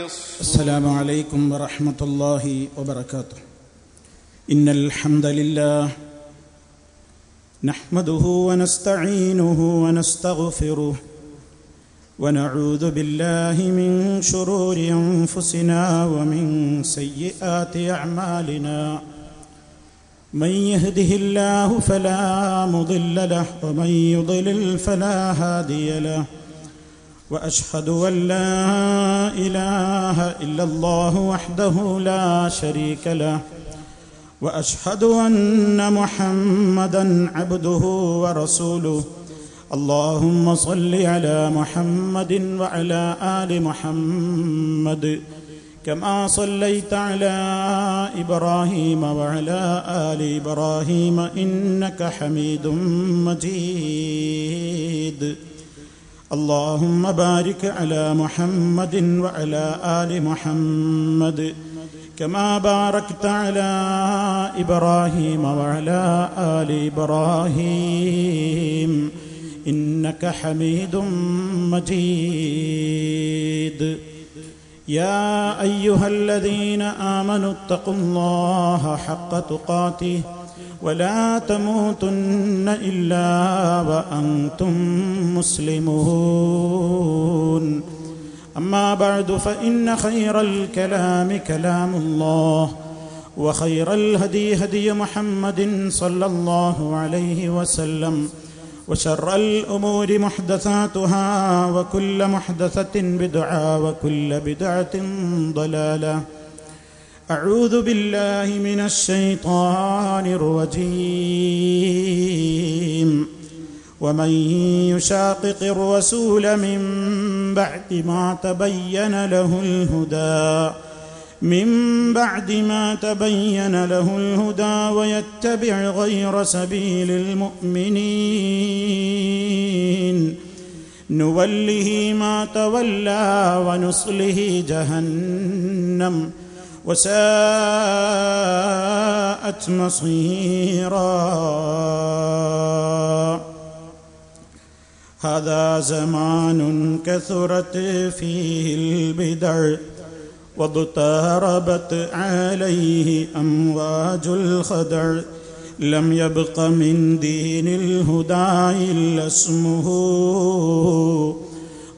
السلام عليكم ورحمة الله وبركاته. إن الحمد لله نحمده ونستعينه ونستغفره ونعوذ بالله من شرور أنفسنا ومن سيئات أعمالنا. من يهده الله فلا مضل له ومن يضلل فلا هادي له. وأشهد أن لا إله إلا الله وحده لا شريك له. وأشهد أن محمدًا عبده ورسوله. اللهم صل على محمد وعلى آل محمد كما صليت على إبراهيم وعلى آل إبراهيم إنك حميد مجيد. اللهم بارك على محمد وعلى آل محمد كما باركت على إبراهيم وعلى آل إبراهيم إنك حميد مجيد. يا أيها الذين آمنوا اتقوا الله حق تقاته ولا تموتن إلا وأنتم مسلمون. أما بعد فإن خير الكلام كلام الله وخير الهدي هدي محمد صلى الله عليه وسلم وشر الأمور محدثاتها وكل محدثة بدعة وكل بدعة ضلالة. أعوذ بالله من الشيطان الرجيم. ومن يشاقق الرسول من بعد ما تبين له الهدى ويتبع غير سبيل المؤمنين نوله ما تولى ونصله جهنم وساءت مصيرا. هذا زمان كثرت فيه البدع واضطربت عليه أمواج الخدع. لم يبق من دين الهدى إلا اسمه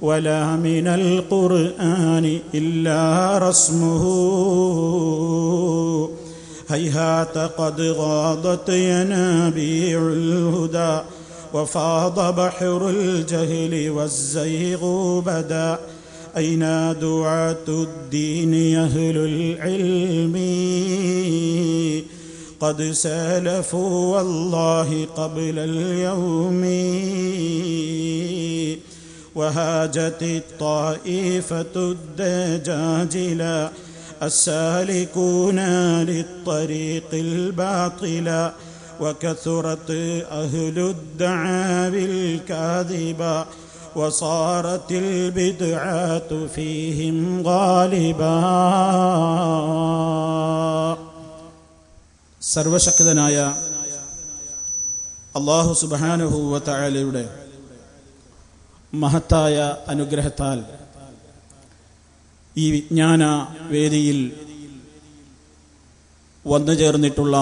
ولا من القرآن إلا رسمه. هيهات قد غاضت ينابيع الهدى وفاض بحر الجهل والزيغ بدا. أين دعاة الدين أهل العلم قد سالفوا والله قبل اليوم. وهاجت الطائفة الدجاجلا السالكون للطريق الباطلا. وكثرت أهل الدعاوى الكاذبا وصارت البدعات فيهم غالبا. സർവശക്തനായ അല്ലാഹു സുബ്ഹാനഹു വ തആലയുടെ മഹത്തായ അനുഗ്രഹത്താൽ ഈ വിജ്ഞാന വേദിയിൽ വന്നു ചേർന്നിട്ടുള്ള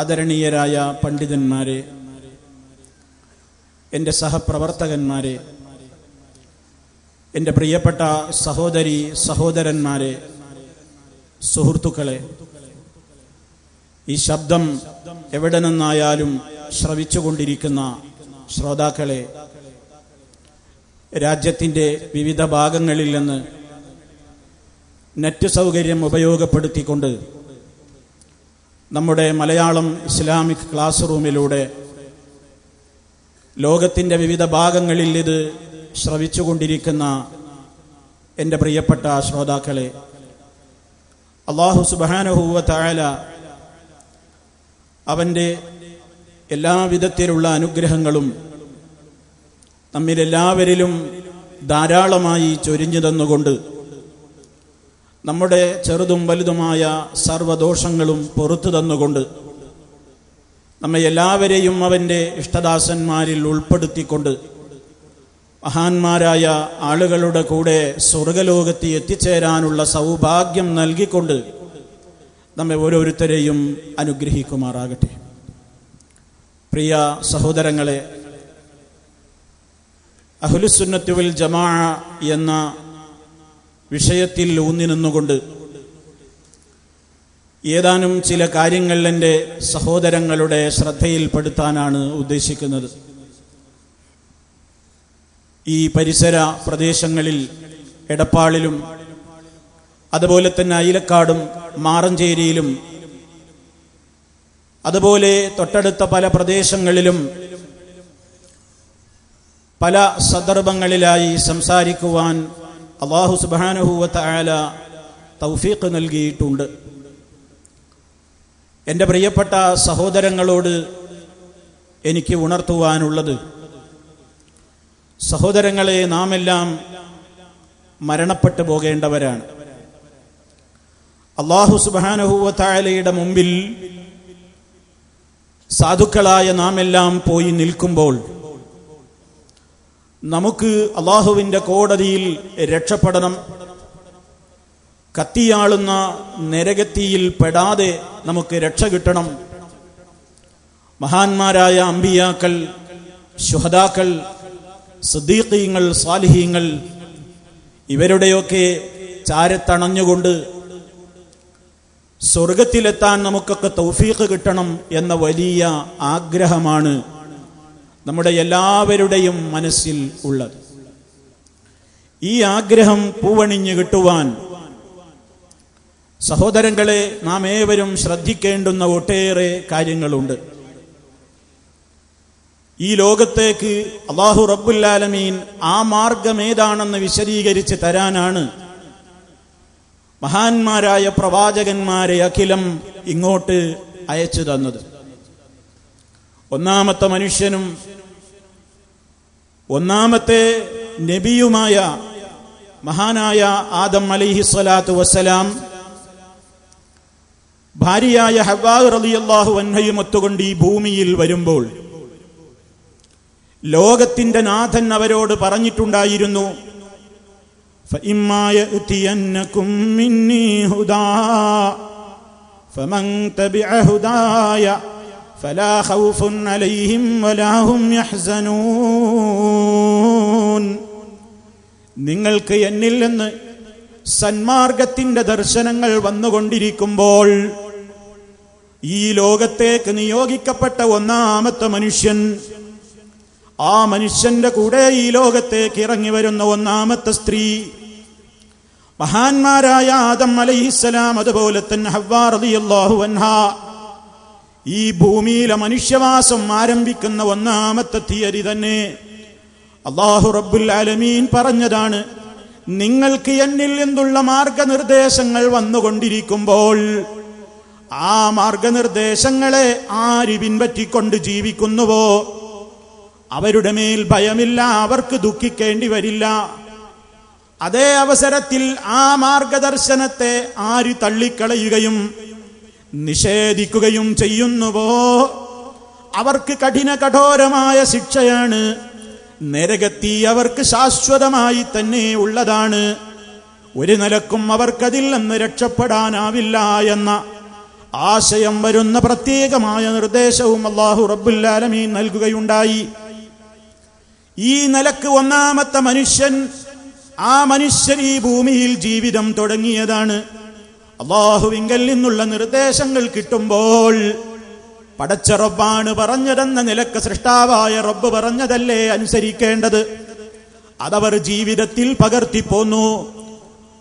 ആദരണീയരായ പണ്ഡിതന്മാരെ, എൻ്റെ സഹപ്രവർത്തകന്മാരെ, എൻ്റെ പ്രിയപ്പെട്ട സഹോദരി സഹോദരന്മാരെ, സുഹൃത്തുക്കളെ, ഈ ശബ്ദം എവിടെ നിന്നായാലും ശ്രവിച്ചുകൊണ്ടിരിക്കുന്ന ശ്രോതാക്കളെ, രാജ്യത്തിൻ്റെ വിവിധ ഭാഗങ്ങളിൽ നിന്ന് നെറ്റ് സൗകര്യം ഉപയോഗപ്പെടുത്തിക്കൊണ്ട് നമ്മുടെ മലയാളം ഇസ്ലാമിക് ക്ലാസ് റൂമിലൂടെ ലോകത്തിൻ്റെ വിവിധ ഭാഗങ്ങളിൽ ഇത് ശ്രവിച്ചുകൊണ്ടിരിക്കുന്ന എൻ്റെ പ്രിയപ്പെട്ട ശ്രോതാക്കളെ, അല്ലാഹു സുബ്ഹാനഹു വ തആല അവൻ്റെ എല്ലാവിധത്തിലുള്ള അനുഗ്രഹങ്ങളും നമ്മിലെല്ലാവരിലും ധാരാളമായി ചൊരിഞ്ഞു തന്നുകൊണ്ട് നമ്മുടെ ചെറുതും വലുതുമായ സർവ്വദോഷങ്ങളും പൊറുത്തു തന്നുകൊണ്ട് നമ്മെ എല്ലാവരെയും അവൻ്റെ ഇഷ്ടദാസന്മാരിൽ ഉൾപ്പെടുത്തിക്കൊണ്ട് മഹാന്മാരായ ആളുകളുടെ കൂടെ സ്വർഗലോകത്ത് എത്തിച്ചേരാനുള്ള സൗഭാഗ്യം നൽകിക്കൊണ്ട് നമ്മെ ഓരോരുത്തരെയും അനുഗ്രഹിക്കുമാറാകട്ടെ. പ്രിയ സഹോദരങ്ങളെ, അഹ്ലുസുന്നത്ത് വൽ ജമാഅ എന്ന വിഷയത്തിൽ ഊന്നി നിന്നുകൊണ്ട് ഏതാനും ചില കാര്യങ്ങൾ എൻ്റെ സഹോദരങ്ങളുടെ ശ്രദ്ധയിൽപ്പെടുത്താനാണ് ഉദ്ദേശിക്കുന്നത്. ഈ പരിസര പ്രദേശങ്ങളിൽ എടപ്പാളിലും അതുപോലെ തന്നെ അയിലക്കാടും മാറഞ്ചേരിയിലും അതുപോലെ തൊട്ടടുത്ത പല പ്രദേശങ്ങളിലും പല സന്ദർഭങ്ങളിലായി സംസാരിക്കുവാൻ അല്ലാഹു സുബ്ഹാനഹു വ തആല തൗഫീഖ് നൽകിയിട്ടുണ്ട്. എൻ്റെ പ്രിയപ്പെട്ട സഹോദരങ്ങളോട് എനിക്ക് ഉണർത്തുവാനുള്ളത്, സഹോദരങ്ങളെ, നാം എല്ലാം മരണപ്പെട്ടു പോകേണ്ടവരാണ്. അല്ലാഹു സുബ്ഹാനഹു വ തആലയുടെ മുമ്പിൽ സാധുക്കളായ നാം എല്ലാം പോയി നിൽക്കുമ്പോൾ നമുക്ക് അല്ലാഹുവിൻ്റെ കോടതിയിൽ രക്ഷപ്പെടണം. കത്തിയാളുന്ന നരകത്തിയിൽ പെടാതെ നമുക്ക് രക്ഷ കിട്ടണം. മഹാന്മാരായ അമ്പിയാക്കൾ, ശുഹദാക്കൾ, സിദ്ദീഖീങ്ങൾ, സാലിഹീങ്ങൾ ഇവരുടെയൊക്കെ ചാരത്തണഞ്ഞുകൊണ്ട് സ്വർഗത്തിലെത്താൻ നമുക്കൊക്കെ തൗഫീഖ് കിട്ടണം എന്ന വലിയ ആഗ്രഹമാണ് നമ്മുടെ എല്ലാവരുടെയും മനസ്സിൽ ഉള്ളത്. ഈ ആഗ്രഹം പൂവണിഞ്ഞു കിട്ടുവാൻ സഹോദരങ്ങളെ, നാം ഏവരും ശ്രദ്ധിക്കേണ്ടുന്ന ഒട്ടേറെ കാര്യങ്ങളുണ്ട്. ഈ ലോകത്തേക്ക് അല്ലാഹു റബ്ബുൽ ആലമീൻ ആ മാർഗം ഏതാണെന്ന് വിശദീകരിച്ച് തരാനാണ് മഹാന്മാരായ പ്രവാചകന്മാരെ അഖിലം ഇങ്ങോട്ട് അയച്ചു തന്നത്. ഒന്നാമത്തെ മനുഷ്യനും ഒന്നാമത്തെ നബിയുമായ മഹാനായ ആദം അലൈഹിസ്സലാത്തു വസ്സലാം ഭാര്യയായ ഹവ്വാ റളിയല്ലാഹു അൻഹയും ഒത്തുകൊണ്ട് ഈ ഭൂമിയിൽ വരുമ്പോൾ ലോകത്തിന്റെ നാഥൻ അവരോട് പറഞ്ഞിട്ടുണ്ടായിരുന്നു, فَإِمَّا يَأْتِيَنَّكُم مِّنِّي هُدًى فَمَن تَبِعَ هُدَايَ فَلَا خَوْفٌ عَلَيْهِمْ وَلَا هُمْ يَحْزَنُونَ. നിങ്ങൾക്ക് എന്നിൽ നിന്ന് സന്മാർഗത്തിന്റെ ദർശനങ്ങൾ വന്നുകൊണ്ടിരിക്കുമ്പോൾ ഈ ലോകത്തേക്ക് നിയോഗിക്കപ്പെട്ട ഒന്നാമത്തെ മനുഷ്യൻ, ആ മനുഷ്യന്റെ കൂടെ ഈ ലോകത്തേക്ക് ഇറങ്ങി വരുന്ന ഒന്നാമത്തെ സ്ത്രീ, മഹാന്മാരായ ആദം അലൈഹിസ്സലാം, അതുപോലെ തന്നെ ഹവ്വാ റളിയല്ലാഹു അൻഹാ, ഈ ഭൂമിയിലെ മനുഷ്യവാസം ആരംഭിക്കുന്ന ഒന്നാമത്തെ തീയതി തന്നെ അല്ലാഹു റബ്ബുൽ ആലമീൻ പറഞ്ഞതാണ്, നിങ്ങൾക്ക് എന്നിൽ നിന്നുള്ള മാർഗനിർദ്ദേശങ്ങൾ വന്നുകൊണ്ടിരിക്കുമ്പോൾ ആ മാർഗനിർദ്ദേശങ്ങളെ ആര് പിൻപറ്റിക്കൊണ്ട് ജീവിക്കുന്നുവോ അവരുടെ മേൽ ഭയമില്ല, അവർക്ക് ദുഃഖിക്കേണ്ടി വരില്ല. അതേ അവസരത്തിൽ ആ മാർഗദർശനത്തെ ആര് തള്ളിക്കളയുകയും നിഷേധിക്കുകയും ചെയ്യുന്നുവോ അവർക്ക് കഠോരമായ ശിക്ഷയാണ്. നരകത്തി അവർക്ക് ശാശ്വതമായി തന്നെ ഉള്ളതാണ്. ഒരു നിലക്കും അവർക്കതിൽ നിന്ന് രക്ഷപ്പെടാനാവില്ല എന്ന ആശയം വരുന്ന പ്രത്യേകമായ നിർദ്ദേശവും അല്ലാഹു റബ്ബുൽ ആലമീൻ നൽകുകയുണ്ടായി. ഈ നിലക്ക് ഒന്നാമത്തെ മനുഷ്യൻ, ആ മനുഷ്യൻ ഈ ഭൂമിയിൽ ജീവിതം തുടങ്ങിയതാണ്. അല്ലാഹുവിങ്കൽ നിന്നുള്ള നിർദ്ദേശങ്ങൾ കിട്ടുമ്പോൾ പടച്ച റബ്ബാണ് പറഞ്ഞതെന്ന നിലക്ക് സൃഷ്ടാവായ റബ്ബ് പറഞ്ഞതല്ലേ അനുസരിക്കേണ്ടത്. അതവർ ജീവിതത്തിൽ പകർത്തിപ്പോന്നു.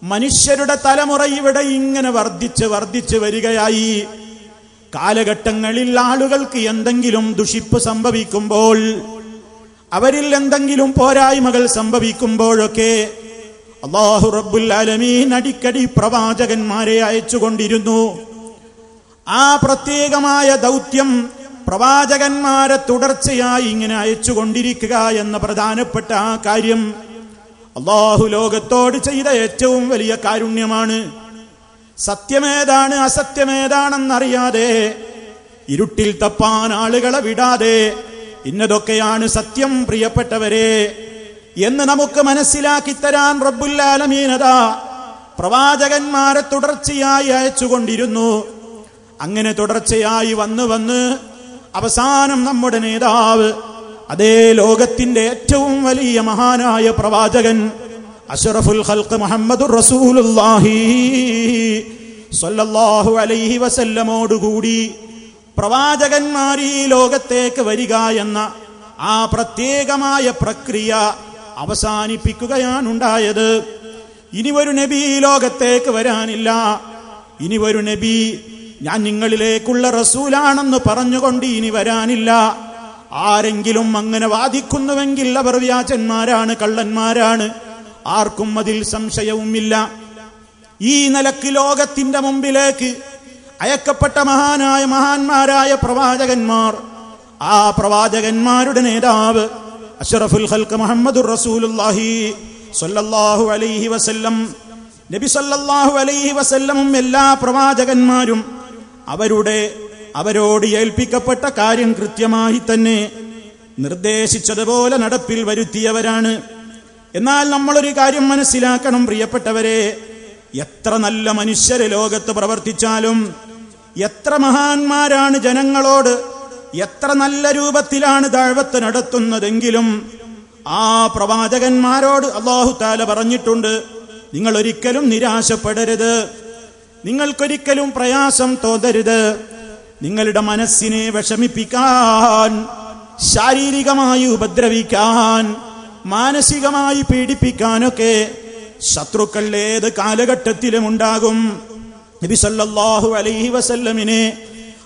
മനുഷ്യരുടെ തലമുറ ഇവിടെ ഇങ്ങനെ വർദ്ധിച്ച് വരികയായി. കാലഘട്ടങ്ങളിൽ ആളുകൾക്ക് എന്തെങ്കിലും ദുഷിപ്പ് സംഭവിക്കുമ്പോൾ, അവരിൽ എന്തെങ്കിലും പോരായ്മകൾ സംഭവിക്കുമ്പോഴൊക്കെ അല്ലാഹു റബ്ബുൽ ആലമീൻ അടിക്കടി പ്രവാചകന്മാരെ അയച്ചുകൊണ്ടിരുന്നു. ആ പ്രത്യേകമായ ദൗത്യം പ്രവാചകന്മാരെ തുടർച്ചയായി ഇങ്ങനെ അയച്ചുകൊണ്ടിരിക്കുക എന്ന പ്രധാനപ്പെട്ട ആ കാര്യം അല്ലാഹു ലോകത്തോട് ചെയ്ത ഏറ്റവും വലിയ കാരുണ്യമാണ്. സത്യമേതാണ് അസത്യമേതാണെന്നറിയാതെ ഇരുട്ടിൽ തപ്പാൻ ആളുകളെ വിടാതെ ഇന്നതൊക്കെയാണ് സത്യം. പ്രിയപ്പെട്ടവരെ, എന്ന് നമുക്ക് മനസ്സിലാക്കി തരാൻ റബ്ബുൽ ആലമീൻ അതാ പ്രവാചകന്മാരെ തുടർച്ചയായി അയച്ചുകൊണ്ടിരുന്നു. അങ്ങനെ തുടർച്ചയായി വന്ന് അവസാനം നമ്മുടെ നേതാവ്, അതേ ലോകത്തിന്റെ ഏറ്റവും വലിയ മഹാനായ പ്രവാചകൻ അഷ്റഫുൽ ഖൽഖ് മുഹമ്മദുർ റസൂലുള്ളാഹി സ്വല്ലല്ലാഹു അലൈഹി വസല്ലമോടുകൂടി പ്രവാചകന്മാർ ഈ ലോകത്തേക്ക് വരിക എന്ന ആ പ്രത്യേകമായ പ്രക്രിയ അവസാനിപ്പിക്കുകയാണുണ്ടായത്. ഇനി ഒരു നബി ഈ ലോകത്തേക്ക് വരാനില്ല. ഇനി ഒരു നബി ഞാൻ നിങ്ങളിലേക്കുള്ള റസൂലാണെന്ന് പറഞ്ഞുകൊണ്ട് ഇനി വരാനില്ല. ആരെങ്കിലും അങ്ങനെ വാദിക്കുന്നുവെങ്കിൽ അവർ വ്യാജന്മാരാണ്, കള്ളന്മാരാണ്. ആർക്കും അതിൽ സംശയവുമില്ല. ഈ നിലക്ക് ലോകത്തിന്റെ മുമ്പിലേക്ക് അയക്കപ്പെട്ട മഹാന്മാരായ പ്രവാചകന്മാർ, ആ പ്രവാചകന്മാരുടെ നേതാവ് അഷ്റഫുൽ ഖൽഖ് മുഹമ്മദുർ റസൂലുള്ളാഹി സ്വല്ലല്ലാഹു അലൈഹി വസല്ലം, നബി സ്വല്ലല്ലാഹു അലൈഹി വസല്ലമും എല്ലാ പ്രവാചകന്മാരും അവരോട് ഏൽപ്പിക്കപ്പെട്ട കാര്യം കൃത്യമായി തന്നെ നിർദ്ദേശിച്ചതുപോലെ നടപ്പിൽ വരുത്തിയവരാണ്. എന്നാൽ നമ്മളൊരു കാര്യം മനസ്സിലാക്കണം പ്രിയപ്പെട്ടവരെ, എത്ര നല്ല മനുഷ്യരെ ലോകത്ത് പ്രവർത്തിച്ചാലും, എത്ര മഹാന്മാരാണ് ജനങ്ങളോട് എത്ര നല്ല രൂപത്തിലാണ് ദഅവത്ത് നടത്തുന്നതെങ്കിലും, ആ പ്രവാചകന്മാരോട് അല്ലാഹു തആല പറഞ്ഞിട്ടുണ്ട്, നിങ്ങൾ ഒരിക്കലും നിരാശപ്പെടരുത്, നിങ്ങൾക്കൊരിക്കലും പ്രയാസം തോന്നരുത്. നിങ്ങളുടെ മനസ്സിനെ വിഷമിപ്പിക്കാൻ, ശാരീരികമായി ഉപദ്രവിക്കാൻ, മാനസികമായി പീഡിപ്പിക്കാനൊക്കെ ശത്രുക്കൾ ഏത് കാലഘട്ടത്തിലും ഉണ്ടാകും. നബി സല്ലല്ലാഹു അലൈഹി വസല്ലമിനെ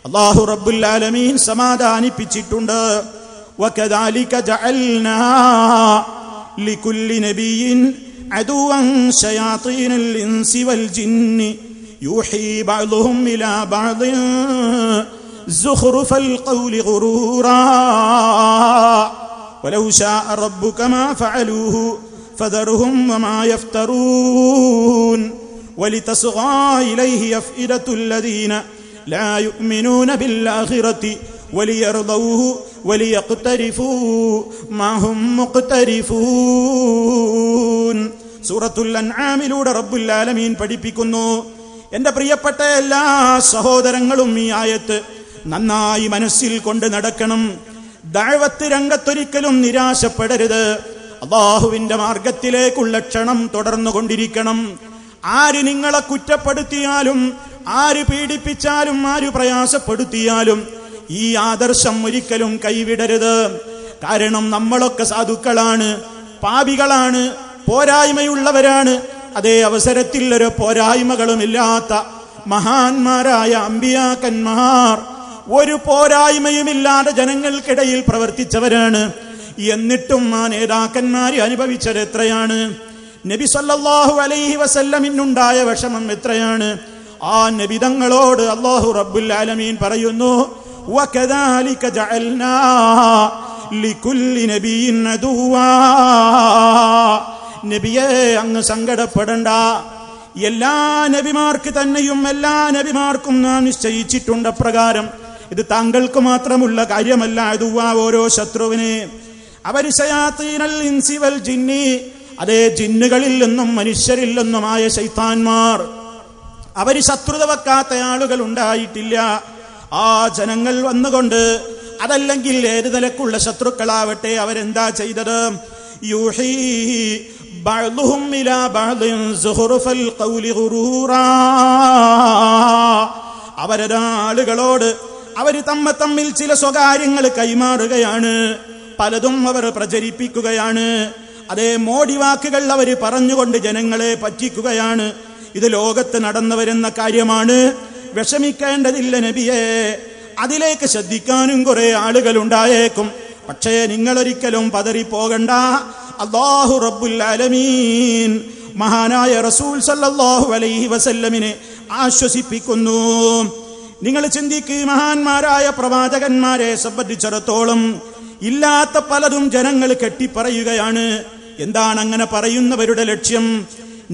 അല്ലാഹു റബ്ബുൽ ആലമീൻ സമാധാനിപ്പിച്ചിട്ടുണ്ട്. വകദാലിക ജഅൽനാ ലികുല്ലി നബിയിൻ അദുവൻ ശയാതീനൽ ഇൻസി വൽ ജിന്നി യൂഹി ബഅ്ദുഹും ഇലാ ബഅ്ദിൻ സുഖ്റുഫൽ ഖൗലി ഗുറൂറാ വലൗ ശാഅ റബ്ബുക മാ ഫഅലൂഹു ഫദർഹും വമാ യഫ്തറൂൻ വലിതസ്ഗാ ഇലൈഹി അഫ്ഇദത്തുൽ ലദീന ലാ യുഅ്മിനൂന ബിൽ ആഖിറതി വലിയർദൗഹു വലിയഖ്തരിഫൂ മാ ഹും മുഖ്തരിഫൂൻ. സൂറത്തുൽ അൻആമിലൂടെ റബ്ബുൽ ആലമീൻ പഠിപ്പിക്കുന്നു. എന്റെ പ്രിയപ്പെട്ട എല്ലാ സഹോദരങ്ങളും ഈ ആയത്ത് നന്നായി മനസ്സിൽ കൊണ്ട് നടക്കണം. ദഅവത്ത് രംഗത്തൊരിക്കലും നിരാശപ്പെടരുത്. അല്ലാഹുവിന്റെ മാർഗത്തിലേക്കുള്ള ക്ഷണം തുടർന്നുകൊണ്ടിരിക്കണം. ആര് നിങ്ങളെ കുറ്റപ്പെടുത്തിയാലും, ആര് പീഡിപ്പിച്ചാലും, ആര് പ്രയാസപ്പെടുത്തിയാലും ഈ ആദർശം ഒരിക്കലും കൈവിടരുത്. കാരണം നമ്മളൊക്കെ സാധുക്കളാണ്, പാപികളാണ്, പോരായ്മയുള്ളവരാണ്. അതേ അവസരത്തിൽ ഒരു പോരായ്മകളുമില്ലാത്ത മഹാന്മാരായ അമ്പിയാക്കന്മാർ ഒരു പോരായ്മയുമില്ലാതെ ജനങ്ങൾക്കിടയിൽ പ്രവർത്തിച്ചവരാണ്. എന്നിട്ടും ആ നേതാക്കന്മാരെ അനുഭവിച്ചത് എത്രയാണ്. നബി സല്ലല്ലാഹു അലൈഹി വസല്ലമിനുണ്ടായ വിഷമം എത്രയാണ്. ആ നബിതങ്ങളോട് അല്ലാഹു റബ്ബുൽ ആലമീൻ പറയുന്നു, വകദാലിക ജഅൽനാ ലികുല്ലി നബിയിൻ അദുവാ. നബിയെ അങ്ങ് സങ്കടപ്പെടണ്ട. എല്ലാ നബിമാർക്ക് തന്നെയും എല്ലാ നബിമാർക്കും നാം നിശ്ചയിച്ചിട്ടുണ്ട് പ്രകാരം. ഇത് താങ്കൾക്ക് മാത്രമുള്ള കാര്യമല്ല. അദുവാ ഓരോ ശത്രുവിനെ. അവർ ശയാതീനൽ ഇൻസി വൽ ജിന്നി, അതേ ജിന്നുകളിൽ നിന്നും മനുഷ്യരിൽ നിന്നുമായ ശൈത്താന്മാർ, അവർ ശത്രുത വെക്കാത്ത ആളുകൾ ഉണ്ടായിട്ടില്ല. ആ ജനങ്ങൾ വന്നുകൊണ്ട്, അതല്ലെങ്കിൽ ഏത് നിലക്കുള്ള ശത്രുക്കളാവട്ടെ, അവരെന്താ ചെയ്തത്? യൂഹീ ബഅ്ദുഹും ഇലാ ബഅ്ദിൻ സുഖ്റുഫൽ ഖൗലി ഗുറൂറാ. ആളുകളോട് അവർ തമ്മിൽ ചില സ്വകാര്യങ്ങൾ കൈമാറുകയാണ്, പലതും അവർ പ്രചരിപ്പിക്കുകയാണ്. അതേ മോടി വാക്കുകൾ അവർ പറഞ്ഞുകൊണ്ട് ജനങ്ങളെ പറ്റിക്കുകയാണ്. ഇത് ലോകത്ത് നടന്നു വരുന്ന കാര്യമാണ്. വിഷമിക്കേണ്ടതില്ല നബിയെ, അതിലേക്ക് ശ്രദ്ധിക്കാനും കുറെ ആളുകൾ ഉണ്ടായേക്കും. പക്ഷേ നിങ്ങളൊരിക്കലും പതറിപ്പോകണ്ട. അല്ലാഹു റബ്ബുൽ ആലമീൻ മഹാനായ റസൂൽ സല്ലല്ലാഹു അലൈഹി വസല്ലമിനെ ആശ്വസിപ്പിക്കുന്നു. നിങ്ങൾ ചിന്തിക്ക്, മഹാന്മാരായ പ്രവാചകന്മാരെ സംബന്ധിച്ചിടത്തോളം ഇല്ലാത്ത പലതും ജനങ്ങൾ കെട്ടിപ്പറയുകയാണ്. എന്താണ് അങ്ങനെ പറയുന്നവരുടെ ലക്ഷ്യം?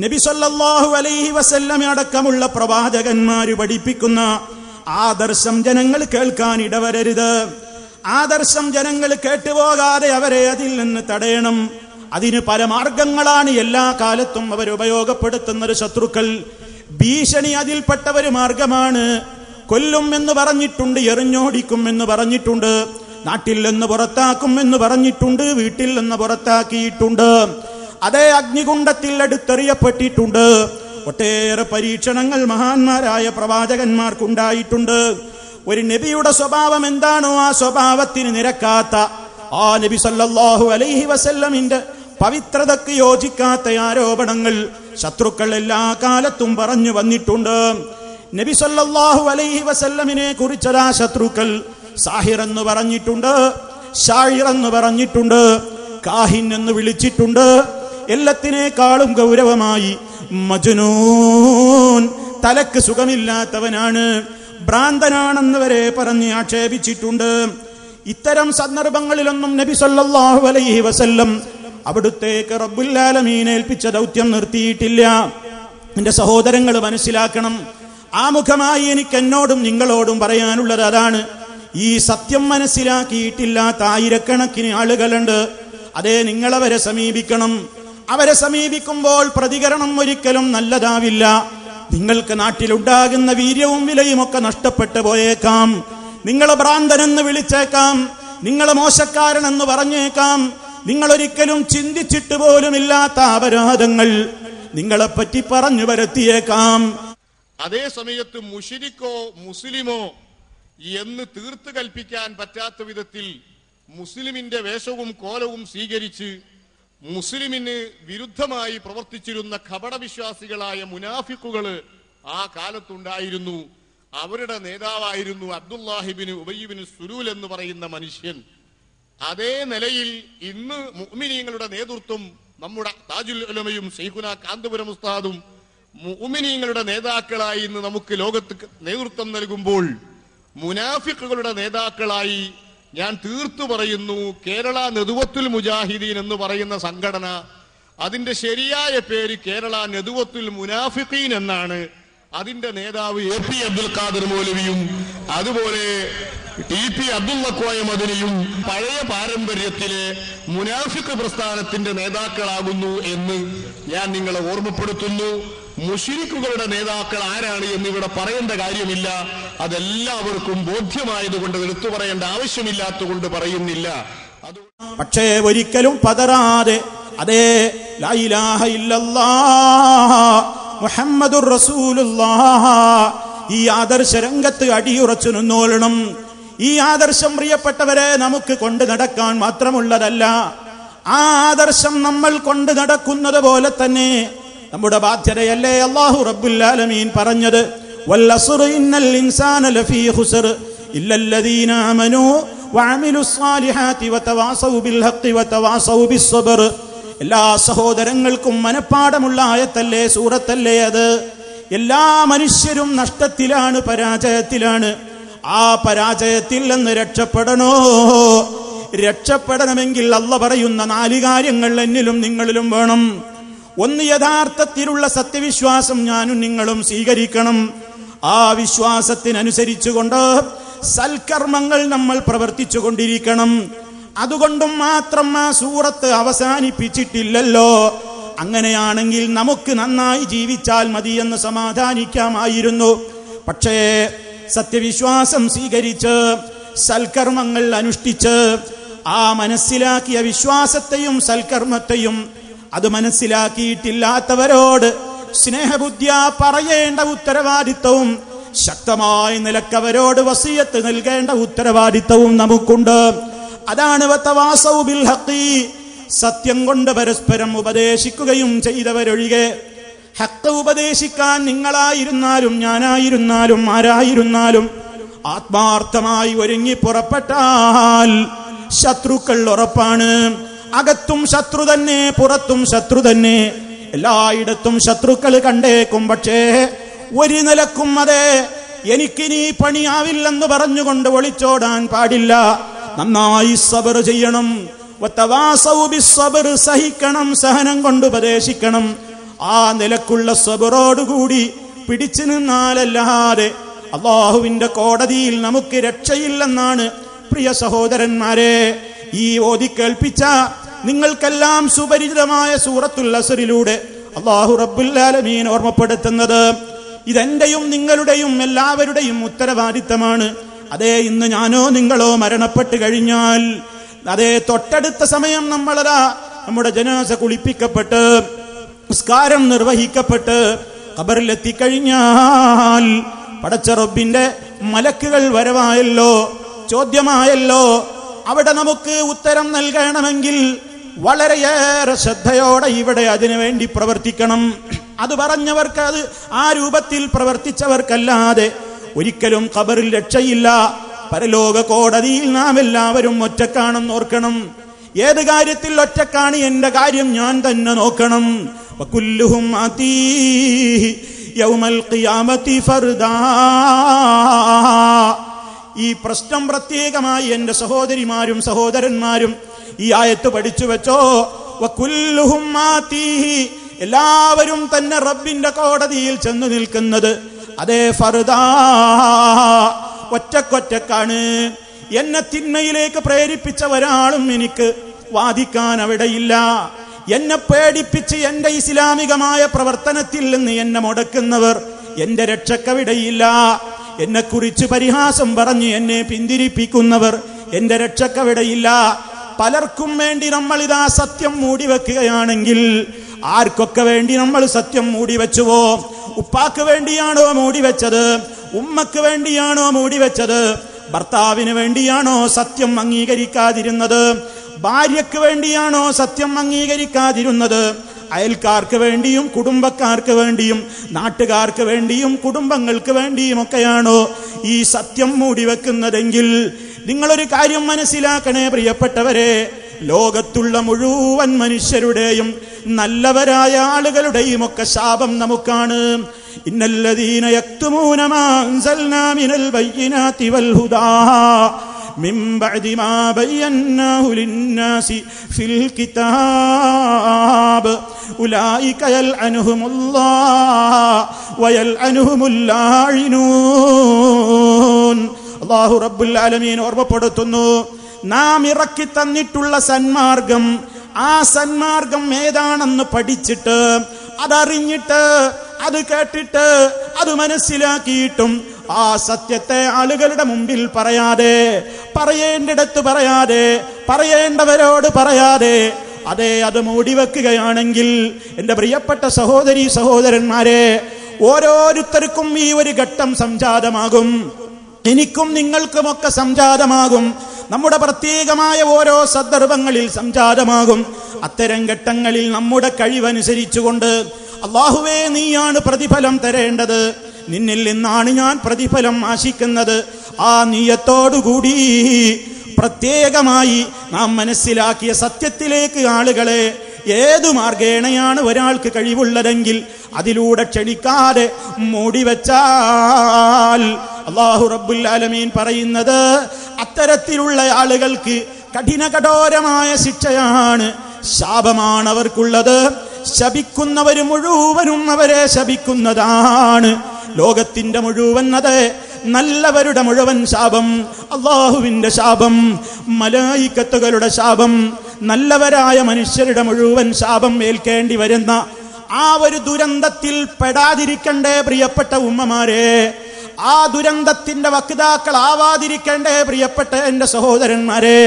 നബി സല്ലല്ലാഹു അലൈഹി വസല്ലം അടക്കമുള്ള പ്രവാചകന്മാര് പഠിപ്പിക്കുന്ന ആദർശം ജനങ്ങൾ കേൾക്കാൻ ഇടവരരുത്. ആദർശം ജനങ്ങൾ കേട്ടുപോകാതെ അവരെ അതിൽ നിന്ന് തടയണം. അതിന് പല മാർഗങ്ങളാണ് എല്ലാ കാലത്തും അവരുപയോഗപ്പെടുത്തുന്നത്. ശത്രുക്കൾ ഭീഷണി അതിൽപ്പെട്ട ഒരു മാർഗമാണ്. കൊല്ലും എന്ന് പറഞ്ഞിട്ടുണ്ട്, എറിഞ്ഞോടിക്കും എന്ന് പറഞ്ഞിട്ടുണ്ട്, നാട്ടിൽ നിന്ന് പുറത്താക്കും എന്ന് പറഞ്ഞിട്ടുണ്ട്, വീട്ടിൽ നിന്ന് പുറത്താക്കിയിട്ടുണ്ട്, അതേ അഗ്നികുണ്ഡത്തിൽ എടുത്തെറിയപ്പെട്ടിട്ടുണ്ട്. ഒട്ടേറെ പരീക്ഷണങ്ങൾ മഹാന്മാരായ പ്രവാചകന്മാർക്കുണ്ടായിട്ടുണ്ട്. ഒരു നബിയുടെ സ്വഭാവം എന്താണോ ആ സ്വഭാവത്തിന് നിരക്കാത്ത, ആ നബി സല്ലല്ലാഹു അലൈഹി വസല്ലമിന്റെ പവിത്രതയ്ക്ക് യോജിക്കാത്ത ആരോപണങ്ങൾ ശത്രുക്കൾ എല്ലാ കാലത്തും പറഞ്ഞു വന്നിട്ടുണ്ട്. നബി സല്ലല്ലാഹു അലൈഹി വസല്ലമിനെ കുറിച്ചതാ ശത്രുക്കൾ സാഹിർ എന്ന് പറഞ്ഞിട്ടുണ്ട്, ഷായിർ എന്ന് പറഞ്ഞിട്ടുണ്ട്, കാഹിൻ എന്ന് വിളിച്ചിട്ടുണ്ട്. എല്ലാത്തിനേക്കാളും ഗൗരവമായി മജ്നൂൻ, തലക്ക് സുഖമില്ലാത്തവനാണ്, ഭ്രാന്തനാണെന്ന് വരെ പറഞ്ഞ് ആക്ഷേപിച്ചിട്ടുണ്ട്. ഇത്തരം സന്ദർഭങ്ങളിലൊന്നും നബി സല്ലല്ലാഹു അലൈഹി വസല്ലം അവിടുത്തേക്ക് റബ്ബുൽ ആലമീൻ ഏൽപ്പിച്ച ദൗത്യം നിർത്തിയിട്ടില്ല. എന്റെ സഹോദരങ്ങൾ മനസ്സിലാക്കണം, ആമുഖമായി എനിക്ക് എന്നോടും നിങ്ങളോടും പറയാനുള്ളത് അതാണ്. ഈ സത്യം മനസ്സിലാക്കിയിട്ടില്ലാത്ത ആയിരക്കണക്കിന് ആളുകളുണ്ട്. അതേ, നിങ്ങളവരെ സമീപിക്കണം. അവരെ സമീപിക്കുമ്പോൾ പ്രതികരണം ഒരിക്കലും നല്ലതാവില്ല. നിങ്ങൾക്ക് നാട്ടിലുണ്ടാകുന്ന വീര്യവും വിലയും ഒക്കെ നഷ്ടപ്പെട്ടു പോയേക്കാം. നിങ്ങളെ ഭ്രാന്തനെന്ന് വിളിച്ചേക്കാം, നിങ്ങളെ മോശക്കാരനെന്ന് പറഞ്ഞേക്കാം. നിങ്ങളൊരിക്കലും ചിന്തിച്ചിട്ട് പോലുമില്ലാത്ത അപരാധങ്ങൾ നിങ്ങളെപ്പറ്റി പറഞ്ഞു വരുത്തിയേക്കാം. അതേ സമയത്ത് മുശ്രിക്കോ മുസ്ലിമോ എന്ന് തീർത്ത് കൽപ്പിക്കാൻ പറ്റാത്ത വിധത്തിൽ മുസ്ലിമിന്റെ വേഷവും കോലവും സ്വീകരിച്ച് മുസ്ലിമിന് വിരുദ്ധമായി പ്രവർത്തിച്ചിരുന്ന കപടവിശ്വാസികളായ മുനാഫിക്കുകള് ആ കാലത്തുണ്ടായിരുന്നു. അവരുടെ നേതാവായിരുന്നു അബ്ദുല്ലാഹിബിന് ഉബയ്യിബിന് സുലൂൽ എന്ന് പറയുന്ന മനുഷ്യൻ. അതേ നിലയിൽ ഇന്ന് മുഅ്മിനീങ്ങളുടെ നേതൃത്വം നമ്മുടെ താജുൽ ഉലമയും ശൈഖുന കാന്തപുരം ഉസ്താദും മുഅ്മിനീങ്ങളുടെ നേതാക്കളായി ഇന്ന് നമുക്ക് ലോകത്ത് നേതൃത്വം നൽകുമ്പോൾ, മുനാഫിക്കുകളുടെ നേതാക്കളായി ഞാൻ തീർത്തു പറയുന്നു, കേരള നെതുവത്തുൽ മുജാഹിദീൻ എന്ന് പറയുന്ന സംഘടന, അതിന്റെ ശരിയായ പേര് കേരള നെതുവത്തുൽ മുനാഫിഖീൻ എന്നാണ്. അതിന്റെ നേതാവ് എ പി അബ്ദുൽ ഖാദർ മൗലവിയും അതുപോലെ ടി പി അബ്ദുള്ള കോയ മദനിയും പഴയ പാരമ്പര്യത്തിലെ മുനാഫിഖ് പ്രസ്ഥാനത്തിന്റെ നേതാക്കളാകുന്നു എന്ന് ഞാൻ നിങ്ങളെ ഓർമ്മപ്പെടുത്തുന്നു. മുശ്രിക്കുകളുടെ നേതാക്കൾ ആരാണ് എന്നിവിടെ പറയേണ്ട കാര്യമില്ല. അതെല്ലാവർക്കും ബോധ്യമായതുകൊണ്ട് എടുത്തു പറയേണ്ട ആവശ്യമില്ലാത്തതുകൊണ്ട് പറയുന്നില്ല. പക്ഷേ ഒരിക്കലും പതറാതെ, അതേ, ലാ ഇലാഹ ഇല്ലല്ലാഹ് മുഹമ്മദുർ റസൂലുള്ളാഹ്, ഈ ആദർശ രംഗത്ത് അടിയുറച്ചു നിന്നോളണം. ഈ ആദർശം പ്രിയപ്പെട്ടവരെ നമുക്ക് കൊണ്ടു നടക്കാൻ മാത്രമുള്ളതല്ല. ആ ആദർശം നമ്മൾ കൊണ്ടു നടക്കുന്നത് പോലെ തന്നെ നമ്മുടെ ബാധ്യതയല്ലേ അല്ലാഹു റബ്ബുൽ ആലമീൻ പറഞ്ഞത്? വല്ലസ്ർ ഇന്നൽ ഇൻസാന ലഫീ ഖുസ്ർ ഇല്ലല്ലദീന ആമനൂ വഅമിലുസ് സ്വാലിഹാത്തി വതവാസൗ ബിൽ ഹഖ് വതവാസൗ ബിസ്സബ്ർ. എല്ലാ സഹോദരങ്ങൾക്കും മനപ്പാടമുള്ള ആയത്തല്ലേ, സൂറത്തല്ലേ അത്? എല്ലാ മനുഷ്യരും നഷ്ടത്തിലാണ്, പരാജയത്തിലാണ്. ആ പരാജയത്തിൽ നിന്ന് രക്ഷപ്പെടണമെങ്കിൽ അല്ലാഹ് പറയുന്ന 4 കാര്യങ്ങൾ എന്നിലും നിങ്ങളിലും വേണം. ഒന്ന്, യഥാർത്ഥത്തിലുള്ള സത്യവിശ്വാസം ഞാനും നിങ്ങളും സ്വീകരിക്കണം. ആ വിശ്വാസത്തിനനുസരിച്ചുകൊണ്ട് സൽക്കർമ്മങ്ങൾ നമ്മൾ പ്രവർത്തിച്ചു കൊണ്ടിരിക്കണം. അതുകൊണ്ടും മാത്രം ആ സൂറത്ത് അവസാനിപ്പിച്ചിട്ടില്ലല്ലോ. അങ്ങനെയാണെങ്കിൽ നമുക്ക് നന്നായി ജീവിച്ചാൽ മതിയെന്ന് സമാധാനിക്കാമായിരുന്നു. പക്ഷേ സത്യവിശ്വാസം സ്വീകരിച്ച് സൽക്കർമ്മങ്ങൾ അനുഷ്ഠിച്ച് ആ മനസ്സിലാക്കിയ വിശ്വാസത്തെയും സൽക്കർമ്മത്തെയും അത് മനസ്സിലാക്കിയിട്ടില്ലാത്തവരോട് സ്നേഹബുദ്ധിയ പറയേണ്ട ഉത്തരവാദിത്വവും ശക്തമായ നിലക്കവരോട് വസിയത്ത് നൽകേണ്ട ഉത്തരവാദിത്വവും നമുക്കുണ്ട്. അതാണ് വതവാസൗ ബിൽ ഹഖ്, സത്യം കൊണ്ട് പരസ്പരം ഉപദേശിക്കുകയും ചെയ്തവരൊഴികെ. ഹഖ് ഉപദേശിക്കാൻ നിങ്ങളായിരുന്നാലും ഞാനായിരുന്നാലും ആരായിരുന്നാലും ആത്മാർത്ഥമായി ഒരുങ്ങി പുറപ്പെട്ടാൽ ശത്രുക്കൾ ഉറപ്പാണ്. അകത്തും ശത്രു തന്നെ, പുറത്തും ശത്രു തന്നെ, എല്ലായിടത്തും ശത്രുക്കൾ കണ്ടേക്കും. പക്ഷേ ഒരു നിലക്കും അതെ എനിക്കിനി പണിയാവില്ലെന്ന് പറഞ്ഞുകൊണ്ട് ഒളിച്ചോടാൻ പാടില്ല. നന്നായി സബർ ചെയ്യണം. വതവാസൗ ബിസ്സബ്ർ, സഹിക്കണം, സഹനം കൊണ്ട് ഉപദേശിക്കണം. ആ നിലക്കുള്ള സബറോടുകൂടി പിടിച്ചു നിന്നാലല്ലാതെ അല്ലാഹുവിന്റെ കോടതിയിൽ നമുക്ക് രക്ഷയില്ലെന്നാണ് പ്രിയ സഹോദരന്മാരെ ഈ ഓതി കേൾപ്പിച്ച നിങ്ങൾക്കെല്ലാം സുപരിചിതമായ സൂറത്തുൽ അസ്റിലൂടെ അല്ലാഹു റബ്ബുൽ ആലമീൻ ഓർമ്മപ്പെടുത്തുന്നത് ഇതെന്റെയും നിങ്ങളുടെയും എല്ലാവരുടെയും ഉത്തരവാദിത്തമാണ്. അതേ, ഇന്ന് ഞാനോ നിങ്ങളോ മരണപ്പെട്ട് കഴിഞ്ഞാൽ, അതേ തൊട്ടടുത്ത സമയം നമ്മളതാ നമ്മുടെ ജനാസ കുളിപ്പിക്കപ്പെട്ട് നിസ്കാരം നിർവഹിക്കപ്പെട്ട് ഖബറിലെത്തിക്കഴിഞ്ഞാൽ പടച്ച റബ്ബിന്റെ മലക്കുകൾ വരവായല്ലോ, ചോദ്യമായല്ലോ. അവിടെ നമുക്ക് ഉത്തരം നൽകണമെങ്കിൽ വളരെയേറെ ശ്രദ്ധയോടെ ഇവിടെ അതിനുവേണ്ടി പ്രവർത്തിക്കണം. അത് പറഞ്ഞവർക്ക്, അത് ആ രൂപത്തിൽ പ്രവർത്തിച്ചവർക്കല്ലാതെ ഒരിക്കലും ഖബറിൽ രക്ഷയില്ല. പരലോക കോടതിയിൽ നാം എല്ലാവരും ഒറ്റക്കാണെന്ന് ഓർക്കണം. ഏത് കാര്യത്തിൽ ഒറ്റക്കാണ്? എന്റെ കാര്യം ഞാൻ തന്നെ നോക്കണം. വകുല്ലുഹും അതീഹി യൗമൽ ഖിയാമത്തി ഫർദാ. ഈ പ്രശ്നം പ്രത്യേകമായി എന്റെ സഹോദരിമാരും സഹോദരന്മാരും ഈ ആയത്ത് പഠിച്ചു വെച്ചോ. വകുല്ലുഹും ആതീഹി, എല്ലാവരും തന്നെ റബ്ബിന്റെ കോടതിയിൽ ചെന്നു നിൽക്കുന്നത് അതേ ഫർദാ, ഒറ്റക്കൊറ്റക്കാണ്. എന്നെ തിന്മയിലേക്ക് പ്രേരിപ്പിച്ച ഒരാളും എനിക്ക് വാദിക്കാൻ അവിടെയില്ല. എന്നെ പേടിപ്പിച്ച് എന്റെ ഇസ്ലാമികമായ പ്രവർത്തനത്തിൽ നിന്ന് എന്നെ മുടക്കുന്നവർ എന്റെ രക്ഷക്കവിടെയില്ല. എന്നെക്കുറിച്ച് പരിഹാസം പറഞ്ഞ് എന്നെ പിന്തിരിപ്പിക്കുന്നവർ എന്റെ രക്ഷക്കവിടെയില്ല. പലർക്കും വേണ്ടി നമ്മൾ ഇതാ സത്യം മൂടിവെക്കുകയാണെങ്കിൽ, ആർക്കൊക്കെ വേണ്ടി നമ്മൾ സത്യം മൂടിവെച്ചുവോ? ഉപ്പാക്ക് വേണ്ടിയാണോ മൂടിവെച്ചത്? ഉമ്മക്ക് വേണ്ടിയാണോ മൂടിവെച്ചത്? ഭർത്താവിന് വേണ്ടിയാണോ സത്യം അംഗീകരിക്കാതിരുന്നത്? ഭാര്യയ്ക്ക് വേണ്ടിയാണോ സത്യം അംഗീകരിക്കാതിരുന്നത്? അയൽക്കാർക്ക് വേണ്ടിയും കുടുംബക്കാർക്ക് വേണ്ടിയും നാട്ടുകാർക്ക് വേണ്ടിയും കുടുംബങ്ങൾക്ക് വേണ്ടിയും ഒക്കെയാണോ ഈ സത്യം മൂടിവെക്കുന്നതെങ്കിൽ നിങ്ങളൊരു കാര്യം മനസ്സിലാക്കണേ പ്രിയപ്പെട്ടവരെ, ലോകത്തുള്ള മുഴുവൻ മനുഷ്യരുടെയും നല്ലവരായ ആളുകളുടെയും ഒക്കെ ശാപം നമുക്കാണ്. ഇന്നല്ലദീന യക്തുമൂന മാ അൻസൽനാ മിനൽ ബയ്യിനാതി വൽ ഹുദാ മിൻ ബഅദി മാ ബയ്യന്നാഹു ലിന്നാസി ഫിൽ കിതാബ് ഉലൈക യൽഅനുഹുമുല്ലാഹു വയൽഅനുഹുമുൽ ലാഇനൂൻ. അല്ലാഹു റബ്ബുൽ ആലമീൻ ഓർമ്മപ്പെടുത്തുന്നു, നാം ഇറക്കി തന്നിട്ടുള്ള സന്മാർഗം, ആ സന്മാർഗം ഏതാണെന്ന് പഠിച്ചിട്ട്, അതറിഞ്ഞിട്ട്, അത് കേട്ടിട്ട്, അത് മനസ്സിലാക്കിയിട്ടും ആ സത്യത്തെ ആളുകളുടെ മുമ്പിൽ പറയാതെ, പറയേണ്ടിടത്ത് പറയാതെ, പറയേണ്ടവരോട് പറയാതെ, അതെ അത് മൂടിവെക്കുകയാണെങ്കിൽ എന്റെ പ്രിയപ്പെട്ട സഹോദരീ സഹോദരന്മാരെ, ഓരോരുത്തർക്കും ഈ ഒരു ഘട്ടം സംജാതമാകും. എനിക്കും നിങ്ങൾക്കുമൊക്കെ സംജാതമാകും. നമ്മുടെ പ്രത്യേകമായ ഓരോ സന്ദർഭങ്ങളിൽ സംജാതമാകും. അത്തരം ഘട്ടങ്ങളിൽ നമ്മുടെ കഴിവനുസരിച്ചുകൊണ്ട് അല്ലാഹുവേ നീയാണ് പ്രതിഫലം തരേണ്ടത്, നിന്നിൽ നിന്നാണ് ഞാൻ പ്രതിഫലം ആശിക്കുന്നത്, ആ നിയ്യത്തോടുകൂടി പ്രത്യേകമായി നാം മനസ്സിലാക്കിയ സത്യത്തിലേക്ക് ആളുകളെ ഏതു മാർഗേണയാണ് ഒരാൾക്ക് കഴിവുള്ളതെങ്കിൽ അതിലൂടെ ക്ഷണിക്കാതെ മൂടിവെച്ചാൽ അല്ലാഹു റബ്ബുൽ ആലമീൻ പറയുന്നത് അത്തരത്തിലുള്ള ആളുകൾക്ക് കഠിനകഠോരമായ ശിക്ഷയാണ്, ശാപമാണ് അവർക്കുള്ളത്. ശപിക്കുന്നവര് മുഴുവനും അവരെ ശപിക്കുന്നതാണ്. ലോകത്തിന്റെ മുഴുവൻ, അതെ നല്ലവരുടെ മുഴുവൻ ശാപം, അല്ലാഹുവിന്റെ ശാപം, മലായികത്തുകളുടെ ശാപം, നല്ലവരായ മനുഷ്യരുടെ മുഴുവൻ ശാപം ഏൽക്കേണ്ടി വരുന്ന ആ ഒരു ദുരന്തത്തിൽ പെടാതിരിക്കണ്ടേ പ്രിയപ്പെട്ട ഉമ്മമാരെ? ആ ദുരന്തത്തിന്റെ വക്താക്കളാവാതിരിക്കണ്ടേ പ്രിയപ്പെട്ട എന്റെ സഹോദരന്മാരെ?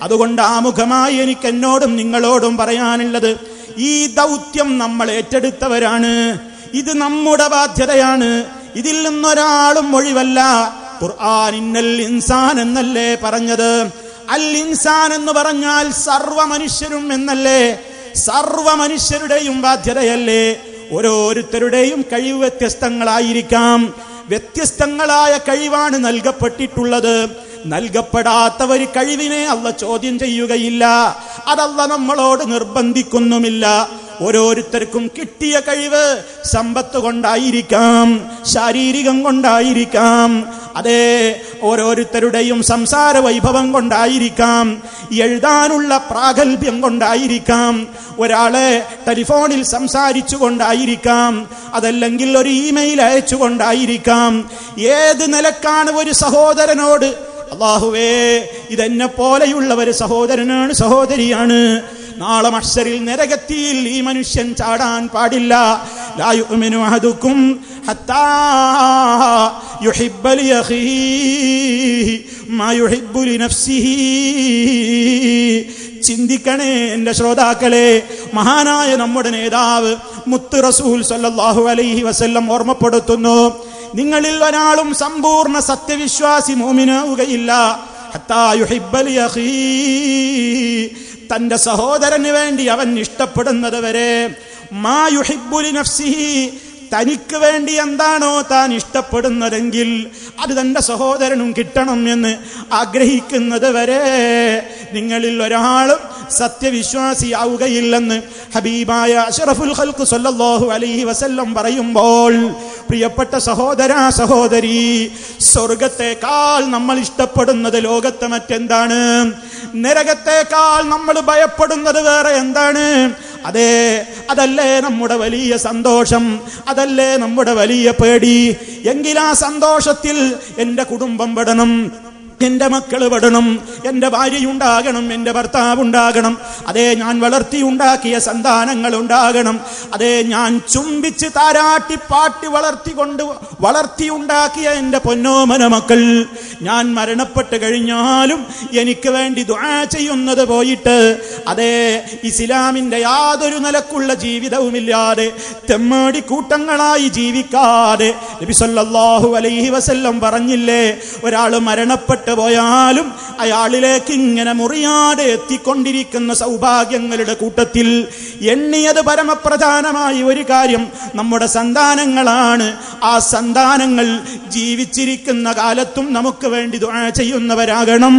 അതുകൊണ്ട് ആമുഖമായി എനിക്ക് എന്നോടും നിങ്ങളോടും പറയാനുള്ളത്, ഈ ദൗത്യം നമ്മൾ ഏറ്റെടുത്തവരാണ്. ഇത് നമ്മുടെ ബാധ്യതയാണ്. ഇതിൽ നിന്നൊരാളും ഒഴിവല്ല. ഖുർആൻ ഇന്നൽ ഇൻസാൻ എന്നല്ലേ പറഞ്ഞത്? അൽ ഇൻസാൻ എന്ന് പറഞ്ഞാൽ സർവ മനുഷ്യരും എന്നല്ലേ? സർവ മനുഷ്യരുടെയും ബാധ്യതയല്ലേ? ഓരോരുത്തരുടെയും കഴിവ് വ്യത്യസ്തങ്ങളായിരിക്കാം. വ്യത്യസ്തങ്ങളായ കഴിവാണ് നൽകപ്പെട്ടിട്ടുള്ളത്. നൽകപ്പെടാത്ത ഒരു കഴിവിനെ അല്ലാഹു ചോദ്യം ചെയ്യുകയില്ല. അതല്ലാഹു നമ്മളോട് നിർബന്ധിക്കുന്നുമില്ല. ഓരോരുത്തർക്കും കിട്ടിയ കഴിവ് സമ്പത്ത് കൊണ്ടായിരിക്കാം, ശാരീരികം കൊണ്ടായിരിക്കാം, അതെ ഓരോരുത്തരുടെയും സംസാര വൈഭവം കൊണ്ടായിരിക്കാം, എഴുതാനുള്ള പ്രാഗൽഭ്യം കൊണ്ടായിരിക്കാം, ഒരാളെ ടെലിഫോണിൽ സംസാരിച്ചു കൊണ്ടായിരിക്കാം, അതല്ലെങ്കിൽ ഒരു ഇമെയിൽ അയച്ചുകൊണ്ടായിരിക്കാം. ഏത് നിലക്കാണ് ഒരു സഹോദരനോട് അല്ലാഹുവേ ഇതെന്നെ പോലെയുള്ള ഒരു സഹോദരനാണ്, സഹോദരിയാണ്, നാളെ മഹ്ശറിൽ നരകത്തിയിൽ ഈ മനുഷ്യൻ ചാടാൻ പാടില്ല. ലാ യുഅ്മിനു അഹദുക്കും ഹത്താ യുഹിബ്ബ ലിഅഖീഹി മാ യുഹിബ്ബു ലിനഫ്സിഹി. ചിന്തിക്കണേ എന്റെ ശ്രോതാക്കളെ, മഹാനായ നമ്മുടെ നേതാവ് മുത്ത് റസൂൽ സല്ലല്ലാഹു അലൈഹി വസല്ലം ഓർമ്മപ്പെടുത്തുന്നു, നിങ്ങളിൽ ഒരാളും സമ്പൂർണ്ണ സത്യവിശ്വാസി മുഅ്മിനാവുകയില്ല ഹത്താ യുഹിബ്ബ ലിഅഖീഹി, തന്റെ സഹോദരന് വേണ്ടി അവൻ ഇഷ്ടപ്പെടുന്നത് വരെ. മാ യുഹിബ്ബു ലിനഫ്സിഹി, തനിക്ക് വേണ്ടി എന്താണോ താൻ ഇഷ്ടപ്പെടുന്നതെങ്കിൽ അത് തന്റെ സഹോദരനും കിട്ടണം എന്ന് ആഗ്രഹിക്കുന്നത് വരെ നിങ്ങളിൽ ഒരാളും സത്യവിശ്വാസിയാവുകയില്ലെന്ന് ഹബീബായ അഷ്റഫുൽ ഖൽഖ് സല്ലല്ലാഹു അലൈഹി വസല്ലം പറയുമ്പോൾ, പ്രിയപ്പെട്ട സഹോദര സഹോദരി, സ്വർഗത്തെക്കാൾ നമ്മൾ ഇഷ്ടപ്പെടുന്നത് ലോകത്തെ മറ്റെന്താണ്? നരകത്തെക്കാൾ നമ്മൾ ഭയപ്പെടുന്നത് വേറെ എന്താണ്? അതല്ലേ നമ്മുടെ വലിയ സന്തോഷം, അതല്ലേ നമ്മുടെ വലിയ പേടി. എങ്കിൽ ആ സന്തോഷത്തിൽ എന്റെ കുടുംബം പെടണം, എന്റെ മക്കൾ പെടണം, എന്റെ ഭാര്യയുണ്ടാകണം, എന്റെ ഭർത്താവ് ഉണ്ടാകണം, ഞാൻ വളർത്തിയുണ്ടാക്കിയ സന്താനങ്ങൾ ഉണ്ടാകണം, ഞാൻ ചുംബിച്ച് താരാട്ടി പാട്ടി വളർത്തിയുണ്ടാക്കിയ എന്റെ പൊന്നോമന മക്കൾ, ഞാൻ മരണപ്പെട്ട് കഴിഞ്ഞാലും എനിക്ക് വേണ്ടി ദുആ ചെയ്യുന്നത് പോയിട്ട് ഇസ്ലാമിന്റെ യാതൊരു നിലക്കുള്ള ജീവിതവുമില്ലാതെ തെമ്മാടി കൂട്ടങ്ങളായി ജീവിക്കാതെ നബി സല്ലല്ലാഹു അലൈഹി വസല്ലം പറഞ്ഞില്ലേ, ഒരാൾ മരണപ്പെട്ട് പോയാലും അയാളിലേക്ക് ഇങ്ങനെ മുറിയാതെ എത്തിക്കൊണ്ടിരിക്കുന്ന സൗഭാഗ്യങ്ങളുടെ കൂട്ടത്തിൽ എണ്ണിയത് പരമപ്രധാനമായ ഒരു കാര്യം നമ്മുടെ സന്താനങ്ങളാണ്. ആ സന്താനങ്ങൾ ജീവിച്ചിരിക്കുന്ന കാലത്തും നമുക്ക് വേണ്ടി ദുആ ചെയ്യുന്നവരാകണം.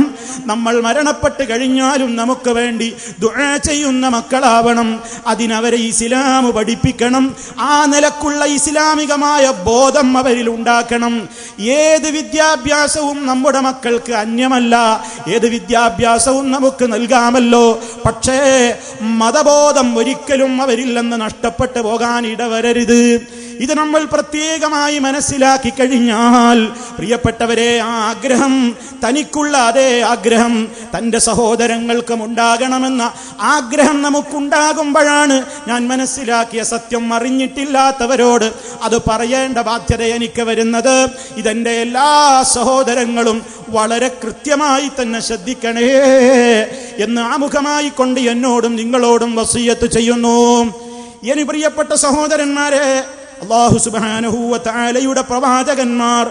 നമ്മൾ മരണപ്പെട്ട് കഴിഞ്ഞാലും നമുക്ക് വേണ്ടി ദുആ ചെയ്യുന്ന മക്കളാവണം. അതിനവരെ ഇസ്ലാം പഠിപ്പിക്കണം. ആ നിലക്കുള്ള ഇസ്ലാമികമായ ബോധം അവരിൽ ഉണ്ടാക്കണം. ഏത് വിദ്യാഭ്യാസവും നമ്മുടെ മക്കൾക്ക് അന്യമല്ല, ഏത് വിദ്യാഭ്യാസവും നമുക്ക് നൽകാമല്ലോ. പക്ഷേ മതബോധം ഒരിക്കലും അവരിൽ നിന്ന് നഷ്ടപ്പെട്ടു പോകാൻ ഇടവരരുത്. ഇത് നമ്മൾ പ്രത്യേകമായി മനസ്സിലാക്കി കഴിഞ്ഞാൽ, പ്രിയപ്പെട്ടവരെ, ആ ആഗ്രഹം, തനിക്കുള്ള ആഗ്രഹം തൻ്റെ സഹോദരങ്ങൾക്കും ഉണ്ടാകണമെന്ന ആഗ്രഹം നമുക്കുണ്ടാകുമ്പോഴാണ് ഞാൻ മനസ്സിലാക്കിയ സത്യം അറിഞ്ഞിട്ടില്ലാത്തവരോട് അത് പറയേണ്ട ബാധ്യത എനിക്ക് വരുന്നത്. ഇതെൻ്റെ എല്ലാ സഹോദരങ്ങളും വളരെ കൃത്യമായി തന്നെ ശ്രദ്ധിക്കണേ എന്ന് ആമുഖമായി കൊണ്ട് എന്നോടും നിങ്ങളോടും വസിയ്യത്ത് ചെയ്യുന്നു. ഇനി പ്രിയപ്പെട്ട സഹോദരന്മാരെ, അല്ലാഹു സുബ്ഹാനഹു വ തആലയുടെ പ്രവാചകന്മാർ,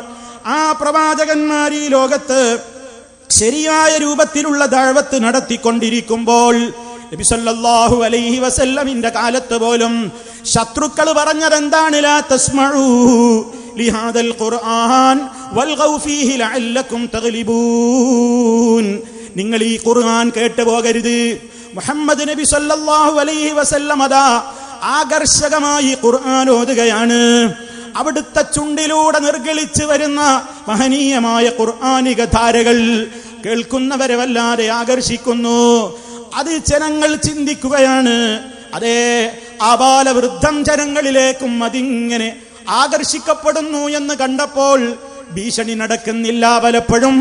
ആ പ്രവാചകന്മാർ ഈ ലോകത്ത് ശരിയായ രൂപത്തിലുള്ള ദഅവത്ത് നടത്തിക്കൊണ്ടിരിക്കുമ്പോൾ നബി സല്ലല്ലാഹു അലൈഹി വസല്ലമിന്റെ കാലത്ത് പോലും ശത്രുക്കൾ പറഞ്ഞതെന്താണ്? ലാ തസ്മഉ ലിഹാദൽ ഖുർആൻ വൽഗൗ ഫീഹി ലഅല്ലകും തഗ്ലിബൂൻ. നിങ്ങൾ ഈ ഖുർആൻ കേട്ടു പോകരുത്. മുഹമ്മദ് നബി സല്ലല്ലാഹു അലൈഹി വസല്ലം ആകർഷകമായി ഖുർആൻ ഓതുകയാണ്. അവിടുത്തെ ചുണ്ടിലൂടെ നിർഗളിച്ചു വരുന്ന മഹനീയമായ ഖുർആനിക ധാരകൾ കേൾക്കുന്നവരെ വല്ലാതെ ആകർഷിക്കുന്നു. അത് ജനങ്ങൾ ചിന്തിക്കുകയാണ്. ആബാലവൃദ്ധം ജനങ്ങളിലേക്കും അതിങ്ങനെ ആകർഷിക്കപ്പെടുന്നു എന്ന് കണ്ടപ്പോൾ ഭീഷണി നടക്കുന്നില്ല പലപ്പോഴും,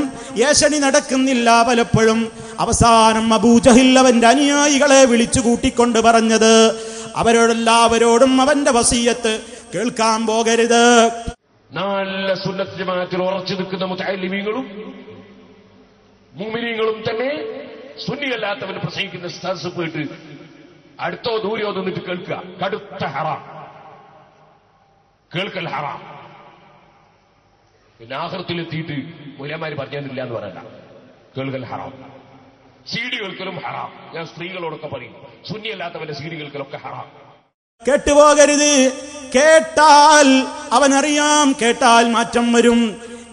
ഏഷണി നടക്കുന്നില്ല പലപ്പോഴും. അവസാനം അബൂജഹിൽ അവന്റെ അനുയായികളെ വിളിച്ചു കൂട്ടിക്കൊണ്ട് പറഞ്ഞത്, അവരോടെല്ലാവരോടും അവന്റെ വസിയ്യത്ത് കേൾക്കാൻ പോകരുത്. നല്ല സുന്നത്ത് ജമാഅത്തിൽ ഉറച്ചു നിൽക്കുന്ന മുതഅല്ലിമീങ്ങളും മുഅ്മിനീങ്ങളും തന്നെ സുന്നിയല്ലാത്തവൻ പ്രസംഗിക്കുന്ന സദസ്സ് പോയിട്ട് അടുത്തോ ദൂരെയോ നിന്നിട്ട് കേൾക്കുക, കടുത്ത ഹറാം. കേൾക്കൽ ഹറാം. പിന്നെ ആഖിറത്തിലെത്തിയിട്ട് ഉലമാര് പറഞ്ഞില്ല എന്ന് പറയണ്ട, കേൾക്കൽ ഹറാം. സീഡി കേൾക്കലും ഹറാം. ഞാൻ സ്ത്രീകളോടൊക്കെ പറയും, സുന്നിയല്ലാത്തവന്റെ സീഡി കേൾക്കലൊക്കെ ഹറാം. കേട്ടുപോകരുത്. കേട്ടാൽ അവനറിയാം, കേട്ടാൽ മാറ്റം വരും.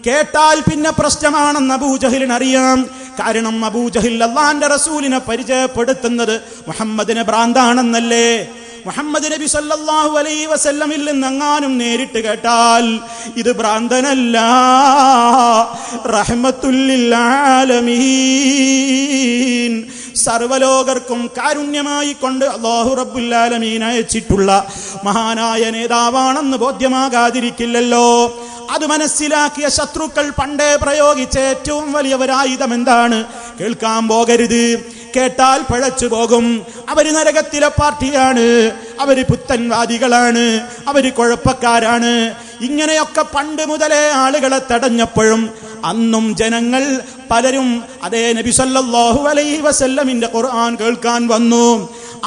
കേട്ടാൽ പിന്നെ പ്രശ്നമാണെന്ന് അബൂജഹലിനറിയാം. കാരണം അബൂജഹൽ അല്ലാഹുവിന്റെ റസൂലിനെ പരിചയപ്പെടുത്തുന്നത് മുഹമ്മദിനെ ഭ്രാന്താണെന്നല്ലേ. മുഹമ്മദ് നബി സല്ലല്ലാഹു അലൈഹി വസല്ലമിൽ നിന്നെങ്ങാനും നേരിട്ട് കേട്ടാൽ ഇത് ഭ്രാന്തനല്ല, റഹ്മത്തുൽ ലിൽ ആലമീൻ, സർവലോകർക്കും കാരുണ്യമായി കൊണ്ട് അല്ലാഹു റബ്ബുൽ ആലമീൻ അയച്ചിട്ടുള്ള മഹാനായ നേതാവാണെന്ന് ബോധ്യമാകാതിരിക്കില്ലല്ലോ. അത് മനസ്സിലാക്കിയ ശത്രുക്കൾ പണ്ടേ പ്രയോഗിച്ച ഏറ്റവും വലിയ ഒരായുധം എന്താണ്? കേൾക്കാൻ പോകരുത്. കേട്ടാൽ പഴച്ചു പോകും. അവര് നരകത്തിലെ പാർട്ടിയാണ്, അവര് പുത്തൻവാദികളാണ്, അവര് കുഴപ്പക്കാരാണ്. ഇങ്ങനെയൊക്കെ പണ്ട് മുതലേ ആളുകളെ തടഞ്ഞപ്പോഴും അന്നും ജനങ്ങൾ പലരും അതേ നബി സല്ലല്ലാഹു അലൈഹി വസല്ലമിന്റെ ഖുർആൻ കേൾക്കാൻ വന്നു,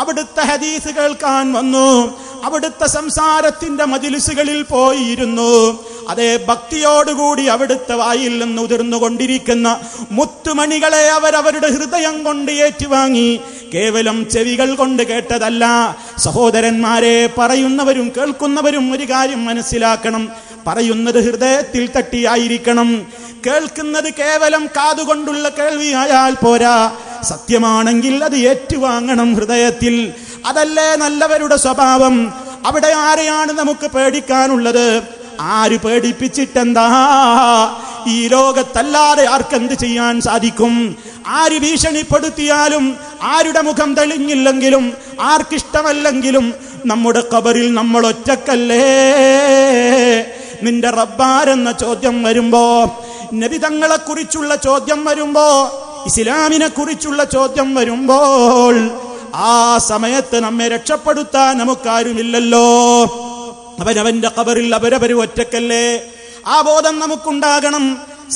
അവിടുത്തെ ഹദീസ് കേൾക്കാൻ വന്നു, അവിടുത്തെ സംസാരത്തിന്റെ മജ്‌ലിസുകളിൽ പോയിരുന്നു. അതേ ഭക്തിയോടുകൂടി അവിടുത്തെ വായിൽ നിന്ന് ഉതിർന്നുകൊണ്ടിരിക്കുന്ന മുത്തുമണികളെ അവരവരുടെ ഹൃദയം കൊണ്ട് ഏറ്റുവാങ്ങി. കേവലം ചെവികൾ കൊണ്ട് കേട്ടതല്ല. സഹോദരന്മാരെ, പറയുന്നവരും കേൾക്കുന്നവരും ഒരു കാര്യം മനസ്സിലാക്കണം. പറയുന്നത് ഹൃദയത്തിൽ തട്ടിയായിരിക്കണം. കേൾക്കുന്നത് കേവലം കാതുകൊണ്ടുള്ള കേൾവിയായാൽ പോരാ. സത്യമാണെങ്കിൽ അത് ഏറ്റുവാങ്ങണം ഹൃദയത്തിൽ. അതല്ലേ നല്ലവരുടെ സ്വഭാവം. അവിടെ ആരെയാണ് നമുക്ക് പേടിക്കാനുള്ളത്? ആര് പേടിപ്പിച്ചിട്ടെന്താ? ഈ ലോകത്തല്ലാതെ ആർക്കെന്ത് ചെയ്യാൻ സാധിക്കും? ആര് ഭീഷണിപ്പെടുത്തിയാലും, ആരുടെ മുഖം തെളിഞ്ഞില്ലെങ്കിലും, ആർക്കിഷ്ടമല്ലെങ്കിലും നമ്മുടെ ഖബറിൽ നമ്മൾ ഒറ്റക്കല്ലേ. നിന്റെ റബ്ബാരെന്ന ചോദ്യം വരുമ്പോ, നബി തങ്ങളെ കുറിച്ചുള്ള ചോദ്യം വരുമ്പോ, ഇസ്ലാമിനെ കുറിച്ചുള്ള ചോദ്യം വരുമ്പോൾ ആ സമയത്ത് നമ്മെ രക്ഷപ്പെടുത്താൻ നമുക്കാരുമില്ലല്ലോ. അവനവന്റെ ഖബറിൽ അവരവര് ഒറ്റക്കല്ലേ. ആ ബോധം നമുക്കുണ്ടാകണം.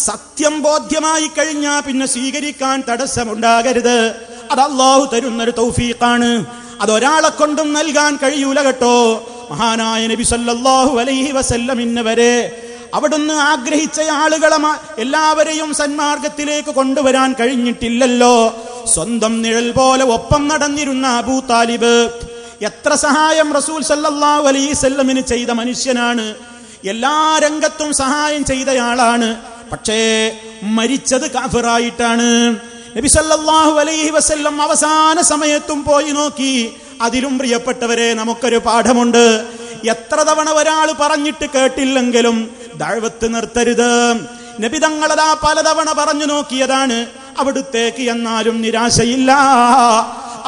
സത്യം ബോധ്യമായി കഴിഞ്ഞാൽ പിന്നെ സ്വീകരിക്കാൻ തടസ്സമുണ്ടാകരുത്. അത് അല്ലാഹു തരുന്നൊരു തൗഫീഖാണ്. അതൊരാളെ കൊണ്ടും നൽകാൻ കഴിയൂല കേട്ടോ. മഹാനായ നബി സല്ലല്ലാഹു അലൈഹി വസല്ലമിന് വരെ അവിടുന്ന് ആഗ്രഹിച്ച ആളുകളെ എല്ലാവരെയും സന്മാർഗത്തിലേക്ക് കൊണ്ടുവരാൻ കഴിഞ്ഞിട്ടില്ലല്ലോ. സ്വന്തം നിഴൽ പോലെ ഒപ്പം നടന്നിരുന്ന അബൂ താലിബ് എത്ര സഹായം റസൂൽ സല്ലല്ലാഹു അലൈഹി വസല്ലമിന് ചെയ്ത മനുഷ്യനാണ്. എല്ലാ രംഗത്തും സഹായം ചെയ്തയാളാണ്. പക്ഷേ മരിച്ചത് കാഫിറായിട്ടാണ്. നബി സല്ലല്ലാഹു അലൈഹി വസല്ലം അവസാന സമയത്തും പോയി നോക്കി. അതിലും പ്രിയപ്പെട്ടവരെ, നമുക്കൊരു പാഠമുണ്ട്. എത്ര തവണ ഒരാൾ പറഞ്ഞിട്ട് കേട്ടില്ലെങ്കിലും ദഅവത്ത് നിർത്തരുത്. നബി തങ്ങളതാ പലതവണ പറഞ്ഞു നോക്കിയതാണ്. അവിടുത്തേക്ക് എന്നാലും നിരാശയില്ല.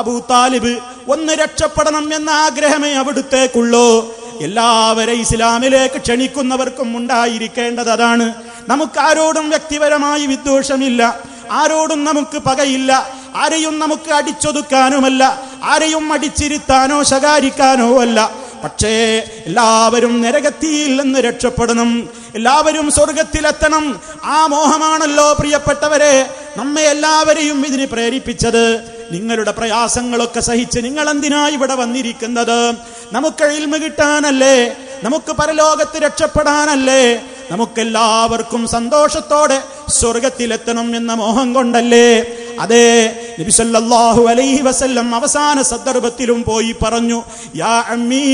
അബൂ താലിബ് ഒന്ന് രക്ഷപ്പെടണം എന്ന ആഗ്രഹമേ അവിടുത്തേക്കുള്ളൂ. എല്ലാവരെയും ഇസ്ലാമിലേക്ക് ക്ഷണിക്കുന്നവർക്കും ഉണ്ടായിരിക്കേണ്ടത് അതാണ്. നമുക്കാരോടും വ്യക്തിപരമായി വിദ്വേഷമില്ല, ആരോടും നമുക്ക് പകയില്ല, ആരെയും നമുക്ക് അടിച്ചൊതുക്കാനുമല്ല, ആരെയും അടിച്ചിരുത്താനോ ശകാരിക്കാനോ അല്ല. പക്ഷേ എല്ലാവരും നരകത്തിൽ നിന്ന് രക്ഷപ്പെടണം, എല്ലാവരും സ്വർഗത്തിലെത്തണം. ആ മോഹമാണല്ലോ പ്രിയപ്പെട്ടവരെ നമ്മെ എല്ലാവരെയും ഇതിന് പ്രേരിപ്പിച്ചത്. നിങ്ങളുടെ പ്രയാസങ്ങളൊക്കെ സഹിച്ച് നിങ്ങൾ എന്തിനാ ഇവിടെ വന്നിരിക്കുന്നത്? നമുക്ക് ഇൽമ കിട്ടാനല്ലേ? നമുക്ക് പരലോകത്ത് രക്ഷപ്പെടാനല്ലേ? നമുക്കെല്ലാവർക്കും സന്തോഷത്തോടെ സ്വർഗത്തിലെത്തണം എന്ന മോഹം കൊണ്ടല്ലേ? അതെ, നബി സല്ലല്ലാഹു അലൈഹി വസല്ലം അവസാന സന്ദർഭത്തിലും പോയി പറഞ്ഞു, യാ അമ്മീ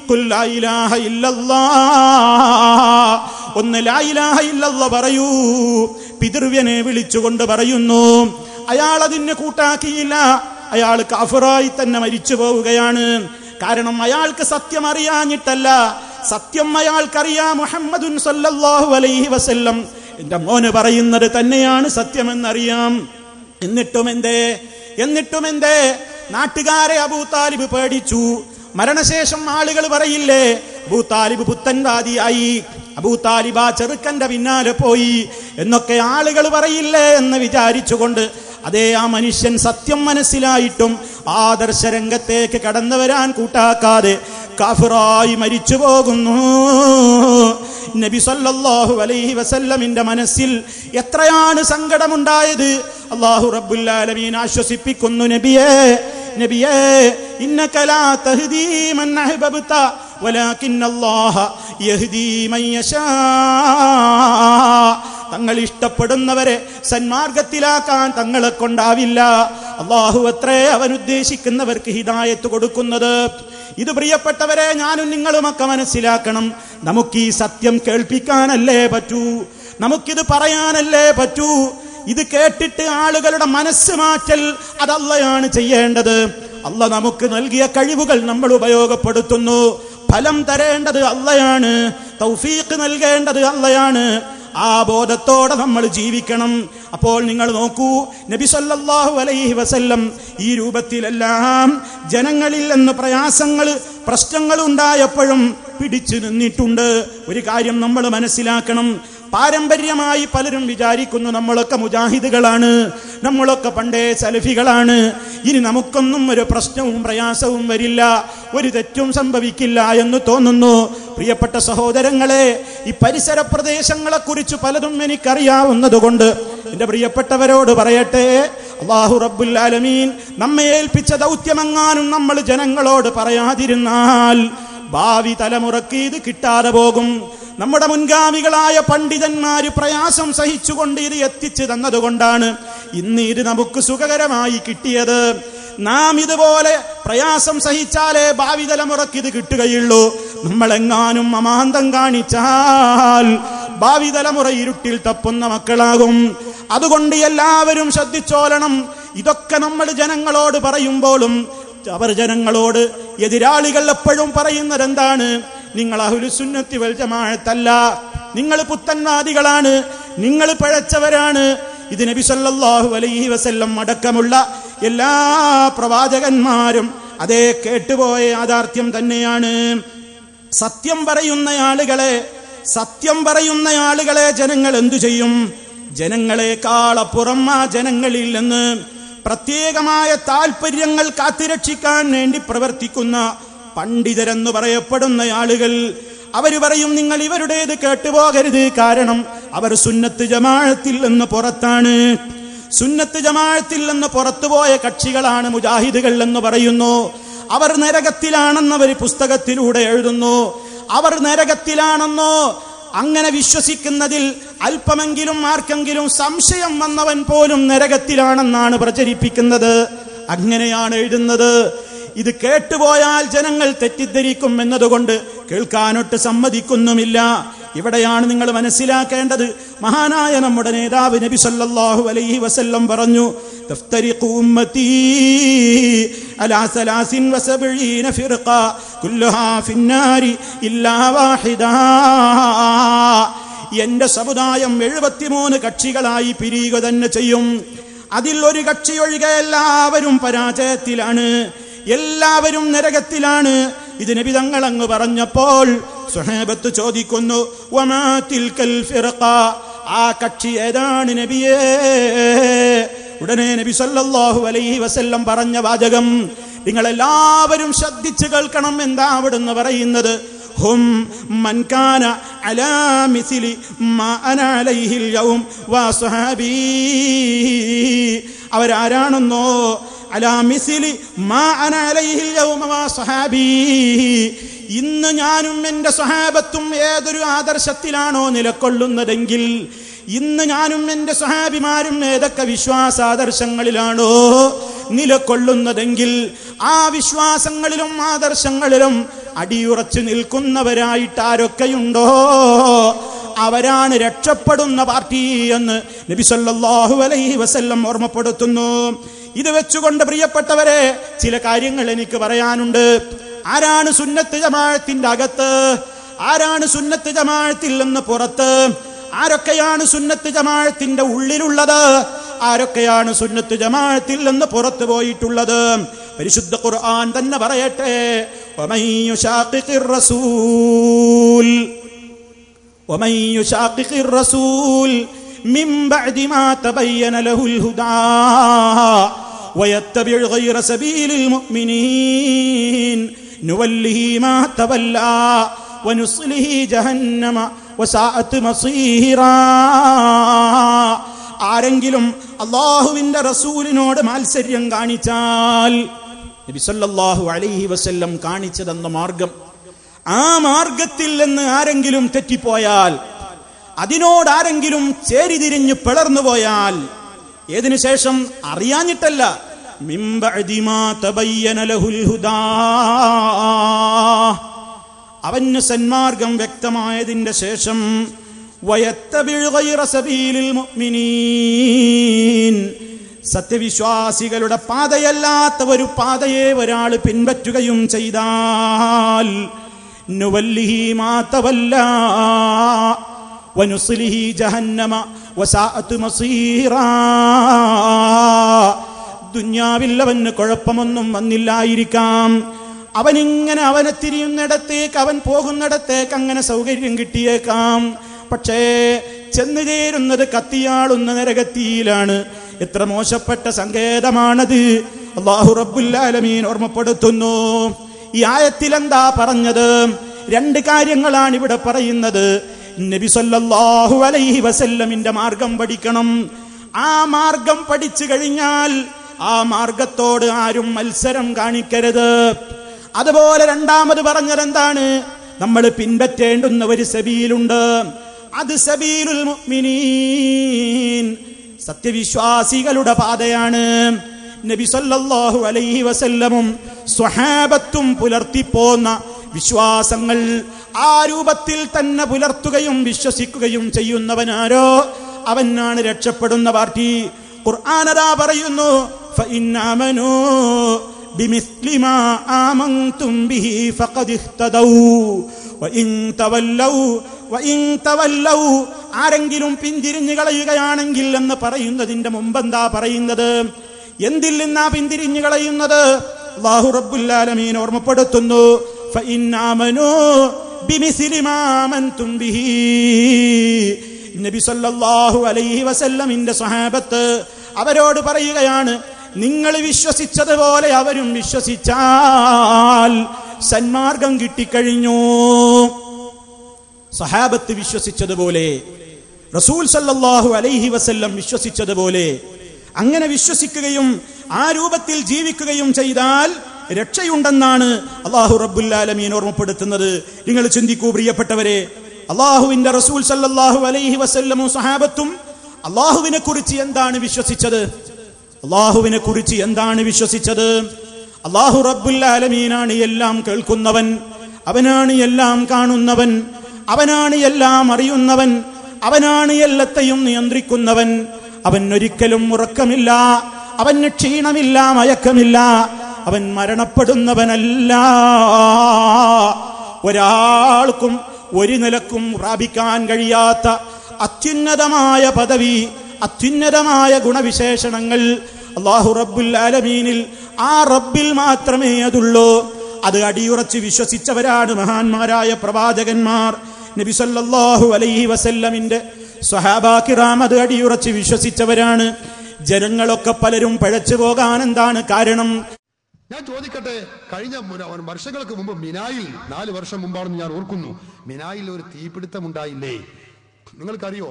ഖുൽ ലാ ഇലാഹ ഇല്ലല്ലാഹ്. ഒന്ന് ലാ ഇലാഹ ഇല്ലല്ലാഹ് പറയൂ. പിതൃവ്യനെ വിളിച്ചുകൊണ്ട് പറയുന്നു. അയാൾ അതിന് കൂട്ടാക്കിയില്ല. അയാൾ കാഫിറായി തന്നെ മരിച്ചു പോവുകയാണ്. കാരണം അയാൾക്ക് സത്യം അറിയാഞ്ഞിട്ടല്ല, സത്യം അയാൾക്കറിയാം. മുഹമ്മദുൻ സല്ലല്ലാഹു അലൈഹി വസല്ലം എന്റെ മോന് പറയുന്നത് തന്നെയാണ് സത്യമെന്നറിയാം. എന്നിട്ടും എന്തേ നാട്ടുകാരെ അബൂ താലിബ് പേടിച്ചു. മരണശേഷം ആളുകൾ പറയില്ലേ, അബൂ താലിബ് പുത്തൻവാദിയായി, അബൂ താലിബ് ആ ചെറുക്കന്റെ പിന്നാലെ പോയി എന്നൊക്കെ ആളുകൾ പറയില്ലേ എന്ന് വിചാരിച്ചുകൊണ്ട് അതേ ആ മനുഷ്യൻ സത്യം മനസ്സിലായിട്ടും ആദർശരംഗത്തേക്ക് കടന്നു വരാൻ കൂട്ടാക്കാതെ കാഫിറായി മരിച്ചു പോകുന്നു. നബി സല്ലല്ലാഹു അലൈഹി വസല്ലമിന്റെ മനസ്സിൽ എത്രയാണ് സങ്കടമുണ്ടായത്. അല്ലാഹു റബ്ബുൽ ആലമീൻ ആശ്വസിപ്പിക്കുന്നു, നബിയേ ഇന്നക ലാ തഹ്ദീ മൻ അഹ്ബബ്ത വലാകിന്നല്ലാഹ യഹ്ദീ മൻ യശാ. തങ്ങൾ ഇഷ്ടപ്പെടുന്നവരെ സന്മാർഗത്തിലാക്കാൻ തങ്ങളെ കൊണ്ടാവില്ല. അല്ലാഹു അത്രേ അവൻ ഉദ്ദേശിക്കുന്നവർക്ക് ഹിദായത്ത് കൊടുക്കുന്നത്. ഇത് പ്രിയപ്പെട്ടവരെ ഞാനും നിങ്ങളുമൊക്കെ മനസ്സിലാക്കണം. നമുക്ക് ഈ സത്യം കേൾപ്പിക്കാനല്ലേ പറ്റൂ, നമുക്കിത് പറയാനല്ലേ പറ്റൂ. ഇത് കേട്ടിട്ട് ആളുകളുടെ മനസ്സ് മാറ്റൽ അത് അള്ളയാണ് ചെയ്യേണ്ടത്. അള്ള നമുക്ക് നൽകിയ കഴിവുകൾ നമ്മൾ ഉപയോഗപ്പെടുത്തുന്നു. ഫലം തരേണ്ടത് അള്ളയാണ്, തൗഫീഖ് നൽകേണ്ടത് അള്ളയാണ്. ആ ബോധത്തോടെ നമ്മൾ ജീവിക്കണം. അപ്പോൾ നിങ്ങൾ നോക്കൂ, നബി സല്ലല്ലാഹു അലൈഹി വസല്ലം ഈ രൂപത്തിലെല്ലാം ജനങ്ങളിൽ നിന്ന് പ്രശ്നങ്ങൾ ഉണ്ടായപ്പോഴും പിടിച്ചു നിന്നിട്ടുണ്ട്. ഒരു കാര്യം നമ്മൾ മനസ്സിലാക്കണം. പാരമ്പര്യമായി പലരും വിചാരിക്കുന്നു നമ്മളൊക്കെ മുജാഹിദുകളാണ്, നമ്മളൊക്കെ പണ്ടേ സലഫികളാണ്, ഇനി നമുക്കൊന്നും ഒരു പ്രശ്നവും പ്രയാസവും വരില്ല, ഒരു തെറ്റും സംഭവിക്കില്ല എന്ന് തോന്നുന്നു. പ്രിയപ്പെട്ട സഹോദരങ്ങളെ, ഈ പരിസര പ്രദേശങ്ങളെ കുറിച്ച് പലതും എനിക്കറിയാവുന്നതുകൊണ്ട് എന്റെ പ്രിയപ്പെട്ടവരോട് പറയട്ടെ, അല്ലാഹു റബ്ബുൽ ആലമീൻ നമ്മെ ഏൽപ്പിച്ച ദൗത്യമെങ്ങാനും നമ്മൾ ജനങ്ങളോട് പറയാതിരുന്നാൽ ഭാവി തലമുറക്ക് ഇത് കിട്ടാതെ പോകും. നമ്മുടെ മുൻഗാമികളായ പണ്ഡിതന്മാര് പ്രയാസം സഹിച്ചുകൊണ്ട് ഇത് എത്തിച്ചു തന്നതുകൊണ്ടാണ് ഇന്ന് ഇത് നമുക്ക് സുഖകരമായി കിട്ടിയത്. നാം ഇതുപോലെ പ്രയാസം സഹിച്ചാലേ ഭാവി തലമുറക്ക് ഇത് കിട്ടുകയുള്ളൂ. നമ്മളെങ്ങാനും അമാന്തം കാണിച്ചാൽ ഭാവി തലമുറ ഇരുട്ടിൽ തപ്പുന്ന മക്കളാകും. അതുകൊണ്ട് എല്ലാവരും ശ്രദ്ധിച്ചോളണം. ഇതൊക്കെ നമ്മൾ ജനങ്ങളോട് പറയുമ്പോഴും അവർ ജനങ്ങളോട് എതിരാളികൾ എപ്പോഴും പറയുന്നത് എന്താണ്? നിങ്ങൾ അഹ്ലുസുന്നത്തി വൽ ജമാഅത്തല്ല, നിങ്ങൾ പുത്തൻവാദികളാണ്, നിങ്ങൾ പിഴച്ചവരാണ്. ഇത് നബി സല്ലല്ലാഹു അലൈഹി വസല്ലം അടക്കമുള്ള എല്ലാ പ്രവാചകന്മാരും അതേ കേട്ടുപോയ യാഥാർത്ഥ്യം തന്നെയാണ്. സത്യം പറയുന്ന ആളുകളെ ജനങ്ങൾ എന്തു ചെയ്യും? ജനങ്ങളെക്കാളപ്പുറം ആ ജനങ്ങളിൽ നിന്ന് പ്രത്യേകമായ താല്പര്യങ്ങൾ കാത്തുരക്ഷിക്കാൻ വേണ്ടി പ്രവർത്തിക്കുന്ന പണ്ഡിതരെന്ന് പറയപ്പെടുന്ന ആളുകൾ അവര് പറയും, നിങ്ങൾ ഇവരുടേത് കേട്ടുപോകരുത്, കാരണം അവർ സുന്നത്ത് ജമാഅത്തിൽ നിന്ന് പുറത്താണ്. സുന്നത്ത് ജമാഅത്തിൽ നിന്ന് പുറത്തുപോയ കക്ഷികളാണ് മുജാഹിദുകൾ എന്ന് പറയുന്നു. അവർ നരകത്തിലാണെന്ന് അവർ പുസ്തകത്തിലൂടെ എഴുതുന്നു. അവർ നരകത്തിലാണെന്നോ അങ്ങനെ വിശ്വസിക്കുന്നതിൽ അല്പമെങ്കിലും ആർക്കെങ്കിലും സംശയം വന്നവൻ പോലും നരകത്തിലാണെന്നാണ് പ്രചരിപ്പിക്കുന്നത്. അങ്ങനെയാണ് എഴുതുന്നത്. ഇത് കേട്ടുപോയാൽ ജനങ്ങൾ തെറ്റിദ്ധരിക്കും എന്നതുകൊണ്ട് കേൾക്കാനൊട്ട് സമ്മതിക്കുന്നുമില്ല. ഇവിടെയാണ് നിങ്ങൾ മനസ്സിലാക്കേണ്ടത്. മഹാനായ നമ്മുടെ നേതാവ് നബി സല്ലല്ലാഹു അലൈഹി വസല്ലം പറഞ്ഞു, തഫ്തരിഖു ഉമ്മത്തി അലാ 73 ഫിർഖ കുല്ലുഹാ ഫിന്നാരി ഇല്ലാ വാഹിദാ. എന്റെ സമുദായം 73 കക്ഷികളായി പിരിയുക തന്നെ ചെയ്യും. അതിൽ ഒരു കക്ഷി ഒഴികെ എല്ലാവരും പരാജയത്തിലാണ്, എല്ലാവരും നരകത്തിലാണ്. ഇത് നബി തങ്ങൾ അങ്ങ് പറഞ്ഞപ്പോൾ സ്വഹാബത്ത് ചോദിക്കുന്നു, വമാ തിൽകൽ ഫിർഖ, ആ കക്ഷി ഏതാണ് നബിയേ? ഉടനെ നബി സല്ലല്ലാഹു അലൈഹി വസല്ലം പറഞ്ഞ വാചകം നിങ്ങൾ എല്ലാവരും ശ്രദ്ധിച്ചു കേൾക്കണം. എന്താ അവിടുന്ന് പറയുന്നത്? ഹും മൻ കാന അലാ മിസ്ലി മാ അന അലൈഹിൽ യൗം വസ്ഹബീ. അവരാരാണെന്നോ? അലാ മിസ്ലി മാ അന അലൈഹിൽ യൗം വസ്ഹബീ. ഇന്ന് ഞാനും എന്റെ സ്വഹാബത്തും ഏതൊരു ആദർശത്തിലാണോ നിലകൊള്ളുന്നതെങ്കിൽ, ഇന്ന് ഞാനും എന്റെ സ്വഹാബിമാരും ഏതൊക്കെ വിശ്വാസാദർശങ്ങളിലാണോ നിലകൊള്ളുന്നതെങ്കിൽ, ആ വിശ്വാസങ്ങളിലും ആദർശങ്ങളിലും അടിയുറച്ചു നിൽക്കുന്നവരായിട്ട് ആരൊക്കെയുണ്ടോ അവരാണ് രക്ഷപ്പെടുന്ന പാർട്ടി എന്ന് നബി സല്ലല്ലാഹു അലൈഹി വസല്ലം ഓർമ്മപ്പെടുത്തുന്നു. ഇത് വെച്ചുകൊണ്ട് പ്രിയപ്പെട്ടവരെ, ചില കാര്യങ്ങൾ എനിക്ക് പറയാനുണ്ട്. ആരാണ് സുന്നത്ത് ജമാഅത്തിന്റെ അകത്ത്? ആരാണ് സുന്നത്ത് ജമാഅത്തിൽ നിന്ന് പുറത്ത്? ആരൊക്കെയാണ് സുന്നത്ത് ജമാഅത്തിന്റെ ഉള്ളിലുള്ളത്? ആരൊക്കെയാണ് സുന്നത്ത് ജമാഅത്തിൽ നിന്ന് പുറത്തു പോയിട്ടുള്ളത്? പരിശുദ്ധ ഖുർആൻ തന്നെ പറയട്ടെ, വമൻ യുശാഖിഖിർ റസൂൽ മിൻ ബഅദി മാ തബയ്യന ലഹുൽ ഹുദാ വയത്തബിഉ ഗൈറ സബീലിൽ മുഅ്മിനീൻ നുവല്ലിഹി മാ തവല്ലാ വനുസ്ലിഹി ജഹന്നമ വസാഅത് മസീറാ. ആരെങ്കിലും അല്ലാഹുവിന്റെ റസൂലിനോട് മാത്സര്യം കാണിച്ചാൽ, നബി സല്ലല്ലാഹു അലൈഹി വസല്ലം കാണിച്ചു തന്ന മാർഗം, ആ മാർഗത്തിൽ നിന്ന് ആരെങ്കിലും തെറ്റിപ്പോയാൽ, അതിനോട് ആരെങ്കിലും ചേരിതിരിഞ്ഞ് പിളർന്നു പോയാൽ, ഏതിനു ശേഷം? അറിയാഞ്ഞിട്ടല്ല, മിൻ ബഅദി മാ തബയ്യന ലഹുൽ ഹുദാ, അവന് സന്മാർഗം വ്യക്തമായതിന്റെ ശേഷം, വയത്തബിഉ ഗൈറ സബീലിൽ മുഅ്മിനീൻ, സത്യവിശ്വാസികളുടെ പാതയല്ലാത്ത ഒരു പാതയെ ഒരാൾ പിൻപറ്റുകയും ചെയ്താൽ, നുവല്ലിഹി മാ തവല്ലാ വനുസ്ലിഹി ജഹന്നമ വസാഅത് മസീറാ. ദുനിയാവിൽ അവന് കുഴപ്പമൊന്നും വന്നില്ലായിരിക്കാം, അവനിങ്ങനെ അവനെ തിരിയുന്നിടത്തേക്ക്, അവൻ പോകുന്നിടത്തേക്ക് അങ്ങനെ സൗകര്യം കിട്ടിയേക്കാം. പക്ഷേ ചെന്നു ചേരുന്നത് കത്തിയാളുന്ന നരകത്തിയിലാണ്. എത്ര മോശപ്പെട്ട സങ്കേതമാണത്. അല്ലാഹു റബ്ബുൽ ആലമീൻ ഓർമ്മപ്പെടുത്തുന്നു. ഈ ആയത്തിൽ എന്താ പറഞ്ഞത്? രണ്ട് കാര്യങ്ങളാണ് ഇവിടെ പറയുന്നത്. നബി സല്ലല്ലാഹു അലൈഹി വസല്ലമിന്റെ മാർഗം പഠിക്കണം. ആ മാർഗം പഠിച്ചു കഴിഞ്ഞാൽ ആ മാർഗത്തോട് ആരും മത്സരം കാണിക്കരുത്. അതുപോലെ രണ്ടാമത് പറഞ്ഞത് എന്താണ്? നമ്മൾ പിൻപറ്റേണ്ടുന്ന ഒരു സബീലുണ്ട്. അത് സബീലുൽ മുഅ്മിനീൻ, സത്യവിശ്വാസികളുടെ പാതയാണ്. നബി സല്ലല്ലാഹു അലൈഹി വസല്ലമും സ്വഹാബത്തും പുലർത്തിപ്പോന്ന വിശ്വാസങ്ങൾ ആ രൂപത്തിൽ തന്നെ പുലർത്തുകയും വിശ്വസിക്കുകയും ചെയ്യുന്നവനാരോ അവനാണ് രക്ഷപ്പെടുന്ന പാർട്ടി. ഖുർആൻ അതാ പറയുന്നു, ഫഇന്നാമനൂ ബിമിസ്ലി മാ ആമൻതും ബിഹി ഫഖദ് ഇഹ്തദൗ വഇൻ തവല്ലൗ ആരെങ്കിലും പിന്തിരിഞ്ഞു കളയുകയാണെങ്കിൽ എന്ന് പറയുന്നതിന്റെ മുമ്പെന്താ പറയുന്നത്? എന്തിൽ നിന്നാ പിന്തിരിഞ്ഞു കളയുന്നത്? അല്ലാഹു റബ്ബുൽ ആലമീൻ ഓർമ്മപ്പെടുത്തുന്നു, ഫഇന്നാമനൂ ബിമിസ്ലി മാ ആമൻതും ബിഹി. നബി സല്ലല്ലാഹു അലൈഹി വസല്ലമിന്റെ സ്വഹാബത്ത് അവരോട് പറയുകയാണ്, നിങ്ങൾ വിശ്വസിച്ചതുപോലെ അവരും വിശ്വസിച്ചാൽ സന്മാർഗം കിട്ടിക്കഴിഞ്ഞു. സഹാബത്ത് വിശ്വസിച്ചതുപോലെ, റസൂൽ സല്ലല്ലാഹു അലൈഹി വസല്ലം വിശ്വസിച്ചതുപോലെ അങ്ങനെ വിശ്വസിക്കുകയും ആ രൂപത്തിൽ ജീവിക്കുകയും ചെയ്താൽ രക്ഷയുണ്ടെന്നാണ് അല്ലാഹു റബ്ബുൽ ആലമീൻ ഓർമ്മപ്പെടുത്തുന്നത്. നിങ്ങൾ ചിന്തിക്കൂ പ്രിയപ്പെട്ടവരെ, അല്ലാഹുവിന്റെ റസൂൽ സല്ലല്ലാഹു അലൈഹി വസല്ലമും സഹാബത്തും അല്ലാഹുവിനെ കുറിച്ച് എന്താണ് വിശ്വസിച്ചത്? അല്ലാഹുവിനെ കുറിച്ച് എന്താണ് വിശ്വസിച്ചത്? അല്ലാഹു റബ്ബുൽ ആലമീനാണ് എല്ലാം കേൾക്കുന്നവൻ, അവനാണ് എല്ലാം കാണുന്നവൻ, അവനാണ് എല്ലാം അറിയുന്നവൻ, അവനാണ് എല്ലാത്തെയും നിയന്ത്രിക്കുന്നവൻ. അവൻ ഒരിക്കലും ഉറക്കമില്ല, അവന് ക്ഷീണമില്ല, മയക്കമില്ല, അവൻ മരണപ്പെടുന്നവനല്ല. ഒരാൾക്കും ഒരു നിലക്കും പ്രാപിക്കാൻ കഴിയാത്ത അത്യുന്നതമായ പദവി, അത്യുന്നതമായ ഗുണവിശേഷണങ്ങൾ അല്ലാഹു റബ്ബുൽ ആലമീനിൽ, ആ റബ്ബിൽ മാത്രമേ അതുള്ളൂ. അത് അടിയുറച്ച് വിശ്വസിച്ചവരാണ് മഹാന്മാരായ പ്രവാചകന്മാർ. നബി സല്ലല്ലാഹു അലൈഹി വസല്ലമിന്റെ സ്വഹാബാ കിറാം അത് അടിയുറച്ച് വിശ്വസിച്ചവരാണ്. ജനങ്ങളൊക്കെ പലരും പഴച്ചു പോകാൻ എന്താണ് കാരണം? ഞാൻ ചോദിക്കട്ടെ, കഴിഞ്ഞ വർഷങ്ങൾക്ക് മുമ്പ് മിനായിൽ, 4 വർഷം മുമ്പാണെന്ന് ഞാൻ ഓർക്കുന്നു, മിനായിൽ ഒരു തീപിടുത്തം ഉണ്ടായില്ലേ? നിങ്ങൾക്കറിയോ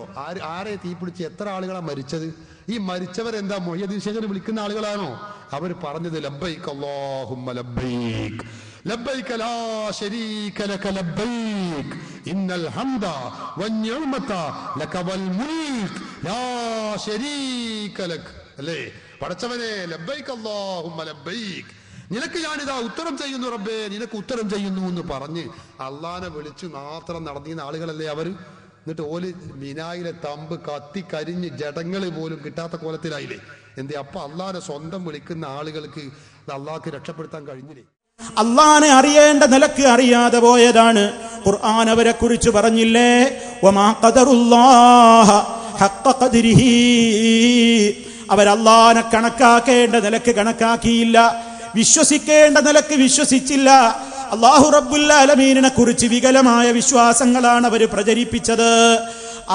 ആരെ തീപിടിച്ച് എത്ര ആളുകളാണ് മരിച്ചത്? ഈ മരിച്ചവരെന്താ മുഹ്യിദ്ദീൻ ശേഖനെ വിളിക്കുന്ന ആളുകളാണോ? അവർ പറഞ്ഞത് ലബ്ബൈക് അല്ലാഹുമ്മ ലബ്ബൈക് ലബ്ബൈക ലാ ശരീക ലക ലബ്ബൈക് ഇന്നൽ ഹംദ വന്നിഅമത ലക വൽ മുൽക് ലാ ശരീക ലക. അല്ലേ? പടച്ചവനെ, ലബ്ബൈക് അല്ലാഹുമ്മ ലബ്ബൈക്, നിനക്ക് ഞാനിതാ ഉത്തരം ചെയ്യുന്നു റബ്ബേ, നിനക്ക് ഉത്തരം ചെയ്യുന്നു എന്ന് പറഞ്ഞ് അള്ളാനെ വിളിച്ച് മാത്രം നടന്നിരുന്ന ആളുകളല്ലേ അവർ? എന്നിട്ട് ഓല് മിനായിലെ തമ്പ് കത്തി കരിഞ്ഞ് ജഡങ്ങള് പോലും കിട്ടാത്ത കോലത്തിലായില്ലേ? എന്തേ? അപ്പൊ അള്ളാനെ സ്വന്തം വിളിക്കുന്ന ആളുകൾക്ക് അള്ളാഹ്ക്ക് രക്ഷപ്പെടുത്താൻ കഴിഞ്ഞില്ലേ? അള്ളാനെ അറിയേണ്ട നിലക്ക് അറിയാതെ പോയതാണ്. ഖുർആൻ അവരെ കുറിച്ച് പറഞ്ഞില്ലേ, വമാ ഖദറുല്ലാഹ ഹഖ്ഖ ഖദ്രിഹി, അവരല്ലാനെ കണക്കാക്കേണ്ട നിലക്ക് കണക്കാക്കിയില്ല, വിശ്വസിക്കേണ്ട നിലക്ക് വിശ്വസിച്ചില്ല. അല്ലാഹു റബ്ബുൽ ആലമീനിനെ കുറിച്ച് വികലമായ വിശ്വാസങ്ങളാണ് അവർ പ്രചരിപ്പിച്ചത്.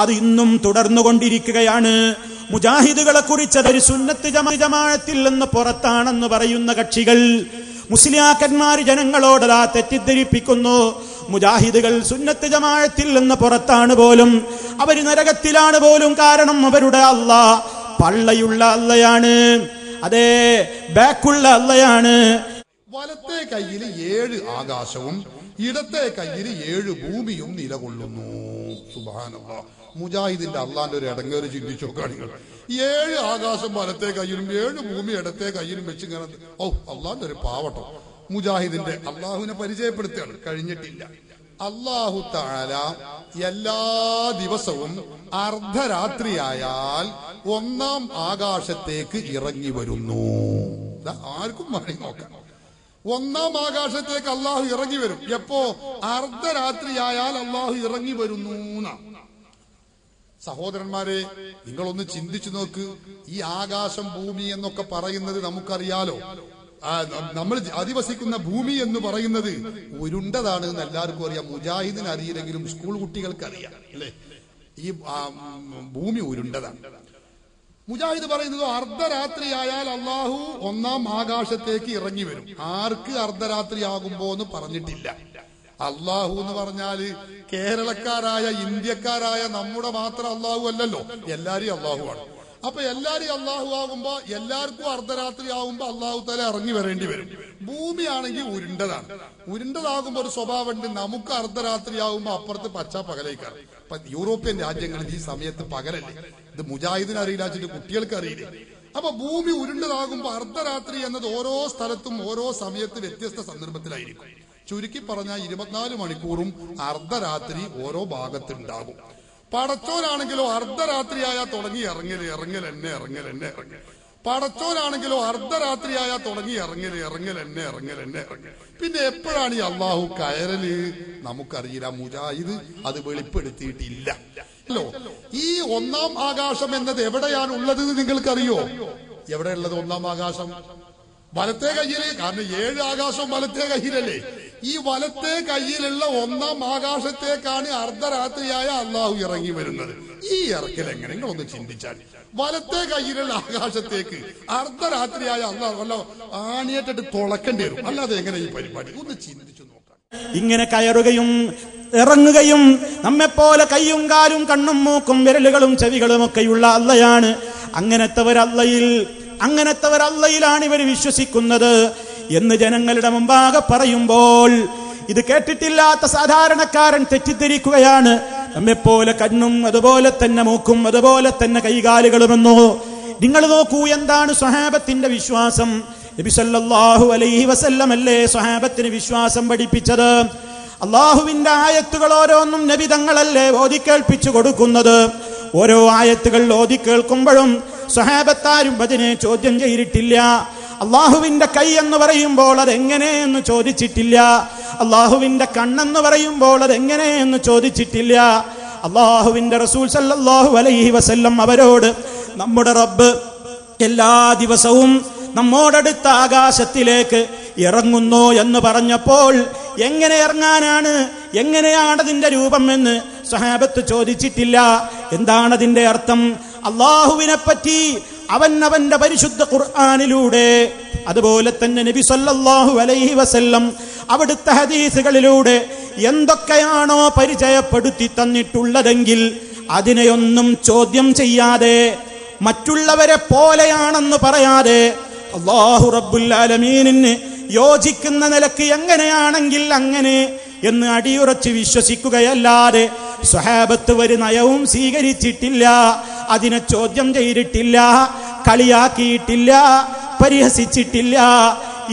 അത് ഇന്നും തുടർന്നുകൊണ്ടിരിക്കുകയാണ്. മുജാഹിദുകളെ കുറിച്ച് ഒരു സുന്നത്ത് ജമാഅത്തിൽ നിന്ന് പുറത്താണെന്ന് പറയുന്ന കക്ഷികൾ, മുസ്ലിയാക്കന്മാർ ജനങ്ങളോട് തെറ്റിദ്ധരിപ്പിക്കുന്നു. മുജാഹിദുകൾ സുന്നത്ത് ജമാഅത്തിൽ നിന്ന് പുറത്താണ് പോലും, അവർ നരകത്തിലാണ് പോലും. കാരണം അവരുടെ അല്ലാഹ് പള്ളയുള്ള അല്ലയാണ്, അതേ ബാക്കുള്ള അല്ലയാണ്. വലത്തെ കയ്യിൽ 7 ആകാശവും ഇടത്തെ കയ്യിൽ 7 ഭൂമിയും നിലകൊള്ളുന്നു. സുബ്ഹാനല്ലാഹ്. മുജാഹിദിന്റെ അള്ളാന്റെ ഒരു ഇടങ്ങേറ് ചിന്തിച്ചു നോക്കുകയാണെങ്കിൽ, 7 ആകാശം വലത്തെ കയ്യിലും 7 ഭൂമി ഇടത്തെ കയ്യിലും വെച്ച് ഇങ്ങനെ, ഓ അള്ളാന്റെ ഒരു പാവട്ടോ. മുജാഹിദിന്റെ അള്ളാഹുവിനെ പരിചയപ്പെടുത്തുകയാണ്, കഴിഞ്ഞിട്ടില്ല. അല്ലാഹു തആല എല്ലാ ദിവസവും അർദ്ധരാത്രിയായാൽ 1-ാം ആകാശത്തേക്ക് ഇറങ്ങി വരുന്നു. ആർക്കും വേണമെങ്കിൽ നോക്കാം. 1-ാം ആകാശത്തേക്ക് അള്ളാഹു ഇറങ്ങി വരും. എപ്പോ? അർദ്ധരാത്രിയായാൽ അള്ളാഹു ഇറങ്ങി വരുന്നു. സഹോദരന്മാരെ, നിങ്ങളൊന്ന് ചിന്തിച്ചു നോക്ക്. ഈ ആകാശം ഭൂമി എന്നൊക്കെ പറയുന്നത് നമുക്കറിയാലോ. നമ്മൾ അധിവസിക്കുന്ന ഭൂമി എന്ന് പറയുന്നത് ഉരുണ്ടതാണ് എന്ന് എല്ലാവർക്കും അറിയാം. മുജാഹിദിന് അറിയില്ലെങ്കിലും സ്കൂൾ കുട്ടികൾക്ക് അറിയാം, അല്ലെ? ഈ ഭൂമി ഉരുണ്ടതാണ്. മുജാഹിദ് പറയുന്നത് അർദ്ധരാത്രിയായാൽ അള്ളാഹു ഒന്നാം ആകാശത്തേക്ക് ഇറങ്ങി വരും. ആർക്ക് അർദ്ധരാത്രിയാകുമ്പോ എന്ന് പറഞ്ഞിട്ടില്ല. അള്ളാഹു എന്ന് പറഞ്ഞാല് കേരളക്കാരായ ഇന്ത്യക്കാരായ നമ്മുടെ മാത്രം അള്ളാഹു അല്ലല്ലോ, എല്ലാരെയും അള്ളാഹു ആണ്. അപ്പൊ എല്ലാരെയും അള്ളാഹു ആകുമ്പോ എല്ലാവർക്കും അർദ്ധരാത്രി ആകുമ്പോ അള്ളാഹു തആല ഇറങ്ങി വരേണ്ടി വരും. ഭൂമിയാണെങ്കിൽ ഉരുണ്ടതാണ്. ഉരുണ്ടതാകുമ്പോ ഒരു സ്വഭാവമുണ്ട്, നമുക്ക് അർദ്ധരാത്രി ആകുമ്പോ അപ്പുറത്ത് പച്ച പകലേക്കാണ്. ഇപ്പൊ യൂറോപ്യൻ രാജ്യങ്ങളിൽ ഈ സമയത്ത് പകലല്ലേ. ഇത് മുജാഹിദിന് അറിയില്ല, കുട്ടികൾക്ക് അറിയില്ലേ. അപ്പൊ ഭൂമി ഉരുണ്ടതാകുമ്പോ അർദ്ധരാത്രി എന്നത് ഓരോ സ്ഥലത്തും ഓരോ സമയത്ത് വ്യത്യസ്ത സന്ദർഭത്തിലായിരിക്കും. ചുരുക്കി പറഞ്ഞാൽ 24 മണിക്കൂറും അർദ്ധരാത്രി ഓരോ ഭാഗത്തുണ്ടാകും. പടച്ചോനാണെങ്കിലോ അർദ്ധരാത്രിയായാൽ തുടങ്ങി ഇറങ്ങൽ എന്നെ. പടച്ചോനാണെങ്കിലോ അർദ്ധരാത്രിയായാൽ തുടങ്ങി ഇറങ്ങൽ എന്നെ. പിന്നെ എപ്പോഴാണ് ഈ അള്ളാഹു കയറല് നമുക്കറിയില്ല. മുജാഹിദ് അത് വെളിപ്പെടുത്തിയിട്ടില്ല. ഈ ഒന്നാം ആകാശം എന്നത് എവിടെയാണ് ഉള്ളത് നിങ്ങൾക്കറിയോ? എവിടെയുള്ളത് ഒന്നാം ആകാശം? വലത്തെ കയ്യില്. കാരണം 7 ആകാശം വലത്തെ കയ്യിലല്ലേ. ഈ വലത്തെ കയ്യിലുള്ള ഒന്നാം ആകാശത്തേക്കാണ് അർദ്ധരാത്രിയായ അള്ളാഹു ഇറങ്ങി വരുന്നത്. ഈ ഇറക്കൽ എങ്ങനെ നിങ്ങളൊന്ന് ചിന്തിച്ചാൽ, വലത്തെ കയ്യിലുള്ള ആകാശത്തേക്ക് അർദ്ധരാത്രിയായ അള്ളാഹു വല്ല ആണിയേറ്റിട്ട് തുളക്കേണ്ടി വരും. അല്ലാതെ എങ്ങനെ ഈ പരിപാടി ഒന്ന് ചിന്തിച്ചു നോക്കാം. ഇങ്ങനെ കയറുകയും ഇറങ്ങുകയും നമ്മെപ്പോലെ കയ്യും കാലും കണ്ണും മൂക്കും വിരലുകളും ചെവികളും ഒക്കെയുള്ള അള്ളയാണ്. അങ്ങനത്തവർ അള്ളയിലാണ് ഇവർ വിശ്വസിക്കുന്നത് എന്ന് ജനങ്ങളുടെ മുമ്പാകെ പറയുമ്പോൾ ഇത് കേട്ടിട്ടില്ലാത്ത സാധാരണക്കാരൻ തെറ്റിദ്ധരിക്കുകയാണ്. നമ്മെപ്പോലെ കണ്ണും അതുപോലെ തന്നെ മൂക്കും അതുപോലെ തന്നെ കൈകാലുകളുമെന്നോ. നിങ്ങൾ നോക്കൂ, എന്താണ് സ്വഹാബത്തിന്റെ വിശ്വാസം? നബി സല്ലല്ലാഹു അലൈഹി വസല്ലം അല്ലേ സ്വഹാബത്തിന് വിശ്വാസം പഠിപ്പിച്ചത്? അള്ളാഹുവിന്റെ ആയത്തുകൾ ഓരോന്നും നബി തങ്ങളല്ലേ ഓതിക്കേൾപ്പിച്ചു കൊടുക്കുന്നത്. ഓരോ ആയത്തുകൾ ഓതിക്കേൾക്കുമ്പോഴും സ്വഹാബത്താരും അതിനെ ചോദ്യം ചെയ്തിട്ടില്ല. അള്ളാഹുവിന്റെ കൈ എന്ന് പറയുമ്പോൾ അതെങ്ങനെയെന്ന് ചോദിച്ചിട്ടില്ല. അള്ളാഹുവിന്റെ കണ്ണെന്ന് പറയുമ്പോൾ അതെങ്ങനെയെന്ന് ചോദിച്ചിട്ടില്ല. അള്ളാഹുവിന്റെ റസൂൽ സല്ലല്ലാഹു അലൈഹി വസല്ലം അവരോട് നമ്മുടെ റബ്ബ് എല്ലാ ദിവസവും നമ്മോടടുത്ത ആകാശത്തിലേക്ക് ഇറങ്ങുന്നു എന്ന് പറഞ്ഞപ്പോൾ എങ്ങനെ ഇറങ്ങാനാണ്, എങ്ങനെയാണതിന്റെ രൂപം എന്ന് സ്വഹാബത്ത് ചോദിച്ചിട്ടില്ല. എന്താണതിന്റെ അർത്ഥം? അള്ളാഹുവിനെ പറ്റി അവന്റെ പരിശുദ്ധ ഖുർആനിലൂടെ അതുപോലെ തന്നെ നബി സല്ലല്ലാഹു അലൈഹി വസല്ലം അവിടുത്തെ ഹദീസുകളിലൂടെ എന്തൊക്കെയാണോ പരിചയപ്പെടുത്തി തന്നിട്ടുള്ളതെങ്കിൽ അതിനെയൊന്നും ചോദ്യം ചെയ്യാതെ, മറ്റുള്ളവരെ പോലെയാണെന്ന് പറയാതെ, അല്ലാഹു റബ്ബുൽ ആലമീനിന് യോജിക്കുന്ന നിലക്ക് എങ്ങനെയാണെങ്കിൽ അങ്ങനെ എന്ന് അടിയുറച്ച് വിശ്വസിക്കുകയല്ലാതെ സ്വഹാബത്ത് ഒരു നയവും സ്വീകരിച്ചിട്ടില്ല. അതിനെ ചോദ്യം ചെയ്തിട്ടില്ല, കളിയാക്കിയിട്ടില്ല, പരിഹസിച്ചിട്ടില്ല.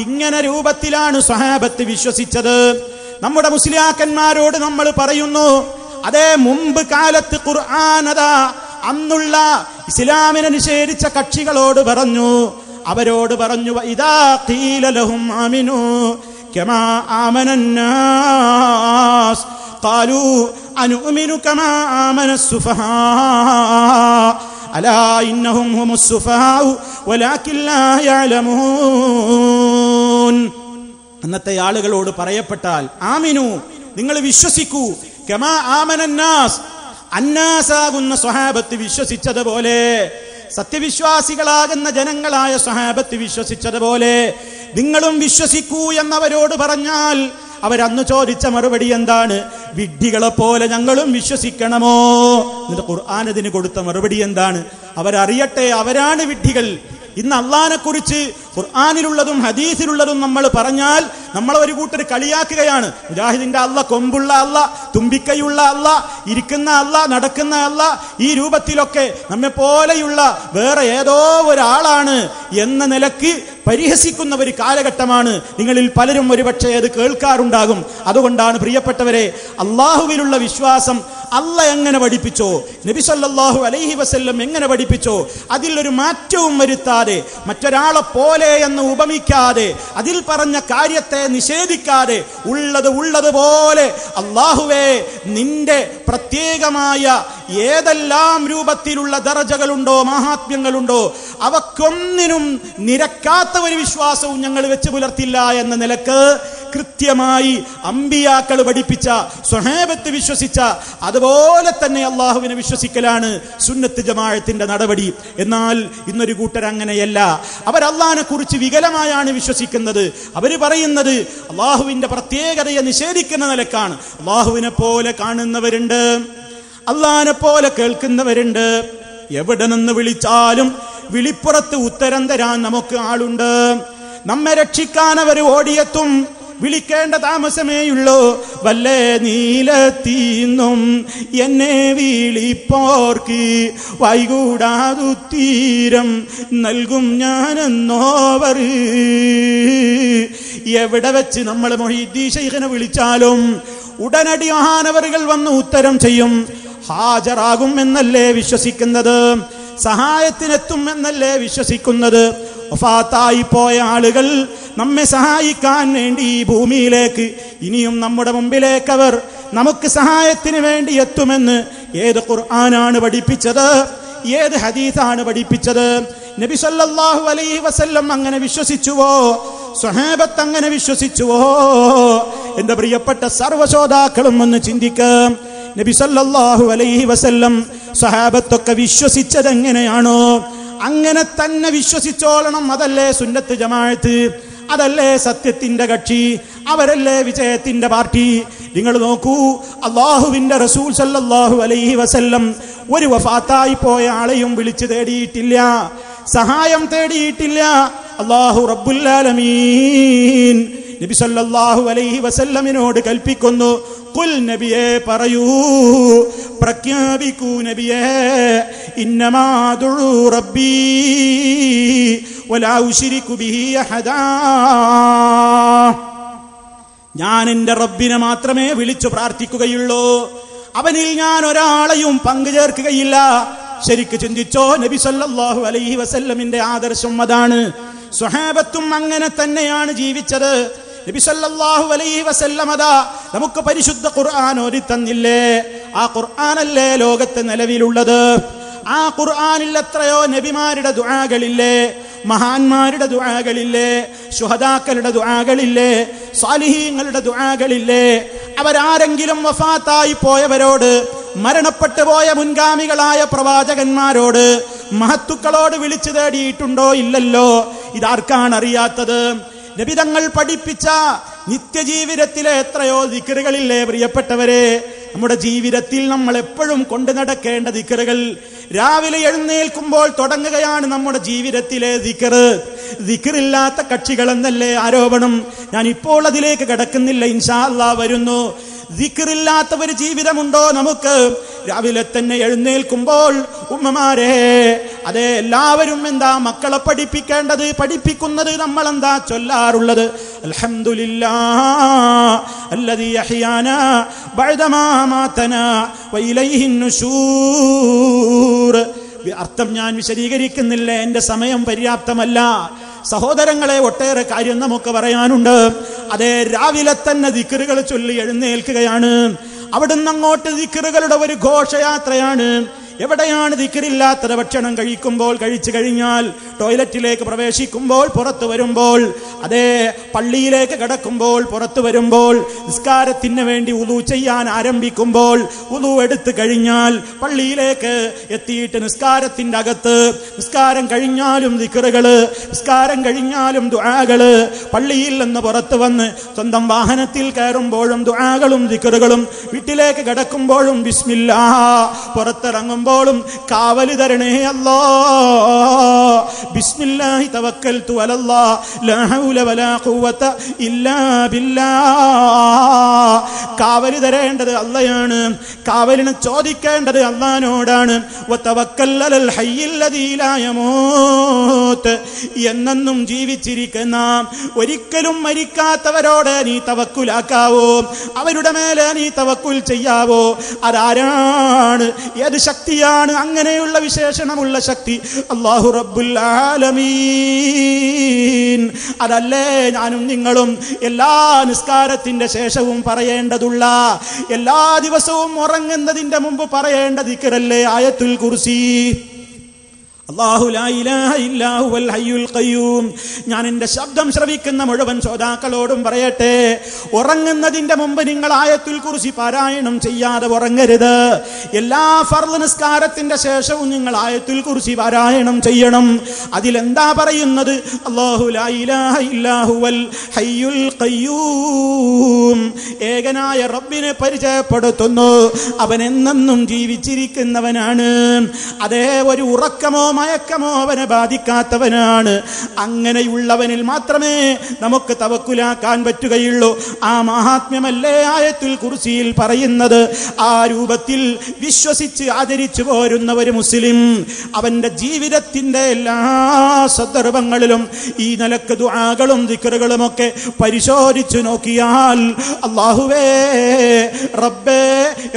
ഇങ്ങനെ രൂപത്തിലാണ് സ്വഹാബത്ത് വിശ്വസിച്ചത്. നമ്മുടെ മുസ്ലിയാക്കന്മാരോട് നമ്മൾ പറയുന്നു, അതേ മുമ്പ് കാലത്ത് ഖുർആനതാ അന്നുള്ള ഇസ്ലാമിനെ നിഷേധിച്ച കക്ഷികളോട് പറഞ്ഞു, അവരോട് പറഞ്ഞു, ഇദാ ഖീല ലഹും ആമിനൂ കമാ ആമനന്നാസ് ഖാലൂ അനുഅ്മിനു കമാ ആമനസ്സുഫഹാ അലാ ഇന്നഹും ഹുമുസ്സുഫഹാ വലാകിൻ ലാ യഅലമൂൻ. അന്നത്തെ ആളുകളോട് പറയപ്പെട്ടാൽ ആമിനു, നിങ്ങൾ വിശ്വസിക്കൂ, കമാ ആമനന്നാസ്, അന്നാസാകുന്ന സ്വഹാബത്ത് വിശ്വസിച്ചതുപോലെ, സത്യവിശ്വാസികളാകുന്ന ജനങ്ങളായ സ്വഹാബത്ത് വിശ്വസിച്ചതുപോലെ നിങ്ങളും വിശ്വസിക്കൂ എന്നവരോട് പറഞ്ഞാൽ അവരന്ന് ചോദിച്ച മറുപടി എന്താണ്? വിഡ്ഢികളെ പോലെ ഞങ്ങളും വിശ്വസിക്കണമോ? എന്നിട്ട് ഖുർആൻ അതിന് കൊടുത്ത മറുപടി എന്താണ്? അവരറിയട്ടെ, അവരാണ് വിഡ്ഢികൾ. ഇന്ന് അള്ളാഹിനെ കുറിച്ച് ഖുർആനിലുള്ളതും ഹദീസിലുള്ളതും നമ്മൾ പറഞ്ഞാൽ നമ്മളെ ഒരു കൂട്ടർ കളിയാക്കുകയാണ്. മുജാഹിദിന്റെ അള്ള കൊമ്പുള്ള അള്ള, തുമ്പിക്കൈയുള്ള അള്ള, ഇരിക്കുന്ന അള്ള, നടക്കുന്ന അള്ള, ഈ രൂപത്തിലൊക്കെ നമ്മെ പോലെയുള്ള വേറെ ഏതോ ഒരാളാണ് എന്ന നിലക്ക് പരിഹസിക്കുന്ന ഒരു കാലഘട്ടമാണ്. നിങ്ങളിൽ പലരും ഒരുപക്ഷെ അത് കേൾക്കാറുണ്ടാകും. അതുകൊണ്ടാണ് പ്രിയപ്പെട്ടവരെ, അള്ളാഹുവിലുള്ള വിശ്വാസം അള്ള എങ്ങനെ പഠിപ്പിച്ചോ, നബി സല്ലല്ലാഹു അലൈഹി വസല്ലം എങ്ങനെ പഠിപ്പിച്ചോ, അതിൽ ഒരു മാറ്റവും വരുത്താതെ, മറ്റൊരാളെ പോലെ എന്ന് ഉപമിക്കാതെ, അതിൽ പറഞ്ഞ കാര്യത്തെ നിഷേധിക്കാതെ, ഉള്ളതുപോലെ അള്ളാഹുവേ നിന്റെ പ്രത്യേകമായ ഏതെല്ലാം രൂപത്തിലുള്ള ദറജകളുണ്ടോ, മഹാത്മ്യങ്ങളുണ്ടോ, അവക്കൊന്നിനും നിരക്കാത്ത ഒരു വിശ്വാസവും ഞങ്ങൾ വെച്ച് പുലർത്തില്ല എന്ന നിലക്ക് കൃത്യമായി അമ്പിയാക്കൾ പഠിപ്പിച്ച, സ്വഹാബത്ത് വിശ്വസിച്ച അതുപോലെ തന്നെ അള്ളാഹുവിനെ വിശ്വസിക്കലാണ് സുന്നത്ത് ജമാഅത്തിന്റെ നടപടി. എന്നാൽ ഇന്നൊരു കൂട്ടർ അങ്ങനെയല്ല. അവർ അള്ളാഹിനെ കുറിച്ച് വികലമായാണ് വിശ്വസിക്കുന്നത്. അവർ പറയുന്നത് അള്ളാഹുവിന്റെ പ്രത്യേകതയെ നിഷേധിക്കുന്ന നിലക്കാണ്. അള്ളാഹുവിനെ പോലെ കാണുന്നവരുണ്ട്, അള്ളാഹിനെ പോലെ കേൾക്കുന്നവരുണ്ട്. എവിടെ നിന്ന് വിളിച്ചാലും വിളിപ്പുറത്ത് ഉത്തരം തരാൻ നമുക്ക് ആളുണ്ട്. നമ്മെ രക്ഷിക്കാൻ അവർ ഓടിയെത്തും. വിളിക്കേണ്ട താമസമേയുള്ളൂ. വല്ലേ നീലത്തീന്നും എന്നെ വിളിപ്പോർക്ക് വൈകൂടാതുത്തീരം നൽകും ഞാനെന്നോവർ. എവിടെ വെച്ച് നമ്മൾ മുഹീദ്ദീൻ ശൈഖിനെ വിളിച്ചാലും ഉടനടി മഹാനവറുകൾ വന്ന് ഉത്തരം ചെയ്യും. ഹാജരാകും എന്നല്ലേ വിശ്വസിക്കുന്നത്, സഹായത്തിനെത്തും എന്നല്ലേ വിശ്വസിക്കുന്നത്. വഫാത്തായി പോയ ആളുകൾ നമ്മെ സഹായിക്കാൻ വേണ്ടി ഈ ഭൂമിയിലേക്ക് ഇനിയും നമ്മുടെ മുമ്പിലേക്ക് അവർ നമുക്ക് സഹായത്തിന് വേണ്ടി എത്തുമെന്ന് ഏത് ഖുർആനാണ് പഠിപ്പിച്ചത്, ഏത് ഹദീസാണ് പഠിപ്പിച്ചത്? നബി സല്ലല്ലാഹു അലൈഹി വസല്ലം അങ്ങനെ വിശ്വസിച്ചുവോ? സ്വഹാബത്ത് അങ്ങനെ വിശ്വസിച്ചുവോ? എന്റെ പ്രിയപ്പെട്ട സർവ്വശ്രോതാക്കളും ഒന്ന് ചിന്തിക്കാം. നബി സല്ലല്ലാഹു അലൈഹി വസല്ലം സ്വഹാബത്തൊക്കെ വിശ്വസിച്ചത് എങ്ങനെയാണോ അങ്ങനെ തന്നെ വിശ്വസിച്ചോളണം. അതല്ലേ സുന്നത്ത് ജമാഅത്ത്, അതല്ലേ സത്യത്തിന്റെ കക്ഷി, അവരല്ലേ വിജയത്തിന്റെ പാർട്ടി. നിങ്ങൾ നോക്കൂ, അള്ളാഹുവിന്റെ റസൂൽ സല്ലല്ലാഹു അലൈഹി വസല്ലം ഒരു വഫാത്തായി പോയ ആളെയും വിളിച്ചു തേടിയിട്ടില്ല, സഹായം തേടിയിട്ടില്ല. അല്ലാഹു റബ്ബുൽ ആലമീൻ നബി സല്ലല്ലാഹു അലൈഹി വസല്ലമിനോട് കൽപ്പിക്കുന്നു, ഖുൽ നബിയേ പറയൂ, പ്രഖ്യാപിക്കൂ നബിയേ, ഇന്നമാ ദുഉ റബ്ബി വലാ ഉശ്രികു ബിഹി അഹദാ. ഞാൻ എൻ്റെ റബ്ബിനെ മാത്രമേ വിളിച്ചു പ്രാർത്ഥിക്കുകയുള്ളൂ, അവനിൽ ഞാൻ ഒരാളെയും പങ്കു ചേർക്കുകയില്ല. ശരിക്ക് ചിന്തിച്ചോ, നബി സല്ലല്ലാഹു അലൈഹി വസല്ലമിന്റെ ആദർശം അതാണ്. സ്വഹാബത്തും അങ്ങനെ തന്നെയാണ് ജീവിച്ചത്. നബി സല്ലല്ലാഹു അലൈഹി വസല്ലം അതാ നമുക്ക് പരിശുദ്ധ ഖുർആൻ ഓതി തന്നില്ലേ? ആ ഖുർആനല്ലേ ലോകത്ത് നിലവിലുള്ളത്. ആ ഖുർആനിൽ എത്രയോ നബിമാരുടെ ദുആകളില്ലേ, മഹാന്മാരുടെ ദുആകളില്ലേ, ശുഹദാക്കളുടെ ദുആകളില്ലേ, സാലിഹീങ്ങളുടെ ദുആകളില്ലേ. അവരാരെങ്കിലും വഫാത്തായി പോയവരോട്, മരണപ്പെട്ടു പോയ മുൻഗാമികളായ പ്രവാചകന്മാരോട്, മഹത്തുക്കളോട് വിളിച്ചു തേടിയിട്ടുണ്ടോ? ഇല്ലല്ലോ. ഇതാർക്കാണ് അറിയാത്തത്? നബിതങ്ങൾ പഠിപ്പിച്ച നിത്യജീവിതത്തിലെ എത്രയോ ദിക്റുകളില്ലേ പ്രിയപ്പെട്ടവരെ? നമ്മുടെ ജീവിതത്തിൽ നമ്മൾ എപ്പോഴും കൊണ്ടു നടക്കേണ്ട ദിക്റുകൾ. രാവിലെ എഴുന്നേൽക്കുമ്പോൾ തുടങ്ങുകയാണ് നമ്മുടെ ജീവിതത്തിലെ ദിക്റ്. ദിക്റില്ലാത്ത കക്ഷികൾ എന്നല്ലേ ആരോപണം. ഞാൻ ഇപ്പോൾ അതിലേക്ക് കടക്കുന്നില്ല, ഇൻഷാ അല്ലാഹ് വരുന്നു. ദിക്റില്ലാത്ത ഒരു ജീവിതമുണ്ടോ നമുക്ക്? രാവിലെ തന്നെ എഴുന്നേൽക്കുമ്പോൾ ഉമ്മമാരെ, അതെ എല്ലാവരും എന്താ മക്കളെ പഠിപ്പിക്കേണ്ടത്, പഠിപ്പിക്കുന്നത് നമ്മൾ എന്താ ചൊല്ലാറുള്ളത്? അൽഹംദുലില്ലാഹ് അല്ലദീ അഹ്യാനാ ബഅദമാ മാതനാ വഇലൈഹിൻ നുശൂർ. അർത്ഥം ഞാൻ വിശദീകരിക്കുന്നില്ല, എന്റെ സമയം പര്യാപ്തമല്ല. സഹോദരങ്ങളെ, ഒട്ടേറെ കാര്യം നമുക്ക് പറയാനുണ്ട്. അതേ രാവിലെ തന്നെ ദിക്റുകൾ ചൊല്ലി എഴുന്നേൽക്കുകയാണ്. അവിടുന്ന് അങ്ങോട്ട് ദിക്റുകളുടെ ഒരു ഘോഷയാത്രയാണ്. എവിടെയാണ് ദിക്റില്ലാത്തത്? ഭക്ഷണം കഴിക്കുമ്പോൾ, കഴിച്ചു കഴിഞ്ഞാൽ ടോയ്ലറ്റിലേക്ക് പ്രവേശിക്കുമ്പോൾ, പുറത്തു വരുമ്പോൾ, അതേ പള്ളിയിലേക്ക് കടക്കുമ്പോൾ, പുറത്തു വരുമ്പോൾ, നിസ്കാരത്തിന് വേണ്ടി ഉളു ചെയ്യാൻ ആരംഭിക്കുമ്പോൾ, ഉളു എടുത്തു കഴിഞ്ഞാൽ പള്ളിയിലേക്ക് എത്തിയിട്ട് നിസ്കാരത്തിന്റെ അകത്ത്, നിസ്കാരം കഴിഞ്ഞാലും ദിക്റുകള്, നിസ്കാരം കഴിഞ്ഞാലും ദുആകള്, പള്ളിയിൽ നിന്ന് പുറത്തു വന്ന് സ്വന്തം വാഹനത്തിൽ കയറുമ്പോഴും ദുആകളും ദിക്റുകളും, വീട്ടിലേക്ക് കടക്കുമ്പോഴും ബിസ്മില്ലാഹ്, പുറത്തിറങ്ങുമ്പോൾ കാവല് തരണേ അല്ലാ, ബിസ്മില്ലാഹി തവക്കൽതു അലല്ലാഹ് ലാ ഹൗല വലാ ഖുവത ഇല്ലാ ബില്ലാഹ്. കാവല് തരേണ്ടത് അല്ലാഹയാണ്, കാവലിനെ ചോദിക്കേണ്ടത് അല്ലാഹനോടാണ്. വതവക്കൽ അലൽ ഹയ്യിൽ ലദീ ലാ യമൂത്ത്. എന്നെന്നും ജീവിച്ചിരിക്കുന്ന, ഒരിക്കലും മരിക്കാത്തവരോട് നീ തവക്കുലാക്കാവോ, അവരുടെ മേലെ നീ തവക്കുൽ ചെയ്യാവോ? അതാരാണ്? ഏത് ശക്തി? അങ്ങനെയുള്ള വിശേഷണമുള്ള ശക്തി അല്ലാഹു റബ്ബുൽ ആലമീൻ. അതല്ലേ ഞാനും നിങ്ങളും എല്ലാ നിസ്കാരത്തിന്റെ ശേഷവും പറയേണ്ടതുള്ള, എല്ലാ ദിവസവും ഉറങ്ങുന്നതിന്റെ മുമ്പ് പറയേണ്ട ദിക്റല്ലേ ആയത്തുൽ കുർസി. അല്ലാഹു ലാ ഇലാഹ ഇല്ലാ ഹുവൽ ഹയ്യുൽ ഖയ്യൂം. ഞാൻ എന്റെ ശബ്ദം ശ്രവിക്കുന്ന മുഴുവൻ ശ്രോതാക്കളോടും പറയട്ടെ, ഉറങ്ങുന്നതിന്റെ മുമ്പ് നിങ്ങൾ ആയത്തുൽ കുർസി പാരായണം ചെയ്യാതെ ഉറങ്ങരുത്. എല്ലാ ഫർള് നിസ്കാരത്തിന്റെ ശേഷവും നിങ്ങൾ ആയത്തുൽ കുർസി പാരായണം ചെയ്യണം. അതിലെന്താ പറയുന്നത്? അല്ലാഹു ലാ ഇലാഹ ഇല്ലാ ഹുവൽ ഹയ്യുൽ ഖയ്യൂം. ഏകനായ റബ്ബിനെ പരിചയപ്പെടുത്തുന്നു. അവൻ എന്നെന്നും ജീവിച്ചിരിക്കുന്നവനാണ്. അതേ, ഒരു ഉറക്കമോ മയക്കമോ അവനെ ബാധിക്കാത്തവനാണ്. അങ്ങനെയുള്ളവനിൽ മാത്രമേ നമുക്ക് തവക്കുലാക്കാൻ പറ്റുകയുള്ളൂ. ആ മഹാത്മ്യമല്ലേ ആയത്തുൽ കുർസിയിൽ പറയുന്നത്. ആ രൂപത്തിൽ വിശ്വസിച്ച് ആദരിച്ചു പോരുന്ന ഒരു മുസ്ലിം അവന്റെ ജീവിതത്തിന്റെ എല്ലാ സന്ദർഭങ്ങളിലും ഈ നിലക്ക് ദുആകളും ദിക്റുകളും ഒക്കെ പരിശോധിച്ചു നോക്കിയാൽ അല്ലാഹുവേ റബ്ബേ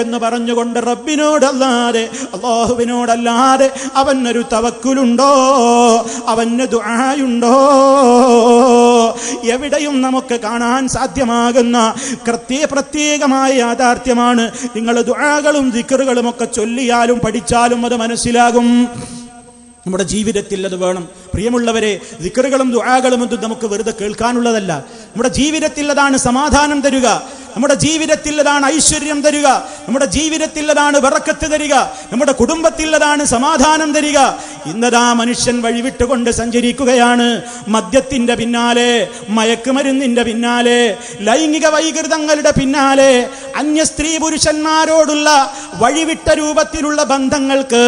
എന്ന് പറഞ്ഞുകൊണ്ട് റബ്ബിനോടല്ലാതെ അല്ലാഹുവിനോടല്ലാതെ അവനൊരു തവക്കുലുണ്ടോ, അവന് ദുആയുണ്ടോ? എവിടെയും നമുക്ക് കാണാൻ സാധ്യമാകുന്ന പ്രത്യേകമായ യാഥാർത്ഥ്യമാണ്. നിങ്ങൾ ദുആകളും ദിക്റുകളും ഒക്കെ ചൊല്ലിയാലും പഠിച്ചാലും അത് മനസ്സിലാകും. നമ്മുടെ ജീവിതത്തിൽ അത് വേണം. പ്രിയമുള്ളവരെ, ദിക്റുകളും ദുആകളും ഒന്നും നമുക്ക് വെറുതെ കേൾക്കാനുള്ളതല്ല. നമ്മുടെ ജീവിതത്തിൽ അതാണ് സമാധാനം തരിക, നമ്മുടെ ജീവിതത്തിൽ അതാണ് ഐശ്വര്യം തരിക, നമ്മുടെ ജീവിതത്തിൽ അതാണ് ബറക്കത്ത് തരിക, നമ്മുടെ കുടുംബത്തിൽ അതാണ് സമാധാനം തരിക. ഇന്നതാ മനുഷ്യൻ വഴിവിട്ടുകൊണ്ട് സഞ്ചരിക്കുകയാണ്. മദ്യത്തിന്റെ പിന്നാലെ, മയക്കുമരുന്നിന്റെ പിന്നാലെ, ലൈംഗിക വൈകൃതങ്ങളുടെ പിന്നാലെ, അന്യ സ്ത്രീ പുരുഷന്മാരോടുള്ള വഴിവിട്ട രൂപത്തിലുള്ള ബന്ധങ്ങൾക്ക്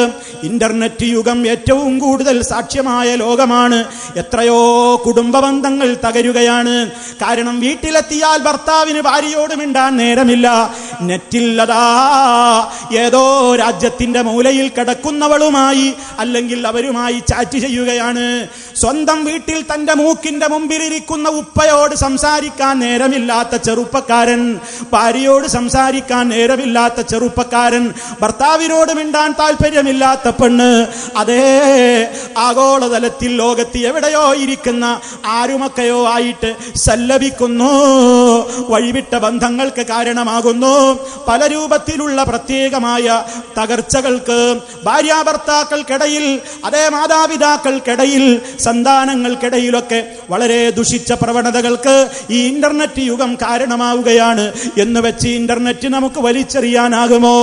ഇന്റർനെറ്റ് യുഗം ഏറ്റവും കൂടുതൽ സാക്ഷ്യമായ ലോകമാണ്. എത്രയോ കുടുംബ ബന്ധങ്ങൾ തകരുകയാണ്. കാരണം വീട്ടിലെത്തിയാൽ ഭർത്താവിന് ഭാര്യയോട് മിണ്ടാൻ നേരമില്ല. നെറ്റില്ലതാ ഏതോ രാജ്യത്തിന്റെ മൂലയിൽ കിടക്കുന്നവളുമായി അല്ലെങ്കിൽ അവരുമായി ചാറ്റ് ചെയ്യുകയാണ്. സ്വന്തം വീട്ടിൽ തന്റെ മൂക്കിന്റെ മുമ്പിലിരിക്കുന്ന ഉപ്പയോട് സംസാരിക്കാൻ നേരമില്ലാത്ത ചെറുപ്പക്കാരൻ, ഭാര്യയോട് സംസാരിക്കാൻ നേരമില്ലാത്ത ചെറുപ്പക്കാരൻ, ഭർത്താവിനോട് മിണ്ടാൻ താല്പര്യമില്ലാത്ത പെണ്ണ്, അതേ ആഗോളതലത്തിൽ ലോകത്ത് എവിടെയോ ഇരിക്കുന്ന ആരുമൊക്കെയോ ആയിട്ട് സല്ലപിക്കുന്നു. വഴിവിട്ട ബന്ധങ്ങൾക്ക് കാരണമാകുന്നു. പല രൂപത്തിലുള്ള പ്രത്യേകമായ തകർച്ചകൾക്ക് ഭാര്യാഭർത്താക്കൾക്കിടയിൽ, അതേ മാതാപിതാക്കൾക്കിടയിൽ, സന്താനങ്ങൾക്കിടയിലൊക്കെ വളരെ ദുഷിച്ച പ്രവണതകൾക്ക് ഈ ഇന്റർനെറ്റ് യുഗം കാരണമാവുകയാണ്. എന്ന് വെച്ച് ഇന്റർനെറ്റ് നമുക്ക് വലിച്ചെറിയാനാകുമോ?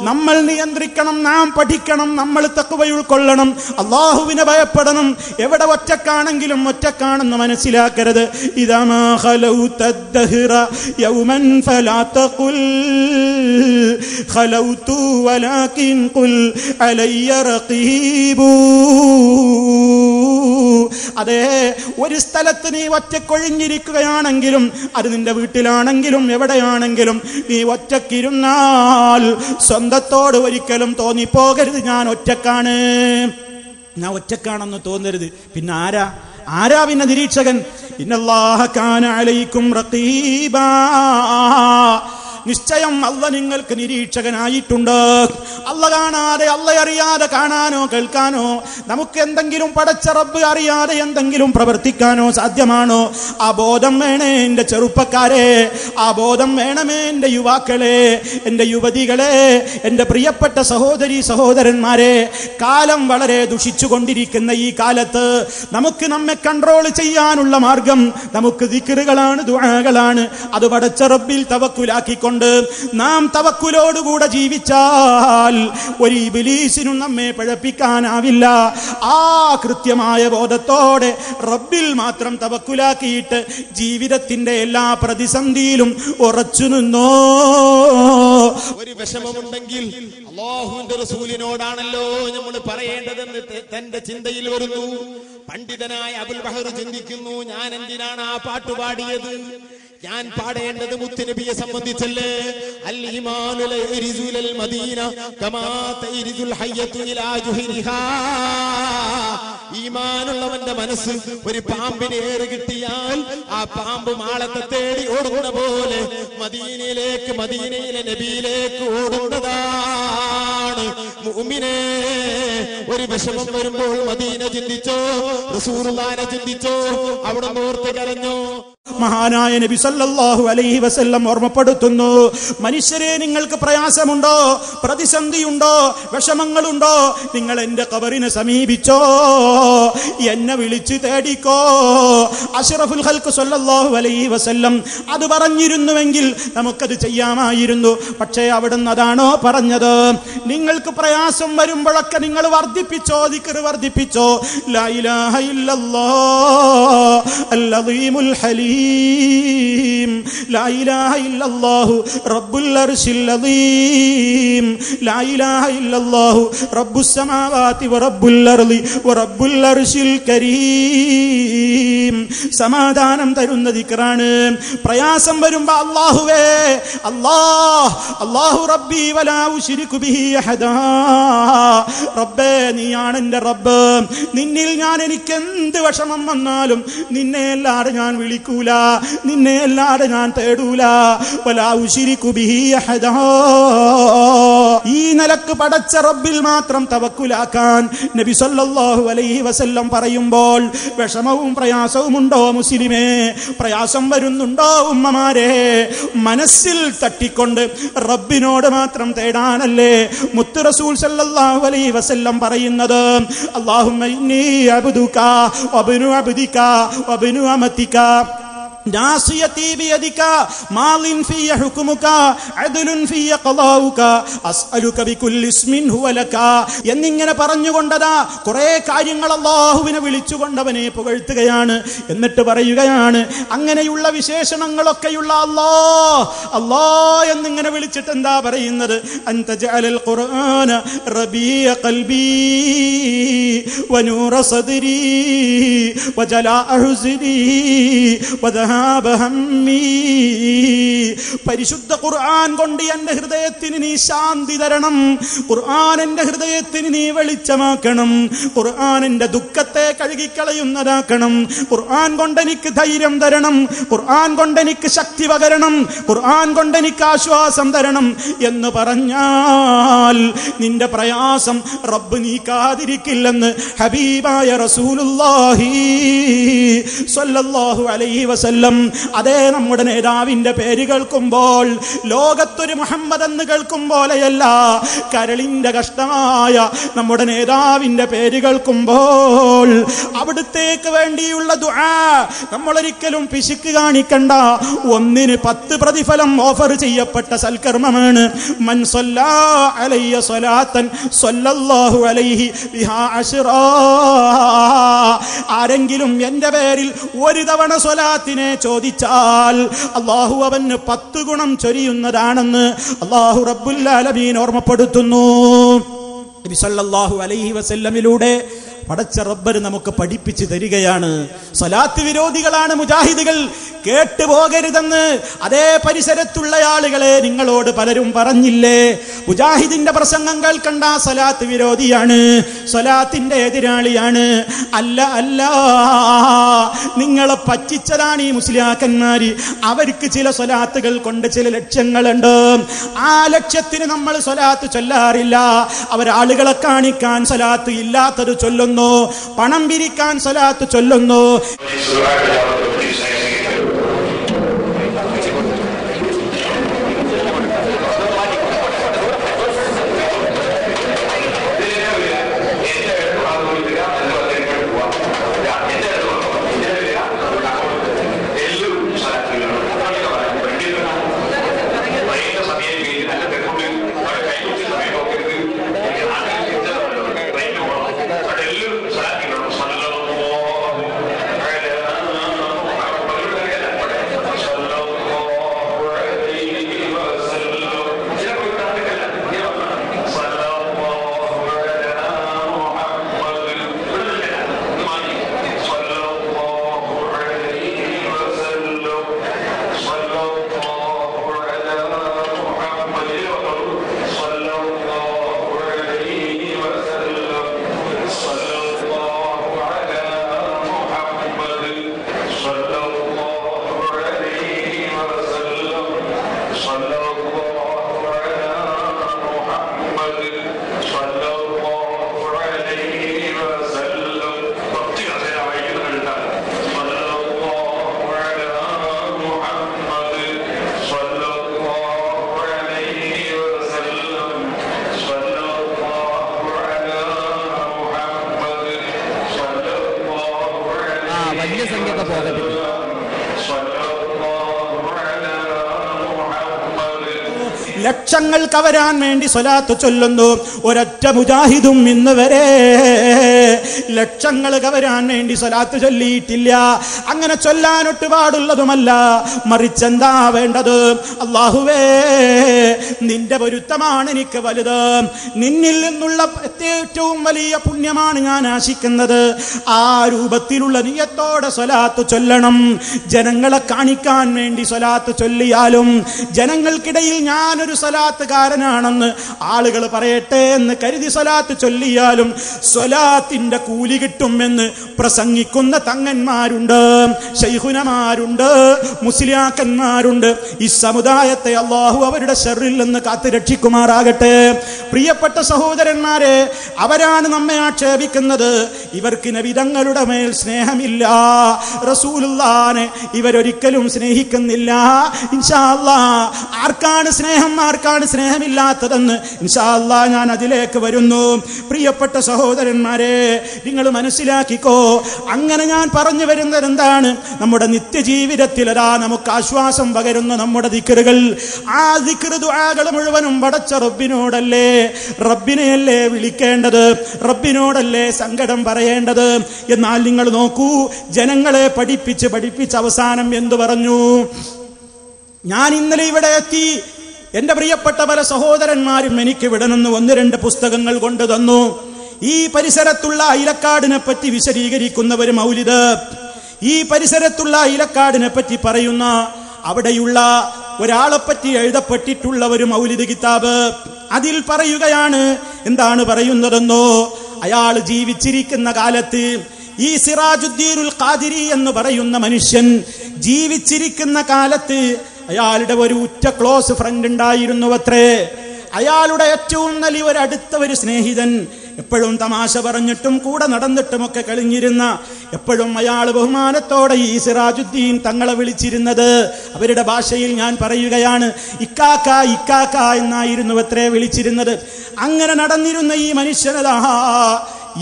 നമ്മൾ നിയന്ത്രിക്കണം, നാം പഠിക്കണം, നമ്മൾ തഖ്വ ഉൾക്കൊള്ളണം, അല്ലാഹുവിനെ ഭയപ്പെടണം. എവിടെ ഒറ്റക്കാണെങ്കിലും ഒറ്റക്കാണെന്ന് മനസ്സിലാക്കരുത്. ഇദാ മാ ഖലൗത ദഹ്റ യൗമൻ ഫലാ തഖുൽ ഖലൗതു വലാകിൻ ഖുൽ അലയ്യ റഖീബു. അതെ, ഒരു സ്ഥലത്ത് നീ ഒറ്റക്കൊഴിഞ്ഞിരിക്കുകയാണെങ്കിലും, അത് നിന്റെ വീട്ടിലാണെങ്കിലും എവിടെയാണെങ്കിലും, നീ ഒറ്റക്കിരുന്നാൽ സ്വന്തത്തോട് ഒരിക്കലും തോന്നിപ്പോകരുത് ഞാൻ ഒറ്റക്കാണ്, ഞാൻ ഒറ്റക്കാണെന്ന് തോന്നരുത്. പിന്നെ ആരാ പിന്നെ നിരീക്ഷകൻ? ഇന്നല്ലാഹ കാന അലൈക്കും റഖീബാ. നിശ്ചയം അല്ല നിങ്ങൾക്ക് നിരീക്ഷകനായിട്ടുണ്ട്. അല്ല കാണാതെ, അല്ല അറിയാതെ കാണാനോ കേൾക്കാനോ നമുക്ക് എന്തെങ്കിലും പടച്ച റബ്ബ് അറിയാതെ എന്തെങ്കിലും പ്രവർത്തിക്കാനോ സാധ്യമാണോ? ആ ബോധം വേണേ എൻ്റെ ചെറുപ്പക്കാരെ, ആ ബോധം വേണമേ എൻ്റെ യുവാക്കളെ, എൻ്റെ യുവതികളെ, എൻ്റെ പ്രിയപ്പെട്ട സഹോദരി സഹോദരന്മാരെ. കാലം വളരെ ദുഷിച്ചുകൊണ്ടിരിക്കുന്ന ഈ കാലത്ത് നമുക്ക് നമ്മെ കൺട്രോൾ ചെയ്യാനുള്ള മാർഗം നമുക്ക് ദിക്റുകളാണ്, ദുആകളാണ്. അത് പടച്ച റബ്ബിൽ തവക്കുലാക്കിക്കൊണ്ട് നാം തവക്കുലോടുകൂടെ ജീവിച്ചാൽ ഒരു ഇബ്ലീസിനും നമ്മെ പിഴപ്പിക്കാനാവില്ല. ആ കൃത്യമായ ബോധത്തോടെ റബ്ബിൽ മാത്രം തവക്കുലാക്കിയിട്ട് ജീവിതത്തിന്റെ എല്ലാ പ്രതിസന്ധിയിലും ഉറച്ചു നിന്നോ. ഒരു വിഷമമുണ്ടെങ്കിൽ അല്ലാഹുവിന്റെ റസൂലിനോടാണല്ലോ നമ്മൾ പറയേണ്ടതെന്ന് തന്റെ ചിന്തയിൽ വരുന്നു. പണ്ഡിതനായ അബുൽ ബഹർ ചിന്തിക്കുന്നു, ഞാൻ എന്തിനാണ് ആ പാട്ടുപാടിയത്? ഞാൻ പാടേണ്ടത് മുത്തുനബിയെ സംബന്ധിച്ചല്ലേ. അൽ ഈമാനു ലയരിസുൽ മദീന കമാ തരിസുൽ ഹയ്യതു ഇലാ ജുഹരിഹാ. ഈമാനുള്ളവന്റെ മനസ്സ് ഒരു പാമ്പിനെ ഏറ് കിട്ടിയാൽ ആ പാമ്പ് മാളത്തെ തേടി ഓടുന്ന പോലെ മദീനയിലേക്ക്, മദീനയിലെ നബിയിലേക്ക് ഓടുന്നതാണ് മുഅ്മിനേ. ഒരു വിഷമം വരുമ്പോൾ മദീന ചിന്തിച്ചോ, റസൂലുള്ളാഹിനെ ചിന്തിച്ചോ, അവിടെ ഓർത്ത് കരഞ്ഞോ. മഹാനായ നബി സല്ലല്ലാഹു അലൈഹി വസല്ലം ഓർമ്മപ്പെടുത്തുന്നു, മനുഷ്യരെ നിങ്ങൾക്ക് പ്രയാസമുണ്ടോ, പ്രതിസന്ധിയുണ്ടോ, വിഷമങ്ങളുണ്ടോ, നിങ്ങൾ എന്റെ ഖബറിനെ സമീപിച്ചോ, എന്നെ വിളിച്ച് തേടിക്കോ. അഷ്റഫുൽ ഖൽഖ് സല്ലല്ലാഹു അലൈഹി വസല്ലം അത് പറഞ്ഞിരുന്നുവെങ്കിൽ നമുക്കത് ചെയ്യാമായിരുന്നു. പക്ഷേ അവിടുന്ന് അതാണോ പറഞ്ഞത്? നിങ്ങൾക്ക് പ്രയാസം വരുമ്പോഴൊക്കെ നിങ്ങൾ വർദ്ധിപ്പിച്ചോ, ദിക്ർ വർദ്ധിപ്പിച്ചോ. ലാ ഇലാഹ ഇല്ലല്ലാഹ് അൽ അദീമുൽ ഹലീം, ലാ ഇലാഹ ഇല്ലല്ലാഹു റബ്ബുൽ അർശിൽ അദീം, ലാ ഇലാഹ ഇല്ലല്ലാഹു റബ്ബുസ് സമാവാതി വ റബ്ബുൽ അർളി വ റബ്ബുൽ അർശിൽ കരീം. സമാധാനം തരുന്ന ദിക്റാണ്. പ്രയാസം വരുമ്പോ അല്ലാഹുവേ, അല്ലാഹു റബ്ബി വലാ ഉശ്രികു ബിഹി അഹദാ, റബ്ബേ നീയാണ് എന്റെ റബ്ബ്, നിന്നിൽ ഞാൻ എനിക്ക് എന്ത് വിഷമം വന്നാലും നിന്നെ അല്ലാതെ ഞാൻ വിളിക്കൂല, നിന്നെ അല്ലാതെ ഞാൻ തേടൂല. വലാ ഉശ്രികു ബിഹി അഹദാ. ഈ നിലക്ക് പടച്ച റബ്ബിൽ മാത്രം തവക്കുലാക്കാൻ നബി സല്ലല്ലാഹു അലൈഹി വസല്ലം പറയുമ്പോൾ വിഷമവും പ്രയാസവും ഉണ്ടോ മുസ്ലിമേ? പ്രയാസം വരുന്നുണ്ടോ ഉമ്മമാരെ? മനസ്സിൽ തട്ടിക്കൊണ്ട് റബ്ബിനോട് മാത്രം തേടാനല്ലേ മുത്ത് റസൂൽ സല്ലല്ലാഹു അലൈഹി വസല്ലം പറയുന്നത്? അല്ലാഹുമ്മ ഇന്നി അബ്ദുക വബ്നു അബ്ദിക വബ്നു അമതിക നാസിയതി ബിയദിക മാളിൻ ഫിയ ഹുക്മുക അദ്ലുൻ ഫിയ ഖളാഉക അസ്അലുക ബികുല്ലി ഇസ്മിൻ ഹുവ ലക എന്നിങ്ങനെ പറഞ്ഞുകൊണ്ടതാ കുറെ കാര്യങ്ങൾ അല്ലാഹുവിനെ വിളിച്ചുകൊണ്ടവനെ പുകഴ്ത്തുകയാണ്. എന്നിട്ട് പറയുകയാണ്, അങ്ങനെയുള്ള വിശേഷണങ്ങളൊക്കെയുള്ള അല്ലാഹ് എന്നിങ്ങനെ വിളിച്ചിട്ട് എന്താ പറയുന്നത്? അൻത ജഅലൽ ഖുർആന റബീഅ ഖൽബി വനൂറ സദ്രി വജലാഅ ഹുസ്നി പരിശുദ്ധ ഖുർആൻ കൊണ്ട് എന്റെ ഹൃദയത്തിന് നീ ശാന്തി തരണം, ഖുർആൻ എന്റെ ഹൃദയത്തിന് നീ വെളിച്ചമാക്കണം, ഖുർആൻ എന്റെ ദുഃഖത്തെ കഴുകിക്കളയുന്നതാക്കണം, ഖുർആൻ കൊണ്ട് എനിക്ക് ധൈര്യം തരണം, ഖുർആൻ കൊണ്ട് എനിക്ക് ശക്തി പകരണം, ഖുർആൻ കൊണ്ട് എനിക്ക് ആശ്വാസം തരണം എന്ന് പറഞ്ഞാൽ നിന്റെ പ്രയാസം റബ്ബ് നീക്കാതിരിക്കില്ലെന്ന് ഹബീബായ റസൂലുള്ളാഹി സ്വല്ലല്ലാഹു അലൈഹി വസല്ലം. അതേ നമ്മുടെ നേതാവിന്റെ പേര് കേൾക്കുമ്പോൾ ലോകത്തൊരു മുഹമ്മദ് എന്ന് കേൾക്കും പോലെയല്ല, കരളിന്റെ കഷ്ടമായ നമ്മുടെ നേതാവിന്റെ പേര് കേൾക്കുമ്പോൾ അവിടുത്തേക്ക് വേണ്ടിയുള്ള ദുആ നമ്മളൊരിക്കലും പിശുക്ക് കാണിക്കണ്ട. 1ന് 10 പ്രതിഫലം ഓഫർ ചെയ്യപ്പെട്ട സൽക്കർമ്മമാണ്. മൻ സല്ലാ അലയ്യ സ്വലാത്തൻ സല്ലല്ലാഹു അലൈഹി ബിഹാ അശ്റാ. ആരെങ്കിലും എന്റെ പേരിൽ ഒരു തവണ സ്വലാത്തിനെ ചോദിച്ചാൽ അല്ലാഹു അവന് 10 ഗുണം ചൊരിയുന്നതാണെന്ന് അല്ലാഹു റബ്ബുൽ ആലമീൻ ഓർമ്മപ്പെടുത്തുന്നു. നബി സല്ലല്ലാഹു അലൈഹി വസല്ലമിലൂടെ പടച്ച റബ്ബ് നമുക്ക് പഠിപ്പിച്ചു തരികയാണ്. സ്വലാത്ത് വിരോധികളാണ് മുജാഹിദുകൾ, കേട്ടുപോകരുതെന്ന് അതേ പരിസരത്തുള്ള ആളുകളെ നിങ്ങളോട് പലരും പറഞ്ഞില്ലേ? മുജാഹിദിന്റെ പ്രസംഗം കേൾക്കണ്ട, സ്വലാത്ത് വിരോധിയാണ്, സ്വലാത്തിന്റെ എതിരാളിയാണ്. അല്ല, നിങ്ങളെ പറ്റിച്ചതാണ് ഈ മുസ്ലിയാക്കന്മാര്. അവർക്ക് ചില സ്വലാത്തുകൾ കൊണ്ട് ചില ലക്ഷ്യങ്ങളുണ്ട്. ആ ലക്ഷ്യത്തിന് നമ്മൾ സ്വലാത്ത് ചൊല്ലാറില്ല. അവരാളുകളെ കാണിക്കാൻ സ്വലാത്ത് ഇല്ലാത്തത് ചൊല്ലുന്നു, പണം പിരിക്കാൻ സ്വലാത്ത് ചൊല്ലുന്നു. വലിയ സംഖ്യ ഒക്കെ പോകട്ടെ. ലക്ഷങ്ങൾ കവരാൻ വേണ്ടി സ്വലാത്ത് ചൊല്ലുന്നു. ഒരൊറ്റ മുജാഹിദും ഇന്ന് വരെ ലക്ഷങ്ങൾ കവരാൻ വേണ്ടി സ്വലാത്ത് ചൊല്ലിയിട്ടില്ല. അങ്ങനെ ചൊല്ലാനൊട്ട് പാടുള്ളതുമല്ല. മറിച്ചെന്താ വേണ്ടത്? അല്ലാഹുവേ, നിന്റെ പൊരുത്തമാണ് എനിക്ക് വലുത്. നിന്നിൽ നിന്നുള്ള ഏറ്റവും വലിയ പുണ്യമാണ് ഞാൻ ആശിക്കുന്നത്. ആ രൂപത്തിലുള്ള നിയത്തോടെ സ്വലാത്ത് ചൊല്ലണം. ജനങ്ങളെ കാണിക്കാൻ വേണ്ടി സ്വലാത്ത് ചൊല്ലിയാലും ജനങ്ങൾക്കിടയിൽ ഞാനൊരു സ്വലാത്തുകാരനാണെന്ന് ആളുകൾ പറയട്ടെ എന്ന് കരുതി സ്വലാത്ത് ചൊല്ലിയാലും സ്വലാത്തിന്റെ കൂലി കിട്ടുമെന്ന് പ്രസംഗിക്കുന്ന തങ്ങന്മാരുണ്ട്, ശൈഖുനമാരുണ്ട്, മുസ്ലിയാക്കന്മാരുണ്ട്. ഈ സമുദായത്തെ അല്ലാഹു അവരുടെ ശർറിൽ നിന്ന് കാത്തു രക്ഷിക്കുമാറാകട്ടെ. പ്രിയപ്പെട്ട സഹോദരന്മാരെ, അവരാണ് നമ്മെ ആക്ഷേപിക്കുന്നത്. ഇവർക്ക് നബിതങ്ങളുടെ മേൽ സ്നേഹമില്ല, റസൂലുള്ളാഹിനെ ഇവരൊരിക്കലും സ്നേഹിക്കുന്നില്ല. ഇൻഷാ അല്ലാഹ് ആർക്കാണ് സ്നേഹം, ആർക്കാണ് സ്നേഹമില്ലാത്തതെന്ന് ഇൻഷാ അല്ലാഹ് ഞാൻ അതിലേക്ക് വരുന്നു. പ്രിയപ്പെട്ട സഹോദരന്മാരെ, നിങ്ങൾ മനസ്സിലാക്കിക്കോ. അങ്ങനെ ഞാൻ പറഞ്ഞു വരുന്നത് എന്താണ്? നമ്മുടെ നിത്യജീവിതത്തിൽ അതാ നമുക്ക് ആശ്വാസം പകരുന്ന നമ്മുടെ ദിക്റുകൾ. ആ ദിക്ർ ദുആകൾ മുഴുവനും പടച്ച റബ്ബിനോടല്ലേ, റബ്ബിനെയല്ലേ വിളിക്കേണ്ടത്, റബ്ബിനോടല്ലേ സങ്കടം പറയേണ്ടത്. എന്നാൽ നിങ്ങൾ നോക്കൂ, ജനങ്ങളെ പഠിപ്പിച്ച് അവസാനം എന്തു പറഞ്ഞു? ഞാൻ ഇന്നലെ ഇവിടെ എത്തി. എന്റെ പ്രിയപ്പെട്ട പല സഹോദരന്മാരും എനിക്ക് ഇവിടെ നിന്ന് 1-2 പുസ്തകങ്ങൾ കൊണ്ടു തന്നു. ഈ പരിസരത്തുള്ള അയിലക്കാടിനെ പറ്റി വിശദീകരിക്കുന്ന ഒരു മൗലിദ്, ഈ പരിസരത്തുള്ള അയിലക്കാടിനെ പറ്റി പറയുന്ന അവിടെയുള്ള ഒരാളെപ്പറ്റി എഴുതപ്പെട്ടിട്ടുള്ള ഒരു മൗലിദ് കിതാബ്. അതിൽ പറയുകയാണ്, എന്താണ് പറയുന്നതെന്നോ? അയാൾ ജീവിച്ചിരിക്കുന്ന കാലത്ത് ഈ സിറാജുദ്ദീനുൽ ഖാദിരി എന്ന് പറയുന്ന മനുഷ്യൻ ജീവിച്ചിരിക്കുന്ന കാലത്ത് അയാളുടെ ഒരു ഉറ്റ ക്ലോസ് ഫ്രണ്ട് ഉണ്ടായിരുന്നു അത്രേ. അയാളുടെ ഏറ്റവും വലിയ ഒരു അടുത്ത ഒരു സ്നേഹിതൻ, എപ്പോഴും തമാശ പറഞ്ഞിട്ടും കൂടെ നടന്നിട്ടുമൊക്കെ കഴിഞ്ഞിരുന്ന, എപ്പോഴും അയാൾ ബഹുമാനത്തോടെ ഈ സിറാജുദ്ദീൻ തങ്ങളെ വിളിച്ചിരുന്നത്, അവരുടെ ഭാഷയിൽ ഞാൻ പറയുകയാണ്, ഇക്കാക്ക ഇക്കാക്ക എന്നായിരുന്നു അത്രേ വിളിച്ചിരുന്നത്. അങ്ങനെ നടന്നിരുന്ന ഈ മനുഷ്യനതാ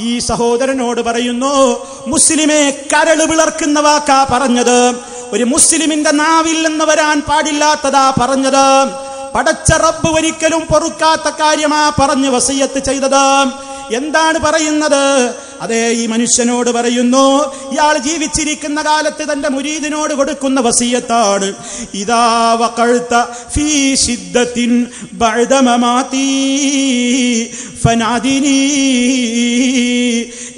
ഈ സഹോദരനോട് പറയുന്നു, മുസ്ലിമെ, കരള് വിളർക്കുന്ന വാക്കാ പറഞ്ഞത്. ഒരു മുസ്ലിമിന്റെ നാവിൽ നിന്ന് വരാൻ പാടില്ലാത്തതാ പറഞ്ഞത്. പടച്ച റബ്ബ് ഒരിക്കലും പൊറുക്കാത്ത കാര്യമാ പറഞ്ഞ് വസിയത്ത് ചെയ്തത്. എന്താണ് പറയുന്നത്? അതേ, ഈ മനുഷ്യനോട് പറയുന്നു, ഇയാൾ ജീവിച്ചിരിക്കുന്ന കാലത്ത് തന്റെ മുരീദിനോട് കൊടുക്കുന്ന വസിയത്താണ്, ഇദാ വഖൽത ഫീ ശിദ്ദത്തിൻ ബഅദ മമാതി ഫനാദിനി.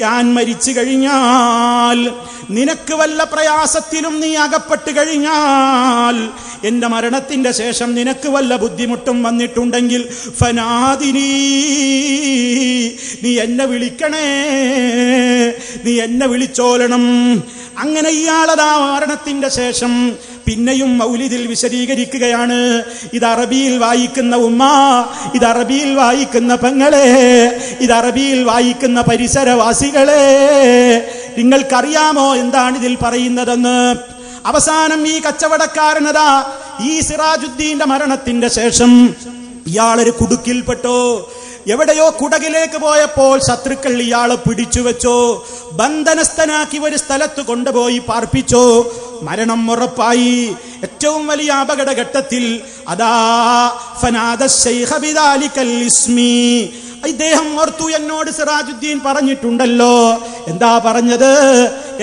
ഞാൻ മരിച്ചു കഴിഞ്ഞാൽ, നിനക്ക് വല്ല പ്രയാസത്തിലും നീ അകപ്പെട്ട് കഴിഞ്ഞാൽ, എന്റെ മരണത്തിന്റെ ശേഷം നിനക്ക് വല്ല ബുദ്ധിമുട്ടും വന്നിട്ടുണ്ടെങ്കിൽ ഫനാദിനി, നീ എന്നെ വിളിക്കണേ, നീ എന്നെ വിളിച്ചോലണം. അങ്ങനെ ഇയാളതാ മരണത്തിന്റെ ശേഷം പിന്നെയും മൗലിദിൽ വിശദീകരിക്കുകയാണ്. ഇത് അറബിയിൽ വായിക്കുന്ന ഉമ്മ, ഇത് അറബിയിൽ വായിക്കുന്ന പെങ്ങളെ, ഇത് അറബിയിൽ വായിക്കുന്ന പരിസരവാസികളെ, നിങ്ങൾക്കറിയാമോ എന്താണ് ഇതിൽ പറയുന്നതെന്ന്? അവസാനം ഈ കച്ചവടക്കാരനതാ ഈ സിറാജുദ്ദീന്റെ മരണത്തിന്റെ ശേഷം ഇയാളൊരു കുടുക്കിൽപ്പെട്ടു. എവിടെയോ കുടകിലേക്ക് പോയപ്പോൾ ശത്രുക്കൾ ഇയാളെ പിടിച്ചു വെച്ചോ, ബന്ധനസ്ഥനാക്കി ഒരു സ്ഥലത്ത് കൊണ്ടുപോയി പാർപ്പിച്ചോ. മരണം ഉറപ്പായി. ഏറ്റവും വലിയ അപകടഘട്ടത്തിൽ അതാ ഫനാദ ശൈഖ ബിദാലികൽ ഇസ്മി. ഇദ്ദേഹം ഓർത്തു, എന്നോട് സിറാജുദ്ദീൻ പറഞ്ഞിട്ടുണ്ടല്ലോ. എന്താ പറഞ്ഞത്?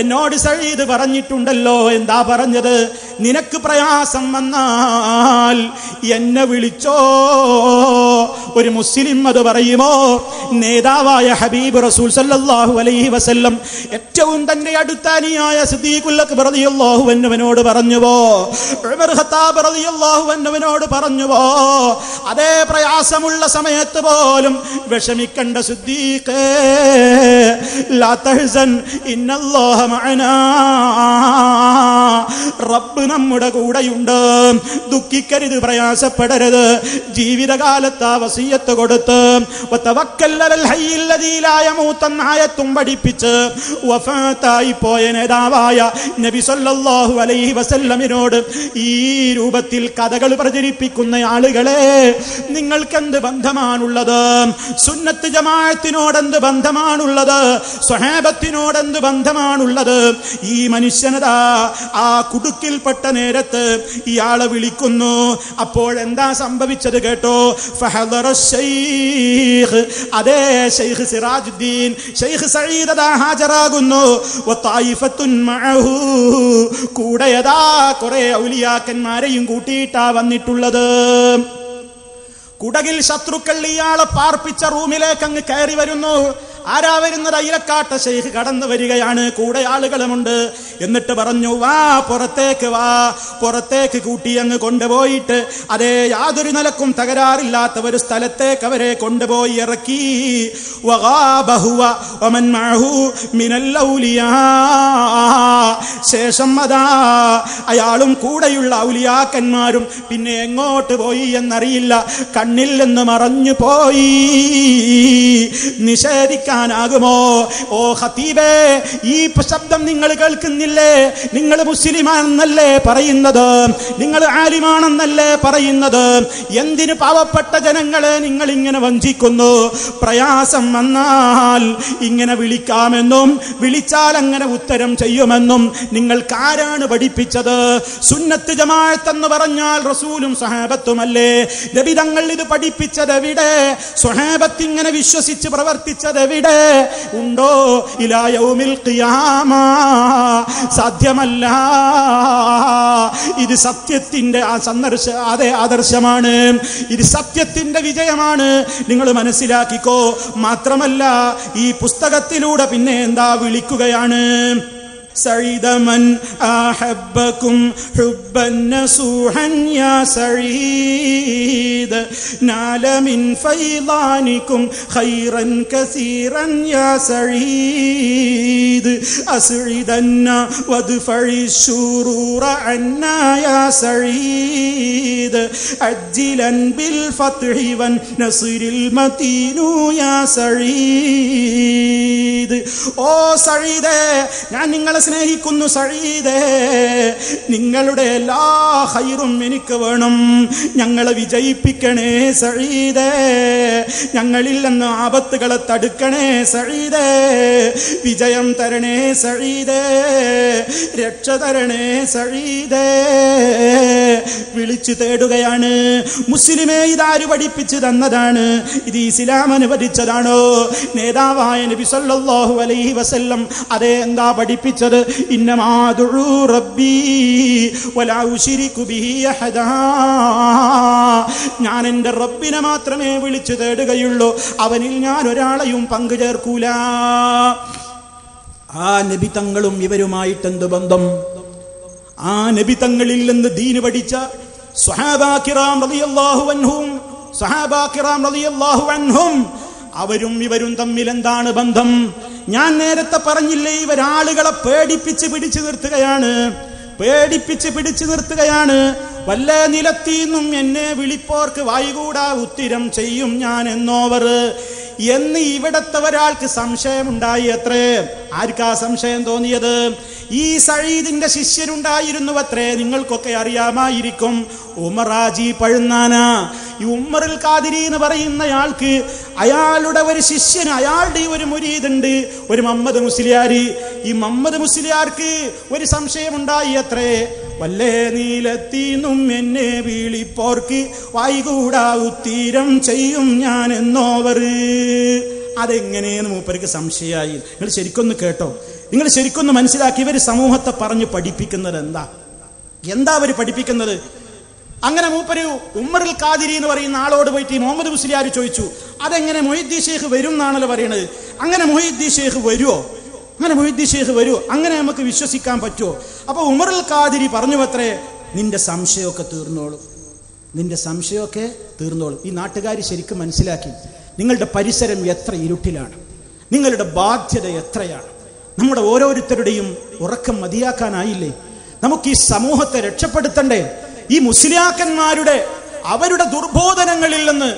എന്നോട് സഈദ് പറഞ്ഞിട്ടുണ്ടല്ലോ. എന്താ പറഞ്ഞത്? നിനക്ക് പ്രയാസം വന്നാൽ എന്നെ വിളിച്ചോ. ഒരു മുസ്ലിം അത് പറയുമോ? നേതാവായ ഹബീബ് റസൂൽ സല്ലല്ലാഹു അലൈഹി വസല്ലം ഏറ്റവും തന്റെ അടുത്ത അനിയായ സിദ്ദീഖുൽ അക്ബർ റളിയല്ലാഹു അൻഹുവിനോട് പറഞ്ഞുവോ? ഉമർ ഖത്താബ് റളിയല്ലാഹു അൻഹുവിനോട് പറഞ്ഞുവോ? അതേ പ്രയാസമുള്ള സമയത്ത് പോലും വിഷമിക്കണ്ട സിദ്ദീഖേ, ലാ തഹ്സൻ ഇന്നല്ലാഹ മഅനാ, റബ്ബ് നമ്മുടെ കൂടെയുണ്ട്, ദുഃഖിക്കരുത്, പ്രയാസപ്പെടരുത്. ജീവിതകാലത്ത് ആ വസിയത്ത് കൊടുത്ത് വതവക്കൽ വതവല്ലൽ ഹയ്യിൽ ലദീ ലാ യമൂത്ത് എന്ന ആയത്തും പഠിപ്പിച്ച് വഫാത്തായി പോയ നേതാവായ നബി സല്ലല്ലാഹു അലൈഹി വസല്ലമിനോട് ഈ രൂപത്തിൽ കഥകൾ പ്രചരിപ്പിക്കുന്ന ആളുകളെ, നിങ്ങൾക്കെന്ത് ബന്ധമാണുള്ളത്? സുന്നത്ത് ജമാഅത്തിനോടെന്ത് ബന്ധമാണുള്ളത്? സ്വഹാബത്തിനോടെന്ത് ബന്ധമാണുള്ളത്? ഈ മനുഷ്യനതാ ആ കുടുക്കിൽപ്പെട്ട നേരത്ത് ഇയാളെ വിളിക്കുന്നു. അപ്പോഴെന്താ സംഭവിച്ചത് കേട്ടോ? ഫഹദറ ശൈഖ്, അതേ ശൈഖ് സിറാജുദ്ദീൻ, ശൈഖ് സഈദ് അതാ ഹാജരാകുന്നു. വതായിഫത്തുൻ മഅഹു, കൂടെയതാ കുറെ ഔലിയാക്കന്മാരെയും കൂട്ടിയിട്ടാ വന്നിട്ടുള്ളത്. കുടകിൽ ശത്രുക്കൾ ഇയാളെ പാർപ്പിച്ച റൂമിലേക്ക് അങ്ങ് കയറി വരുന്നു. ആരാ വരുന്നത്? അയിലക്കാട്ട ശൈഖ് കടന്നു വരികയാണ്. കൂടെ ആളുകളുമുണ്ട്. എന്നിട്ട് പറഞ്ഞു, വാ പുറത്തേക്ക് വാ. പുറത്തേക്ക് കൂട്ടി അങ്ങ് കൊണ്ടുപോയിട്ട് അതേ യാതൊരു നിലക്കും തകരാറില്ലാത്ത ഒരു സ്ഥലത്തേക്ക് അവരെ കൊണ്ടുപോയി ഇറക്കി. ശേഷം അതാ അയാളും കൂടെയുള്ള ഔലിയാക്കന്മാരും പിന്നെ എങ്ങോട്ട് പോയി എന്നറിയില്ല. കണ്ണിൽ നിന്ന് മറഞ്ഞു പോയി. നിഷേധിക്കാനാകുമോ? ഓ ഖതീബേ, ഈ ശബ്ദം നിങ്ങൾ കേൾക്കുന്നില്ലേ? നിങ്ങൾ മുസ്ലിമാണെന്നല്ലേ പറയുന്നത്? നിങ്ങൾ ആലിമാണെന്നല്ലേ പറയുന്നത്? എന്തിന് പാവപ്പെട്ട ജനങ്ങളെ നിങ്ങൾ ഇങ്ങനെ വഞ്ചിക്കുന്നു? പ്രയാസം വന്നാൽ ഇങ്ങനെ വിളിക്കാമെന്നും വിളിച്ചാൽ അങ്ങനെ ഉത്തരം ചെയ്യുമെന്നും നിങ്ങൾക്കാരാണ് പഠിപ്പിച്ചത്? സുന്നത്ത് ജമാഅത്ത് എന്ന് പറഞ്ഞാൽ റസൂലും സഹാബത്തുമല്ലേ? നബി തങ്ങൾ ഇത് പഠിപ്പിച്ചത് എവിടെ? സ്വഹാബത്ത് ഇങ്ങനെ വിശ്വസിച്ച് പ്രവർത്തിച്ചത് എവിടെ? ഉണ്ടോ? ഇലാ യൗമിൽ ഖിയാമ സാധ്യമല്ല. ഇത് സത്യത്തിന്റെ അതേ ആദർശമാണ്. ഇത് സത്യത്തിന്റെ വിജയമാണ്. നിങ്ങൾ മനസ്സിലാക്കിക്കോ. മാത്രമല്ല ഈ പുസ്തകത്തിലൂടെ പിന്നെ എന്താ വിളിക്കുകയാണ്? سعيد من أحبكم حبا نصوحا يا سعيد نال من فيضانكم خيرا كثيرا يا سعيد أسعدنا وادفع الشرور عنا يا سعيد عجلا بالفتح والنصر المتين يا سعيد. ഓ സഈദേ, ഞാൻ നിങ്ങളെ സ്നേഹിക്കുന്നു സഈദേ. നിങ്ങളുടെ എല്ലാ ഖൈറും എനിക്ക് വേണം. ഞങ്ങളെ വിജയിപ്പിക്കണേ സഈദേ. ഞങ്ങളിൽ നിന്ന് ആപത്തുകളെ തടുക്കണേ സഈദേ. വിജയം തരണേ സഈദേ. രക്ഷ തരണേ സഈദേ. വിളിച്ചു തേടുകയാണ്. മുസ്ലിമേ, ഇതാര് പഠിപ്പിച്ചു തന്നതാണ്? ഇത് ഇസ്ലാം അനുവദിച്ചതാണോ? നേതാവായ നബി സല്ലല്ലാഹു അലൈഹി വസല്ലം അതേ എന്താ പഠിപ്പിച്ചത്? ഇന്നമാ ദുഉ റബ്ബി വലാ ഉശ്രികു ബിഹി അഹദാ. ഞാൻ എൻ്റെ റബ്ബിനെ മാത്രമേ വിളിച്ചു തേടുകയുള്ളൂ, അവനിൽ ഞാൻ ഒരാളെയും പങ്കു ചേർക്കൂല. ആ നബി തങ്ങളും ഇവരുമായിട്ട് എന്ത് ബന്ധം? ആ നബി തങ്ങളിൽ നിന്ന് ദീന് പഠിച്ച സ്വഹാബാ കിറാം റളിയല്ലാഹു അൻഹും അവരും ഇവരും തമ്മിൽ എന്താണ് ബന്ധം? ഞാൻ നേരത്തെ പറഞ്ഞില്ലേ, ഇവരാളുകളെ പേടിപ്പിച്ച് പിടിച്ചു നിർത്തുകയാണ്. വല്ല നിലത്തീന്നും എന്നെ വിളിപ്പോർക്ക് വായികൂടാ ഉത്തരം ചെയ്യും ഞാൻ എന്നോവർ എന്ന് ഇവിടത്തെ ഒരാൾക്ക് സംശയമുണ്ടായി അത്രേ. ആർക്കാ സംശയം തോന്നിയത്? ഈ സഈദിന്റെ ശിഷ്യനുണ്ടായിരുന്നു അത്രേ. നിങ്ങൾക്കൊക്കെ അറിയാമായിരിക്കും. ഉമറാജി പഴുന്നാന. ഈ ഉമ്മറുൽ ഖാദിരി എന്ന് പറയുന്നയാൾക്ക് അയാളുടെ ഒരു ശിഷ്യന്, അയാളുടെ ഒരു മുരീദുണ്ട്, ഒരു മുഹമ്മദ് മുസ്ലിയാർ. ഈ മുഹമ്മദ് മുസ്ലിയാർക്ക് ഒരു സംശയമുണ്ടായി അത്രേ. വല്ലേ നീലത്തീന്നും എന്നെ വിളിപ്പോർക്ക് വായികൂടാ ഉത്തരം ചെയ്യും ഞാൻ എന്നോവർ. അതെങ്ങനെയെന്ന് മൂപ്പർക്ക് സംശയമായി. നിങ്ങൾ ശരിക്കൊന്ന് കേട്ടോ, നിങ്ങൾ ശരിക്കൊന്ന് മനസ്സിലാക്കി. ഇവർ സമൂഹത്തെ പറഞ്ഞ് പഠിപ്പിക്കുന്നത് എന്താ അവർ പഠിപ്പിക്കുന്നത്? അങ്ങനെ മൂപ്പര് ഉമ്മറുൽ ഖാദിരി എന്ന് പറയുന്ന ആളോട് പോയിട്ട് മുഹമ്മദ് മുസ്ലിയാർ ചോദിച്ചു, അതെങ്ങനെ മൊഹീദ്ദീൻ ഷെയ്ഖ് വരും എന്നാണല്ലോ പറയണത്. അങ്ങനെ മൊഹീദ്ദീൻ ഷെയ്ഖ് വരുമോ? അങ്ങനെ നമുക്ക് വിശ്വസിക്കാൻ പറ്റുമോ? അപ്പൊ ഉമറുൽ ഖാദിരി പറഞ്ഞു അത്രേ, നിന്റെ സംശയമൊക്കെ തീർന്നോളും. ഈ നാട്ടുകാർ ശരിക്കും മനസ്സിലാക്കി, നിങ്ങളുടെ പരിസരം എത്ര ഇരുട്ടിലാണ്, നിങ്ങളുടെ ബാധ്യത എത്രയാണ്. നമ്മുടെ ഓരോരുത്തരുടെയും ഉറക്കം മതിയാക്കാനായില്ലേ? നമുക്ക് ഈ സമൂഹത്തെ രക്ഷപ്പെടുത്തണ്ടേ? ഈ മുസ്ലിയാക്കന്മാരുടെ അവരുടെ ദുർബോധനങ്ങളിൽ നിന്ന്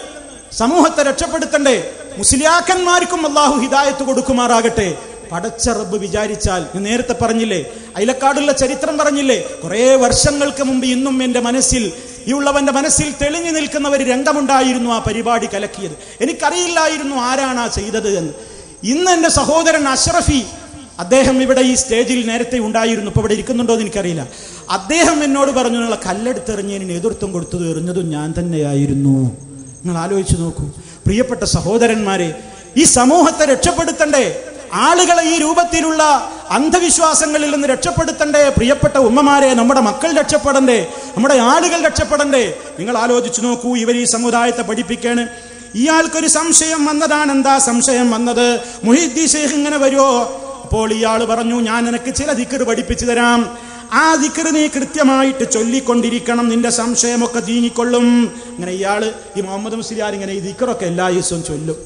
സമൂഹത്തെ രക്ഷപ്പെടുത്തണ്ടേ? മുസ്ലിയാക്കന്മാർക്കും അള്ളാഹു ഹിദായത്ത് കൊടുക്കുമാറാകട്ടെ. പടച്ച റബ്ബ് വിചാരിച്ചാൽ, ഞാൻ നേരത്തെ പറഞ്ഞില്ലേ, അയലക്കാടുള്ള ചരിത്രം പറഞ്ഞില്ലേ, കുറെ വർഷങ്ങൾക്ക് മുമ്പ് ഇന്നും എന്റെ മനസ്സിൽ ഈ ഉള്ളവന്റെ മനസ്സിൽ തെളിഞ്ഞു നിൽക്കുന്ന ഒരു രംഗമുണ്ടായിരുന്നു. ആ പരിപാടി കലക്കിയത് എനിക്കറിയില്ലായിരുന്നു ആരാണ് ആ ചെയ്തത് എന്ന്. ഇന്ന് എന്റെ സഹോദരൻ അഷ്റഫി, അദ്ദേഹം ഇവിടെ ഈ സ്റ്റേജിൽ നേരത്തെ ഉണ്ടായിരുന്നു, ഇപ്പൊ ഇവിടെ ഇരിക്കുന്നുണ്ടോ എന്ന് എനിക്കറിയില്ല. അദ്ദേഹം എന്നോട് പറഞ്ഞു, നിങ്ങളെ കല്ലെടുത്തെറിഞ്ഞതിന് നേതൃത്വം കൊടുത്തത് എറിഞ്ഞതും ഞാൻ തന്നെയായിരുന്നു. നിങ്ങൾ ആലോചിച്ച് നോക്കൂ പ്രിയപ്പെട്ട സഹോദരന്മാരെ, ഈ സമൂഹത്തെ രക്ഷപ്പെടുത്തണ്ടേ? ആളുകളെ ഈ രൂപത്തിലുള്ള അന്ധവിശ്വാസങ്ങളിൽ നിന്ന് രക്ഷപ്പെടുത്തണ്ടേ? പ്രിയപ്പെട്ട ഉമ്മമാരെ, നമ്മുടെ മക്കൾ രക്ഷപ്പെടണ്ടേ? നമ്മുടെ ആളുകൾ രക്ഷപ്പെടണ്ടേ? നിങ്ങൾ ആലോചിച്ചു നോക്കൂ. ഇവർ ഈ സമുദായത്തെ പഠിപ്പിക്കാണ്. ഇയാൾക്കൊരു സംശയം വന്നതാണ്. എന്താ സംശയം വന്നത്? മുഹീദ്ദീൻ ശൈഖ് ഇങ്ങനെ വരുമോ? അപ്പോൾ ഇയാൾ പറഞ്ഞു, ഞാൻ നിനക്ക് ചില ദിക്ർ പഠിപ്പിച്ചു തരാം. ആ ദിക്ർ നീ കൃത്യമായിട്ട് ചൊല്ലിക്കൊണ്ടിരിക്കണം, നിന്റെ സംശയമൊക്കെ നീങ്ങിക്കൊള്ളും. അങ്ങനെ ഇയാള്, ഈ മുഹമ്മദ് മുസ്ലിയാർ ഇങ്ങനെ ഈ ദിക്റൊക്കെ എല്ലാ ദിവസവും ചൊല്ലും.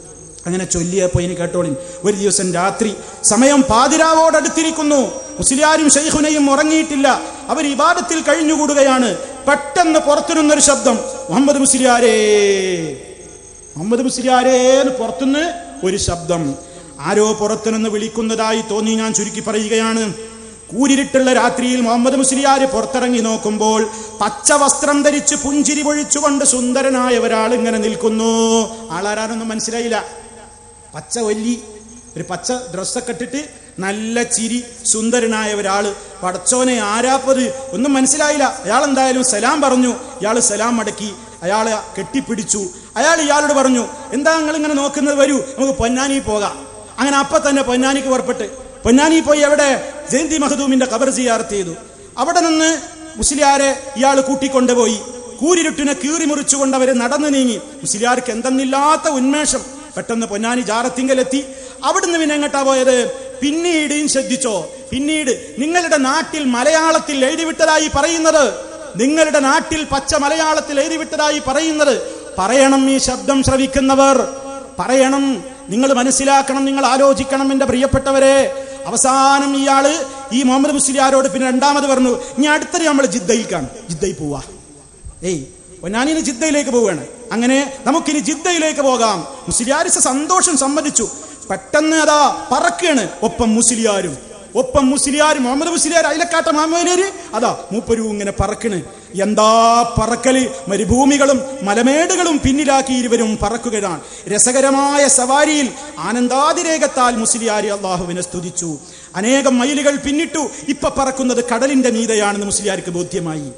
അങ്ങനെ ചൊല്ലിയപ്പോ ഇനി കേട്ടോളിൻ, ഒരു ദിവസം രാത്രി സമയം പാതിരാവോടടുത്തിരിക്കുന്നു. മുസ്ലിയാരും ശൈഖുനയും ഉറങ്ങിയിട്ടില്ല, അവർ ഇബാദത്തിൽ കഴിഞ്ഞുകൂടുകയാണ്. പെട്ടെന്ന് പുറത്തുനിന്നൊരു ശബ്ദം, മുഹമ്മദ് മുസ്ലിയാരേ, മുഹമ്മദ് മുസ്ലിയാരേ എന്ന് പുറത്തുനിന്ന് ഒരു ശബ്ദം. ആരോ പുറത്തുനിന്ന് വിളിക്കുന്നതായി തോന്നി. ഞാൻ ചുരുക്കി പറയുകയാണ്. കൂരിരുട്ടുള്ള രാത്രിയിൽ മുഹമ്മദ് മുസ്ലിയാർ പുറത്തിറങ്ങി നോക്കുമ്പോൾ പച്ച വസ്ത്രം ധരിച്ച് പുഞ്ചിരി പൊഴിച്ചുകൊണ്ട് സുന്ദരനായ ഒരാൾ ഇങ്ങനെ നിൽക്കുന്നു. ആളാരാനൊന്നും മനസ്സിലായില്ല. പച്ച ഒല്ലി, ഒരു പച്ച ഡ്രസ്സൊക്കെ ഇട്ടിട്ട് നല്ല ചിരി, സുന്ദരനായ ഒരാള്. പടച്ചോനെ ആരാപ്പത് ഒന്നും മനസ്സിലായില്ല. അയാൾ എന്തായാലും സലാം പറഞ്ഞു. ഇയാൾ സലാം മടക്കി, അയാളെ കെട്ടിപ്പിടിച്ചു. അയാൾ ഇയാളോട് പറഞ്ഞു, എന്താ നിങ്ങൾ ഇങ്ങനെ നോക്കുന്നത്, വരൂ നമുക്ക് പൊന്നാനി പോകാം. അങ്ങനെ അപ്പൊ തന്നെ പൊന്നാനിക്ക് പുറപ്പെട്ട് പൊന്നാനി പോയി അവിടെ ജയന്തി മഖദൂമിന്റെ ഖബർ സിയാറത്ത് ചെയ്തു. അവിടെ നിന്ന് മുസ്ലിയാരെ ഇയാൾ കൂട്ടിക്കൊണ്ടുപോയി. കൂരിരുട്ടിനെ കീറി മുറിച്ചുകൊണ്ട് അവര് നടന്നു നീങ്ങി. മുസ്ലിയാർക്ക് എന്തെന്നില്ലാത്ത ഉന്മേഷം. പെട്ടെന്ന് പൊന്നാനി ജാറത്തിങ്കലെത്തി. അവിടുന്ന് പിന്നെ എങ്ങോട്ടാ പോയത്? പിന്നീട് ശ്രദ്ധിച്ചോ, പിന്നീട് നിങ്ങളുടെ നാട്ടിൽ മലയാളത്തിൽ എഴുതിവിട്ടതായി പറയുന്നത്, നിങ്ങളുടെ നാട്ടിൽ പച്ച മലയാളത്തിൽ എഴുതിവിട്ടതായി പറയുന്നത് പറയണം. ഈ ശബ്ദം ശ്രവിക്കുന്നവർ പറയണം, നിങ്ങൾ മനസ്സിലാക്കണം, നിങ്ങൾ ആലോചിക്കണം എന്റെ പ്രിയപ്പെട്ടവരെ. അവസാനം ഇയാള് ഈ മുഹമ്മദ് മുസ്ലിയാരോട് പിന്നെ രണ്ടാമത് പറഞ്ഞു, ഇനി അടുത്തത് നമ്മൾ ജിദ്ദയിലേക്കാണ്, ജിദ്ദയിൽ പോവാ. ഞാനിനി ജിദ്ദയിലേക്ക് പോവുകയാണ്. അങ്ങനെ നമുക്കിനി ജിദ്ദയിലേക്ക് പോകാം. മുസ്ലിയാർ സന്തോഷം സമ്മതിച്ചു. പെട്ടെന്ന് അതാ പറക്കാണ് ഒപ്പം മുസ്ലിയാരും. മുഹമ്മദ് മുസ്ലിയാർ അയലക്കാട്ട മാമൂലേര് അതാ മൂപ്പരും ഇങ്ങനെ പറക്കണ്. എന്താ പറക്കല്! മരുഭൂമികളും മലമേടുകളും പിന്നിലാക്കി ഇരുവരും പറക്കുകയാണ്. രസകരമായ സവാരിയിൽ ആനന്ദാതിരേകത്താൽ മുസ്ലിയാർ അള്ളാഹുവിനെ സ്തുതിച്ചു. അനേകം മൈലുകൾ പിന്നിട്ടു. ഇപ്പൊ പറക്കുന്നത് കടലിന്റെ മീതെയാണെന്ന് മുസ്ലിയാർക്ക് ബോധ്യമായി.